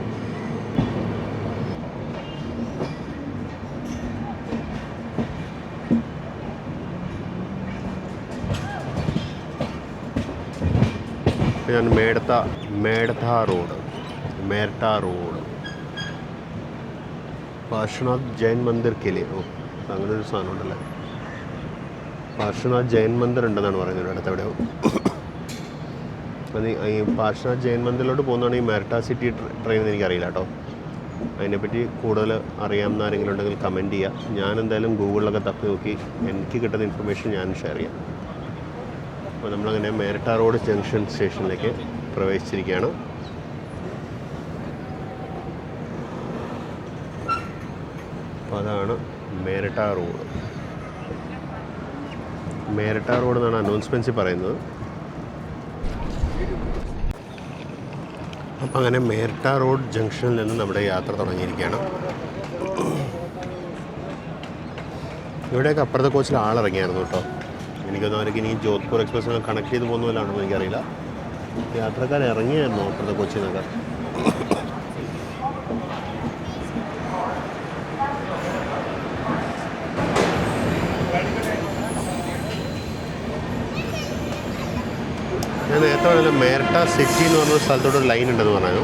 ഞാൻ മേടത്ത റോഡ് പാർശ്വനാഥ് ജൈൻ മന്ദിർ കിലേ. അങ്ങനെ ഒരു സാധനം ഉണ്ടല്ലേ, പാർശ്വനാഥ് ജൈൻ മന്ദിർ ഉണ്ടെന്നാണ് പറയുന്നത് അടുത്ത് എവിടെയോ. അത് ഈ പാർശ്വനാഥ് ജൈൻ മന്ദിറിലോട്ട് പോകുന്നതാണ് ഈ മേരട്ടാ സിറ്റി ട്രെയിൻ എന്ന് എനിക്കറിയില്ല കേട്ടോ. അതിനെപ്പറ്റി കൂടുതൽ അറിയാവുന്ന ആരെങ്കിലും ഉണ്ടെങ്കിൽ കമൻറ്റ് ചെയ്യുക. ഞാൻ എന്തായാലും ഗൂഗിളിലൊക്കെ തപ്പി നോക്കി എനിക്ക് കിട്ടുന്ന ഇൻഫർമേഷൻ ഞാൻ ഷെയർ ചെയ്യാം. അപ്പോൾ നമ്മളങ്ങനെ മേരട്ടാ റോഡ് ജംഗ്ഷൻ സ്റ്റേഷനിലേക്ക് പ്രവേശിച്ചിരിക്കുകയാണ്. അപ്പോൾ അതാണ് മേരട്ടാ റോഡ് എന്നാണ് അനൗൺസ്മെൻറ്റ്സിൽ പറയുന്നത്. അപ്പം അങ്ങനെ മേരട്ടാ റോഡ് ജംഗ്ഷനിൽ നിന്ന് നമ്മുടെ യാത്ര തുടങ്ങിയിരിക്കുകയാണ്. ഇവിടെയൊക്കെ അപ്പുറത്തെ കോച്ചിൽ ആളിറങ്ങിയായിരുന്നു കേട്ടോ. എനിക്കൊന്നും അവർക്ക് ഇനി ജോധ്പൂർ എക്സ്പ്രസ് കണക്ട് ചെയ്ത് പോകുന്നതിലാണെന്ന് എനിക്കറിയില്ല. യാത്രക്കാർ ഇറങ്ങിയായിരുന്നു അപ്പുറത്തെ കോച്ചിൽ നിന്നൊക്കെ. ഞാൻ നേരത്തെ പറഞ്ഞാൽ മേരട്ടാ സിറ്റി എന്ന് പറഞ്ഞ സ്ഥലത്തോട്ടൊരു ലൈൻ ഉണ്ടെന്ന് പറഞ്ഞു.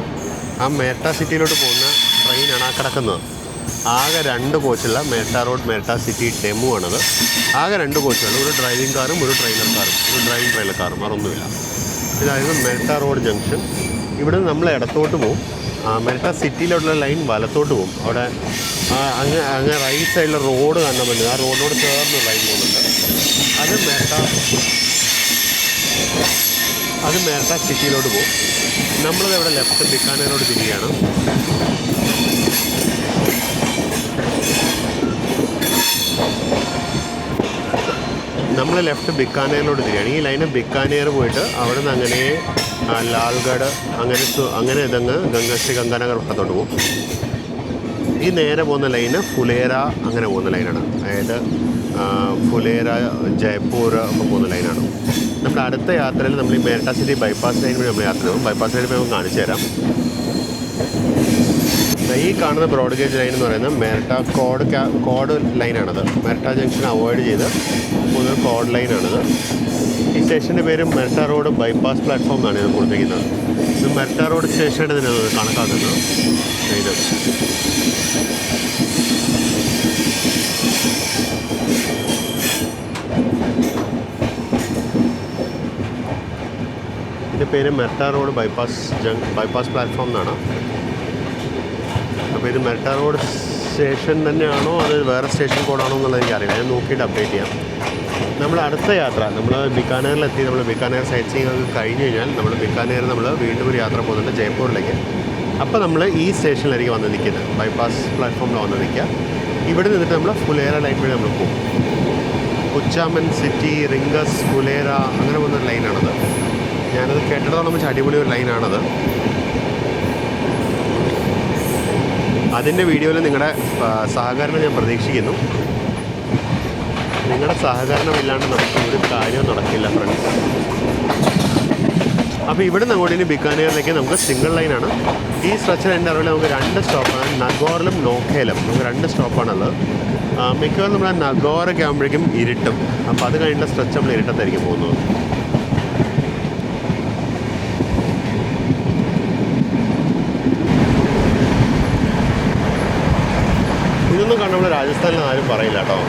ആ മേരട്ടാ സിറ്റിയിലോട്ട് പോകുന്ന ട്രെയിനാണ് ആ കിടക്കുന്നത്. ആകെ 2 കോച്ചുള്ള മേരട്ടാ റോഡ് മേരട്ടാ സിറ്റി ഡെമു ആണത്. ആകെ 2 കോച്ചുകൾ, ഒരു ഡ്രൈവിംഗ് കാറും ഒരു ട്രെയിലർ കാറും, അതൊന്നുമില്ല. ഇതായിരുന്നു മേരട്ടാ റോഡ് ജംഗ്ഷൻ. ഇവിടെ നിന്ന് നമ്മൾ ഇടത്തോട്ട് പോകും. മേരട്ടാ സിറ്റിയിലോട്ടുള്ള ലൈൻ വലത്തോട്ട് പോകും. അവിടെ അങ്ങ് റൈറ്റ് സൈഡിലെ റോഡ് കാണാൻ പറ്റും. ആ റോഡിനോട് ചേർന്ന് ലൈൻ പോകുന്നുണ്ട്. അത് മേരട്ടാ സിറ്റിയിലോട്ട് പോകും. നമ്മളിത് ഇവിടെ ലെഫ്റ്റ് ബിക്കാനേറോട് തിരികെയാണ്. നമ്മൾ ലെഫ്റ്റ് ബിക്കാനേറിലോട്ട് തിരികെയാണ്. ഈ ലൈന് ബിക്കാനേർ പോയിട്ട് അവിടെ നിന്ന് അങ്ങനെ ലാൽഗഡ് അങ്ങനെ ഇതങ്ങ് ശ്രീ ഗംഗാനഗർ ഭാഗത്തോട്ട് പോകും. ഈ നേരെ പോകുന്ന ലൈന് ഫുലേറ അങ്ങനെ പോകുന്ന ലൈനാണ്. അതായത് ഫുലേറ ജയ്പൂർ ഒക്കെ പോകുന്ന ലൈനാണ്. നമ്മുടെ അടുത്ത യാത്രയിൽ നമ്മൾ ഈ മേരട്ടാ സിറ്റി ബൈപ്പാസ് ലൈൻ വഴി നമ്മൾ യാത്ര ചെയ്യും. ബൈപ്പാസ് ലൈൻ നമുക്ക് കാണിച്ചു തരാം. ഈ കാണുന്ന ബ്രോഡ് ഗേജ് ലൈൻ എന്ന് പറയുന്നത് മേരട്ടാ കോഡ് ലൈനാണത്. മേരട്ടാ ജംഗ്ഷൻ അവോയ്ഡ് ചെയ്ത് പോകുന്ന കോഡ് ലൈനാണിത്. ഈ സ്റ്റേഷൻ്റെ പേര് മേരട്ടാ റോഡ് ബൈപ്പാസ് പ്ലാറ്റ്ഫോം എന്നാണ് ഇത് കൊടുത്തിരിക്കുന്നത്. ഇത് മേരട്ടാ റോഡ് സ്റ്റേഷനായിട്ട് തന്നെയാണ് കണക്കാക്കുന്നത്. ഇത് ഇതിൻ്റെ പേര് മേരട്ടാ റോഡ് ബൈപ്പാസ് പ്ലാറ്റ്ഫോം എന്നാണ്. അപ്പോൾ ഇത് മേരട്ടാ റോഡ് സ്റ്റേഷൻ തന്നെയാണോ അത് വേറെ സ്റ്റേഷൻ കോഡാണോ എന്നുള്ളത് എനിക്കറിയില്ല. ഞാൻ നോക്കിയിട്ട് അപ്ഡേറ്റ് ചെയ്യാം. നമ്മൾ അടുത്ത യാത്ര നമ്മൾ ബിക്കാനേറിലെത്തി. നമ്മൾ ബിക്കാനേർ സൈറ്റ് സീയിങ് ഒക്കെ കഴിഞ്ഞ് കഴിഞ്ഞാൽ നമ്മൾ ബിക്കാനേർ വീണ്ടും ഒരു യാത്ര പോകുന്നുണ്ട് ജയ്പൂരിലേക്ക്. അപ്പോൾ നമ്മൾ ഈ സ്റ്റേഷനിലായിരിക്കും വന്ന് നിൽക്കുന്നത്. ബൈപ്പാസ് പ്ലാറ്റ്ഫോമിൽ വന്ന് നിൽക്കുക. ഇവിടെ നിന്നിട്ട് നമ്മൾ ഫുലേറ ലൈൻ വഴി നമ്മൾ പോകും. കുച്ചാമൻ സിറ്റി, റിംഗസ്, ഫുലേറ അങ്ങനെ പോകുന്ന ലൈനാണത്. ഞാനത് കേട്ടിടത്തോളം വെച്ച് അടിപൊളി ഒരു ലൈനാണത്. അതിൻ്റെ വീഡിയോയിൽ നിങ്ങളുടെ സഹകരണം ഞാൻ പ്രതീക്ഷിക്കുന്നു. നിങ്ങളുടെ സഹകരണമില്ലാണ്ട് നമുക്ക് ഒരു കാര്യവും നടക്കില്ല ഫ്രണ്ട്സ്. അപ്പോൾ ഇവിടെ നിന്ന് അങ്ങോട്ട് ഇനി ബിക്കാനേറിലേക്ക് നമുക്ക് സിംഗിൾ ലൈനാണ്. ഈ സ്ട്രെച്ചിൽ എൻ്റെ അറിവിൽ നമുക്ക് 2 സ്റ്റോപ്പാണ്, നഗോറിലും നോഖയിലും നമുക്ക് 2 സ്റ്റോപ്പാണുള്ളത്. മിക്കവാറും നമ്മൾ നഗോറൊക്കെ ആകുമ്പോഴേക്കും ഇരുട്ടും. അപ്പോൾ അത് കഴിഞ്ഞിട്ടുള്ള സ്ട്രെച്ച് നമ്മൾ ഇരുട്ടത്തായിരിക്കും പോകുന്നത്. ഇതൊന്നും കണ്ട് നമ്മൾ രാജസ്ഥാനിൽ ആരും പറയില്ല കേട്ടോ.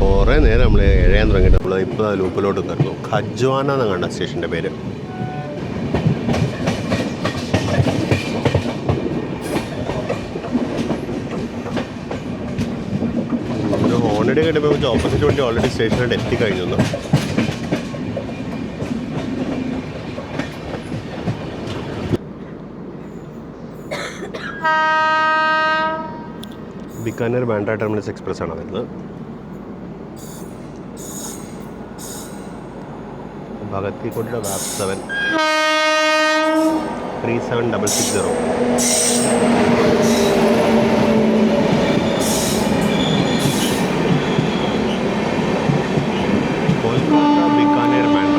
കുറേ നേരം നമ്മൾ എഴയാൻ തുടങ്ങിയിട്ട് നമ്മൾ ഇപ്പോൾ ലൂപ്പിലോട്ട് കയറുന്നു. ഖജ്വാന എന്ന് കണ്ട സ്റ്റേഷൻ്റെ പേര്. ഒരു ഹോണിഡേ കിട്ടുമ്പോൾ ഓപ്പോസിറ്റ് വണ്ടി ഓൾറെഡി സ്റ്റേഷനിലോട്ട് എത്തിക്കഴിഞ്ഞു. ബിക്കാനേർ ബാൻഡ്ര ടെർമിനസ് എക്സ്പ്രസ് ആണ് വരുന്നത്. ഭഗത്തിക്കോട്ടിയുടെ വാപ്പ് 7 37660. കൊൽക്കത്ത ബിക്കാനേർ ബാൻഡ്ര.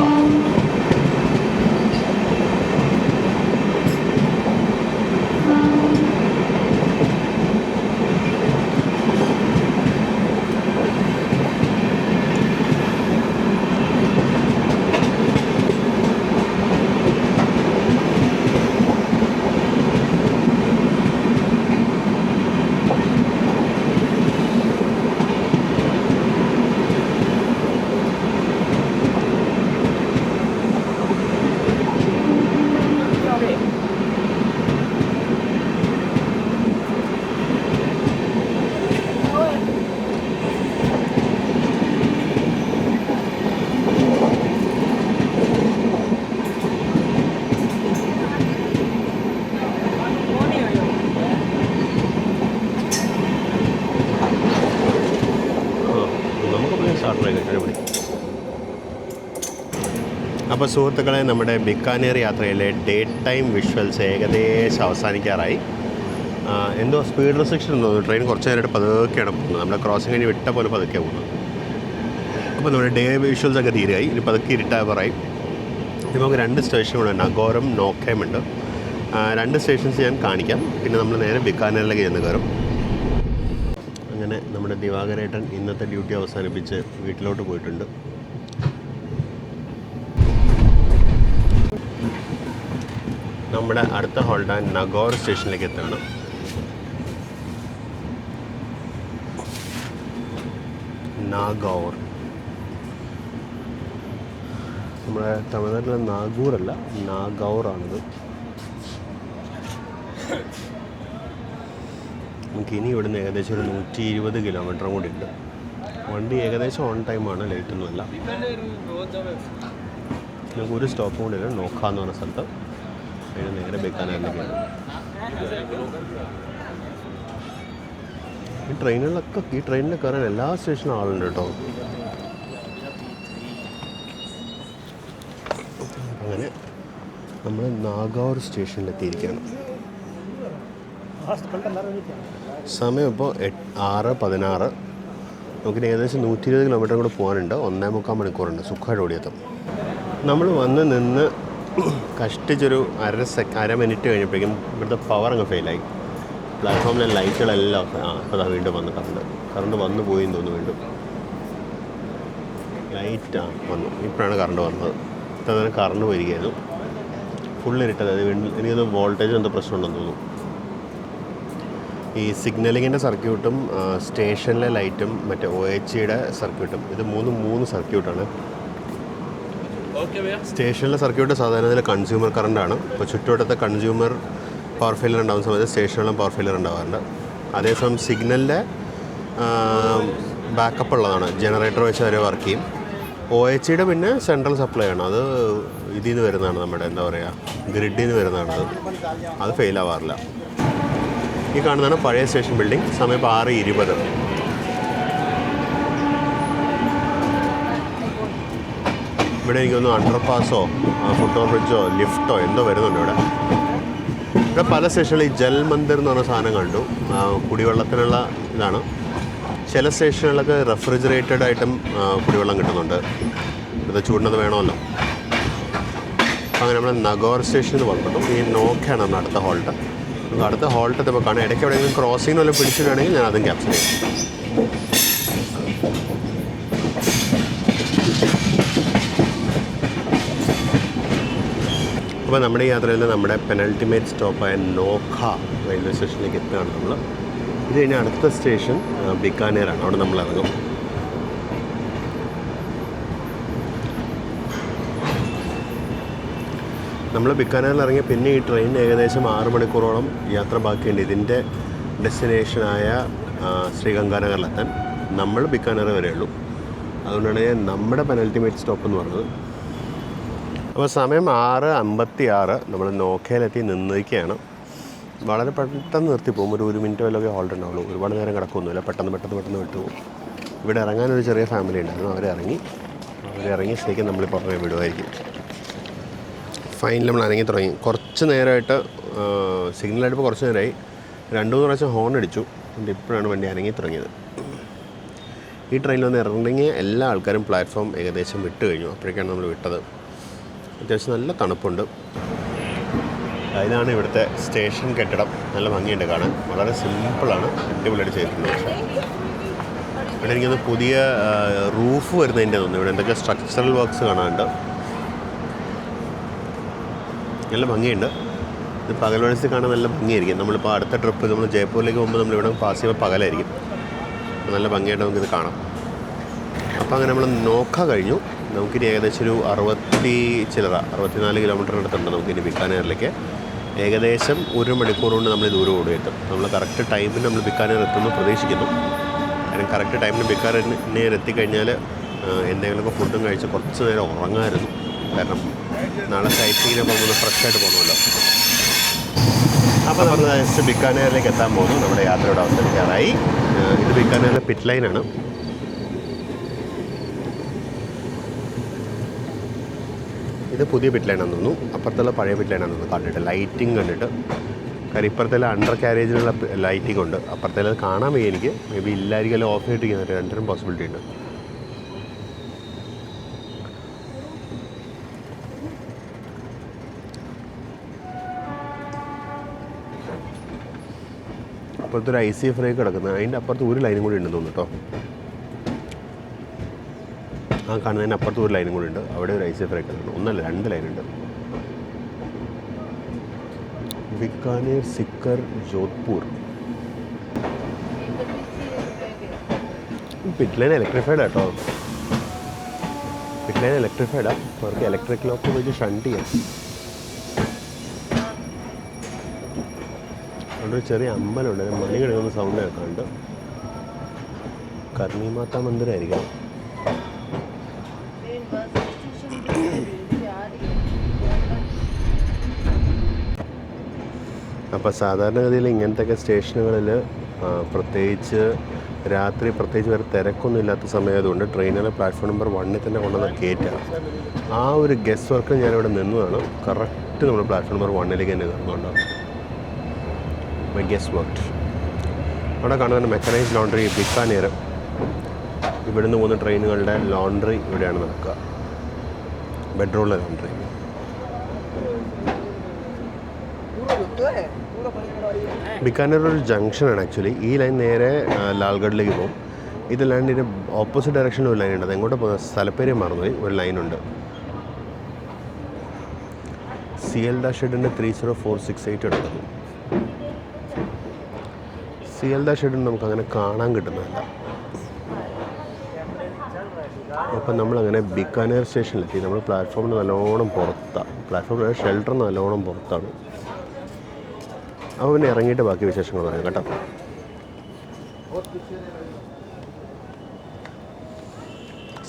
അപ്പോൾ സുഹൃത്തുക്കളെ, നമ്മുടെ ബിക്കാനേർ യാത്രയിലെ ഡേ ടൈം വിഷ്വൽസ് ഏകദേശം അവസാനിക്കാറായി. എന്തോ സ്പീഡ് റെസ്ട്രിക്ഷൻ ഉണ്ടോ, ട്രെയിൻ കുറച്ച് നേരമായിട്ട് പതുക്കെയാണ് പോകുന്നത്. നമ്മുടെ ക്രോസിംഗ് കഴിഞ്ഞ് വിട്ട പോലെ പതുക്കെയാണ് പോകുന്നത്. അപ്പോൾ നമ്മുടെ ഡേ വിഷ്വൽസൊക്കെ തീരായി. ഇനി പതുക്കെ ഇരുട്ടാവറായി. നമുക്ക് 2 സ്റ്റേഷനുകളുണ്ട്, നഗോറും നോഖയും ഉണ്ട്. 2 സ്റ്റേഷൻസ് ഞാൻ കാണിക്കാം. പിന്നെ നമ്മൾ നേരെ ബിക്കാനേറിലേക്ക് ചെന്ന് കയറും. അങ്ങനെ നമ്മുടെ ദിവാകരേട്ടൻ ഇന്നത്തെ ഡ്യൂട്ടി അവസാനിപ്പിച്ച് വീട്ടിലോട്ട് പോയിട്ടുണ്ട്. നമ്മുടെ അടുത്ത ഹോൾഡ് നഗോർ സ്റ്റേഷനിലേക്ക് എത്തുകയാണ്. നാഗൗർ, നമ്മുടെ തമിഴ്നാട്ടിലെ നാഗൂറല്ല, നാഗൗറാണിത്. നമുക്കിനി ഇവിടുന്ന് ഏകദേശം ഒരു 120 കിലോമീറ്ററും കൂടി ഉണ്ട്. വണ്ടി ഏകദേശം ഓൺ ടൈമാണ്, ലേറ്റൊന്നുമല്ല. നമുക്ക് ഒരു സ്റ്റോപ്പും കൂടി ഇല്ല, നോക്കാന്ന് പറഞ്ഞ സ്ഥലത്ത്. അതിന് നേരെ ബിക്കാനേറിലേക്കാണ്. ഈ ട്രെയിനിൽ കയറാൻ എല്ലാ സ്റ്റേഷനും ആളുണ്ട് കേട്ടോ. അങ്ങനെ നമ്മൾ നാഗൗർ സ്റ്റേഷനിലെത്തിയിരിക്കുകയാണ്. സമയം ഇപ്പോൾ 6:16. നമുക്കിനി ഏകദേശം 120 കിലോമീറ്റർ കൂടെ പോകാനുണ്ട്. 1.25 മണിക്കൂറുണ്ട്. സുഖമായിട്ട് ഓടിയെത്തും. നമ്മൾ വന്ന് നിന്ന് കഷ്ടിച്ചൊരു അര മിനിറ്റ് കഴിഞ്ഞപ്പോഴേക്കും ഇവിടുത്തെ പവർ അങ്ങ് ഫെയിലായി. പ്ലാറ്റ്ഫോമിലെ ലൈറ്റുകളെല്ലാം അപ്പോൾ അതാ വീണ്ടും വന്ന് കറണ്ട് വന്നു പോയി എന്ന് തോന്നുന്നു. വീണ്ടും ലൈറ്റാണ് വന്നു. ഇപ്പോഴാണ് കറണ്ട് വന്നത്. ഇത്ര നേരം കറണ്ട് പോയിരിക്കുകയായിരുന്നു. ഫുള്ളിരിട്ടത്. അത് വീണ്ടും എനിക്കത് വോൾട്ടേജ് എന്തോ പ്രശ്നമുണ്ടെന്ന് തോന്നുന്നു. ഈ സിഗ്നലിങ്ങിൻ്റെ സർക്യൂട്ടും സ്റ്റേഷനിലെ ലൈറ്റും മറ്റേ OHയുടെ സർക്യൂട്ടും, ഇത് മൂന്ന് സർക്യൂട്ടാണ്. സ്റ്റേഷനിലെ സർക്യൂട്ട് സാധാരണ ഇതിൽ കൺസ്യൂമർ കറണ്ടാണ്. ഇപ്പോൾ ചുറ്റുവട്ടത്തെ കൺസ്യൂമർ പവർ ഫെയിലർ ഉണ്ടാകുന്ന സമയത്ത് സ്റ്റേഷനിലും പവർ ഫെയിലർ ഉണ്ടാകാറുണ്ട്. അതേസമയം സിഗ്നലിൻ്റെ ബാക്കപ്പ് ഉള്ളതാണ്, ജനറേറ്റർ വെച്ച് വരെ വർക്ക് ചെയ്യും. OHയുടെ പിന്നെ സെൻട്രൽ സപ്ലൈ ആണ്. അത് ഇതിൽ നിന്ന് വരുന്നതാണ്, നമ്മുടെ എന്താ പറയുക, ഗ്രിഡിൽ നിന്ന് വരുന്നതാണ്. അത് ഫെയിലാവാറില്ല. ഈ കാണുന്നതാണ് പഴയ സ്റ്റേഷൻ ബിൽഡിംഗ്. സമയം ഇപ്പോൾ 6:20. ഇവിടെ എനിക്കൊന്ന് അണ്ടർപാസോ ഫുട് ഓവർ ബ്രിഡ്ജോ ലിഫ്റ്റോ എന്തോ വരുന്നുണ്ട് ഇവിടെ. ഇവിടെ പല സ്റ്റേഷനിൽ ഈ ജൽ മന്ദിർ എന്ന് പറഞ്ഞ സാധനം കണ്ടു. കുടിവെള്ളത്തിനുള്ള ഇതാണ്. ചില സ്റ്റേഷനുകളിലൊക്കെ റെഫ്രിജറേറ്റഡ് ആയിട്ടും കുടിവെള്ളം കിട്ടുന്നുണ്ട്. ഇത് ചൂടിനത് വേണമല്ലോ. അപ്പോൾ അങ്ങനെ നമ്മൾ നഗോർ സ്റ്റേഷനിൽ പുറപ്പെട്ടു. ഈ നോക്കയാണ് നമ്മുടെ അടുത്ത ഹോൾട്ട്. നമുക്ക് അടുത്ത ഹോൾട്ട് എത്തുമ്പോൾ കാണാം. ഇടയ്ക്ക് എവിടെയെങ്കിലും ക്രോസിംഗ് വല്ലതും പിടിച്ചിട്ടാണെങ്കിൽ ഞാൻ അതും ക്യാപ്ചർ ചെയ്യും. അപ്പോൾ നമ്മുടെ ഈ യാത്രയിൽ നമ്മുടെ പെനൾട്ടിമേറ്റ് സ്റ്റോപ്പായ നോഖ റെയിൽവേ സ്റ്റേഷനിലേക്ക് എത്തുകയാണ് നമ്മൾ. ഇത് കഴിഞ്ഞാൽ അടുത്ത സ്റ്റേഷൻ ബിക്കാനേറാണ്. അവിടെ നമ്മൾ ഇറങ്ങും. നമ്മൾ ബിക്കാനേറിൽ ഇറങ്ങി പിന്നെ ഈ ട്രെയിൻ ഏകദേശം 6 മണിക്കൂറോളം യാത്ര ബാക്കിയുണ്ട് ഇതിൻ്റെ ഡെസ്റ്റിനേഷനായ ശ്രീഗംഗാനഗറിലെത്താൻ. നമ്മൾ ബിക്കാനേർ വരെയുള്ളൂ. അതുകൊണ്ടാണ് നമ്മുടെ പെനൾട്ടിമേറ്റ് സ്റ്റോപ്പ് എന്ന് പറഞ്ഞത്. അപ്പോൾ സമയം 6:56. നമ്മൾ നോക്കയിലെത്തി നിന്നിരിക്കുകയാണ്. വളരെ പെട്ടെന്ന് നിർത്തിപ്പോകും. ഒരു മിനിറ്റ് വല്ലതൊക്കെ ഹോൾഡ് ഉണ്ടാവുള്ളൂ. ഒരുപാട് നേരം കിടക്കൊന്നുമില്ല. പെട്ടെന്ന് വിട്ടുപോകും. ഇവിടെ ഇറങ്ങാനൊരു ചെറിയ ഫാമിലി ഉണ്ടായിരുന്നു. അവരിറങ്ങി ശരിക്കും നമ്മളിപ്പോൾ പുറമെ വിടുമായിരിക്കും. ഫൈനൽ നമ്മൾ അനങ്ങി തുടങ്ങി. കുറച്ച് നേരമായിട്ട് സിഗ്നലായിട്ടിപ്പോൾ കുറച്ച് നേരമായി 2-3 പ്രാവശ്യം ഹോൺ അടിച്ചു. എന്നിട്ട് ഇപ്പോഴാണ് വണ്ടി അനങ്ങി തുടങ്ങിയത്. ഈ ട്രെയിനിൽ വന്ന് ഇറങ്ങിയ എല്ലാ ആൾക്കാരും പ്ലാറ്റ്ഫോം ഏകദേശം വിട്ട് കഴിഞ്ഞു. അപ്പോഴേക്കാണ് നമ്മൾ വിട്ടത്. അത്യാവശ്യം നല്ല തണുപ്പുണ്ട്. ഇതാണ് ഇവിടുത്തെ സ്റ്റേഷൻ കെട്ടിടം. നല്ല ഭംഗിയുണ്ട് കാണാൻ. വളരെ സിമ്പിളാണ്. അടിപൊളിയായിട്ട് ചെയ്തിട്ടുണ്ട്. പക്ഷേ ഇവിടെ എനിക്കൊന്ന് പുതിയ റൂഫ് വരുന്നതിൻ്റെ തോന്നുന്നു. ഇവിടെ എന്തൊക്കെ സ്ട്രക്ചറൽ വർക്ക്സ് കാണാനുണ്ട്. നല്ല ഭംഗിയുണ്ട്. ഇത് പകൽ വെളിച്ചത്തിൽ കാണാൻ നല്ല ഭംഗിയായിരിക്കും. നമ്മളിപ്പോൾ അടുത്ത ട്രിപ്പ് നമ്മൾ ജയ്പൂരിലേക്ക് പോകുമ്പോൾ നമ്മളിവിടെ പാസ് ചെയ്യുമ്പോൾ പകലായിരിക്കും. നല്ല ഭംഗിയായിട്ട് നമുക്കിത് കാണാം. അപ്പോൾ അങ്ങനെ നമ്മൾ നോക്ക കഴിഞ്ഞു. നമുക്കിനി ഏകദേശം ഒരു 64 കിലോമീറ്റർ അടുത്തുണ്ട് നമുക്കിനി ബിക്കാനേറിലേക്ക്. ഏകദേശം 1 മണിക്കൂർ കൊണ്ട് നമ്മൾ ദൂരം ഓടിയെത്തും. നമ്മൾ കറക്റ്റ് ടൈമിന് നമ്മൾ ബിക്കാനേർ എത്തുമെന്ന് പ്രതീക്ഷിക്കുന്നു. കാരണം കറക്റ്റ് ടൈമിന് ബിക്കാനേർ എത്തിക്കഴിഞ്ഞാൽ എന്തെങ്കിലുമൊക്കെ ഫുഡും കഴിച്ച് കുറച്ച് നേരം ഉറങ്ങാമായിരുന്നു. കാരണം നാളെ സൈറ്റിങ്ങിന് പോകുമ്പോൾ ഫ്രഷായിട്ട് പോകണമല്ലോ. അപ്പോൾ നമ്മൾ ജസ്റ്റ് ബിക്കാനേറിലേക്ക് എത്താൻ പോകുന്നു. നമ്മുടെ യാത്രയുടെ അവസാനിക്കാറായി. ഇത് ബിക്കാനേറിലെ പിറ്റ് ലൈനാണ്. ഇത് പുതിയ പിറ്റ് ലൈനാണെന്ന് തോന്നുന്നു. അപ്പുറത്തുള്ള പഴയ പിറ്റ് ലൈനാണെന്ന് തോന്നുന്നു. കണ്ടിട്ട് ലൈറ്റിംഗ് കണ്ടിട്ട്. കാര്യം ഇപ്പുറത്തേലെ അണ്ടർ ക്യാരേജിനുള്ള ലൈറ്റിംഗ് ഉണ്ട്. അപ്പുറത്തേലത് കാണാൻ വയ്യ എനിക്ക്. മേ ബി ഇല്ലായിരിക്കും, അല്ലെങ്കിൽ ഓഫ് ആയിട്ടിരിക്കുന്നത്. രണ്ടിനും പോസിബിലിറ്റി ഉണ്ട്. അപ്പുറത്തൊരു ICF റേക്ക് കിടക്കുന്നത്. അതിൻ്റെ അപ്പുറത്ത് ഒരു ലൈനും കൂടി ഉണ്ടെന്ന് തോന്നുന്നു കേട്ടോ. ആ കാണുന്നതിന് അപ്പുറത്ത് ഒരു ലൈനും കൂടി ഉണ്ട്. അവിടെ ഒരു ICF റേക്ക് കിടക്കുന്നു. ഒന്നല്ല 2 ലൈനുണ്ട്. Bikaner, Sikar, Jodhpur. Pit line electrified കേട്ടോ. പിറ്റ് ലൈൻ ഇലക്ട്രിഫൈഡാണ്. അവർക്ക് ഇലക്ട്രിക് ലോക്ക് വെച്ച് ഷണ്ട് ചെയ്യാം. അവിടെ ഒരു ചെറിയ അമ്പലമുണ്ട്. മണി കിടക്കുന്ന സൗണ്ട് കേൾക്കാറുണ്ട്. കർണി മാതാ മന്ദിരമായിരിക്കണം. അപ്പോൾ സാധാരണഗതിയിൽ ഇങ്ങനത്തെയൊക്കെ സ്റ്റേഷനുകളിൽ പ്രത്യേകിച്ച് രാത്രി വേറെ തിരക്കൊന്നും ഇല്ലാത്ത സമയമായതുകൊണ്ട് ട്രെയിനിലെ പ്ലാറ്റ്ഫോം നമ്പർ 1 തന്നെ കൊണ്ടുവന്ന് കയറ്റാം. ആ ഒരു ഗസ് വർക്ക് ഞാനിവിടെ നിന്നതാണ്. കറക്റ്റ് നമ്മൾ പ്ലാറ്റ്ഫോം നമ്പർ 1ലേക്ക് തന്നെ കയറുന്നുണ്ടാവും. My guess worked. അവിടെ കാണുന്ന മെക്കനൈസ്ഡ് ലോണ്ടറി ബിക്കാനേർ. ഇവിടുന്ന് പോകുന്ന ട്രെയിനുകളുടെ ലോണ്ടറി ഇവിടെയാണ് നടക്കുക. ബെഡ്റൂമിലെ ലോണ്ടറി. ബിക്കാനേർ ഒരു ജംഗ്ഷനാണ് ആക്ച്വലി. ഈ ലൈൻ നേരെ ലാൽഗഡിലേക്ക് പോകും. ഇത് ലൈനിൻ്റെ ഓപ്പോസിറ്റ് ഡയറക്ഷനിൽ ഒരു ലൈൻ ഉണ്ട്. അത് എങ്ങോട്ട് പോകുന്ന സ്ഥലപ്പേര് മറന്നുപോയി. ഒരു ലൈനുണ്ട്. സിയൽദാ ഷെഡിൻ്റെ 30468 എടുക്കുന്നു. സിയൽദാ ഷെഡിന് നമുക്കങ്ങനെ കാണാൻ കിട്ടുന്നതല്ല. അപ്പം നമ്മളങ്ങനെ ബിക്കാനേർ സ്റ്റേഷനിലെത്തി. നമ്മൾ പ്ലാറ്റ്ഫോമിന് നല്ലോണം പുറത്താണ്. പ്ലാറ്റ്ഫോമിൽ ഷെൽട്ടറിന് നല്ലോണം പുറത്താണ്. അപ്പോൾ പിന്നെ ഇറങ്ങിയിട്ട് ബാക്കി വിശേഷങ്ങൾ പറയാം കേട്ടോ.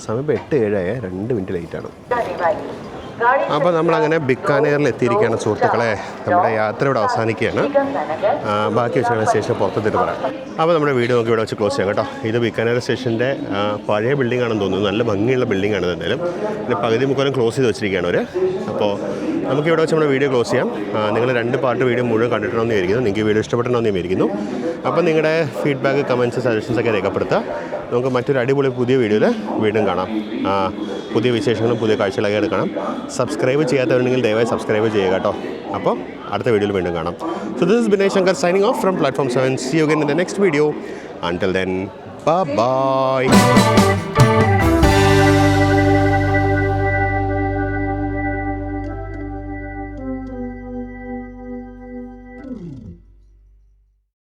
സമയം ഇപ്പോൾ 8:07 2 മിനിറ്റ് ലേറ്റാണ്. അപ്പോൾ നമ്മളങ്ങനെ ബിക്കാനേറിൽ എത്തിയിരിക്കുകയാണ് സുഹൃത്തുക്കളെ. നമ്മുടെ യാത്ര ഇവിടെ അവസാനിക്കുകയാണ്. ബാക്കി വെച്ചാണ് സ്റ്റേഷൻ പുറത്തെത്തിയിട്ട് പറയാം. അപ്പോൾ നമ്മുടെ വീഡിയോ നമുക്ക് ഇവിടെ വെച്ച് ക്ലോസ് ചെയ്യാം കേട്ടോ. ഇത് ബിക്കാനേർ സ്റ്റേഷൻ്റെ പഴയ ബിൽഡിംഗ് ആണെന്ന് തോന്നുന്നു. നല്ല ഭംഗിയുള്ള ബിൽഡിംഗ് ആണ് എന്തായാലും. പിന്നെ പകുതി മുക്കാലും ക്ലോസ് ചെയ്ത് വെച്ചിരിക്കുകയാണ് അവർ. അപ്പോൾ നമുക്ക് ഇവിടെ വെച്ച് നമ്മുടെ വീഡിയോ ക്ലോസ് ചെയ്യാം. നിങ്ങൾ 2 പാർട്ട് വീഡിയോ മുഴുവൻ കണ്ടിട്ടുണ്ടെന്ന് വിചാരിക്കുന്നു. നിങ്ങൾക്ക് വീഡിയോ ഇഷ്ടപ്പെടണമെന്ന് വിചാരിക്കുന്നു. അപ്പോൾ നിങ്ങളുടെ ഫീഡ്ബാക്ക്, കമൻറ്റ്സ്, സജഷൻസൊക്കെ രേഖപ്പെടുത്തുക. നമുക്ക് മറ്റൊരു അടിപൊളി പുതിയ വീഡിയോയിൽ വീണ്ടും കാണാം. പുതിയ വിശേഷങ്ങളും പുതിയ കാഴ്ചകളൊക്കെ എടുക്കണം. സബ്സ്ക്രൈബ് ചെയ്യാത്തവരുണ്ടെങ്കിൽ ദയവായി സബ്സ്ക്രൈബ് ചെയ്യുക കേട്ടോ. അപ്പോൾ അടുത്ത വീഡിയോയിൽ വീണ്ടും കാണാം. So this is Binay Shankar signing off from Platform 7. See you again in the next video. Until then, bye-bye.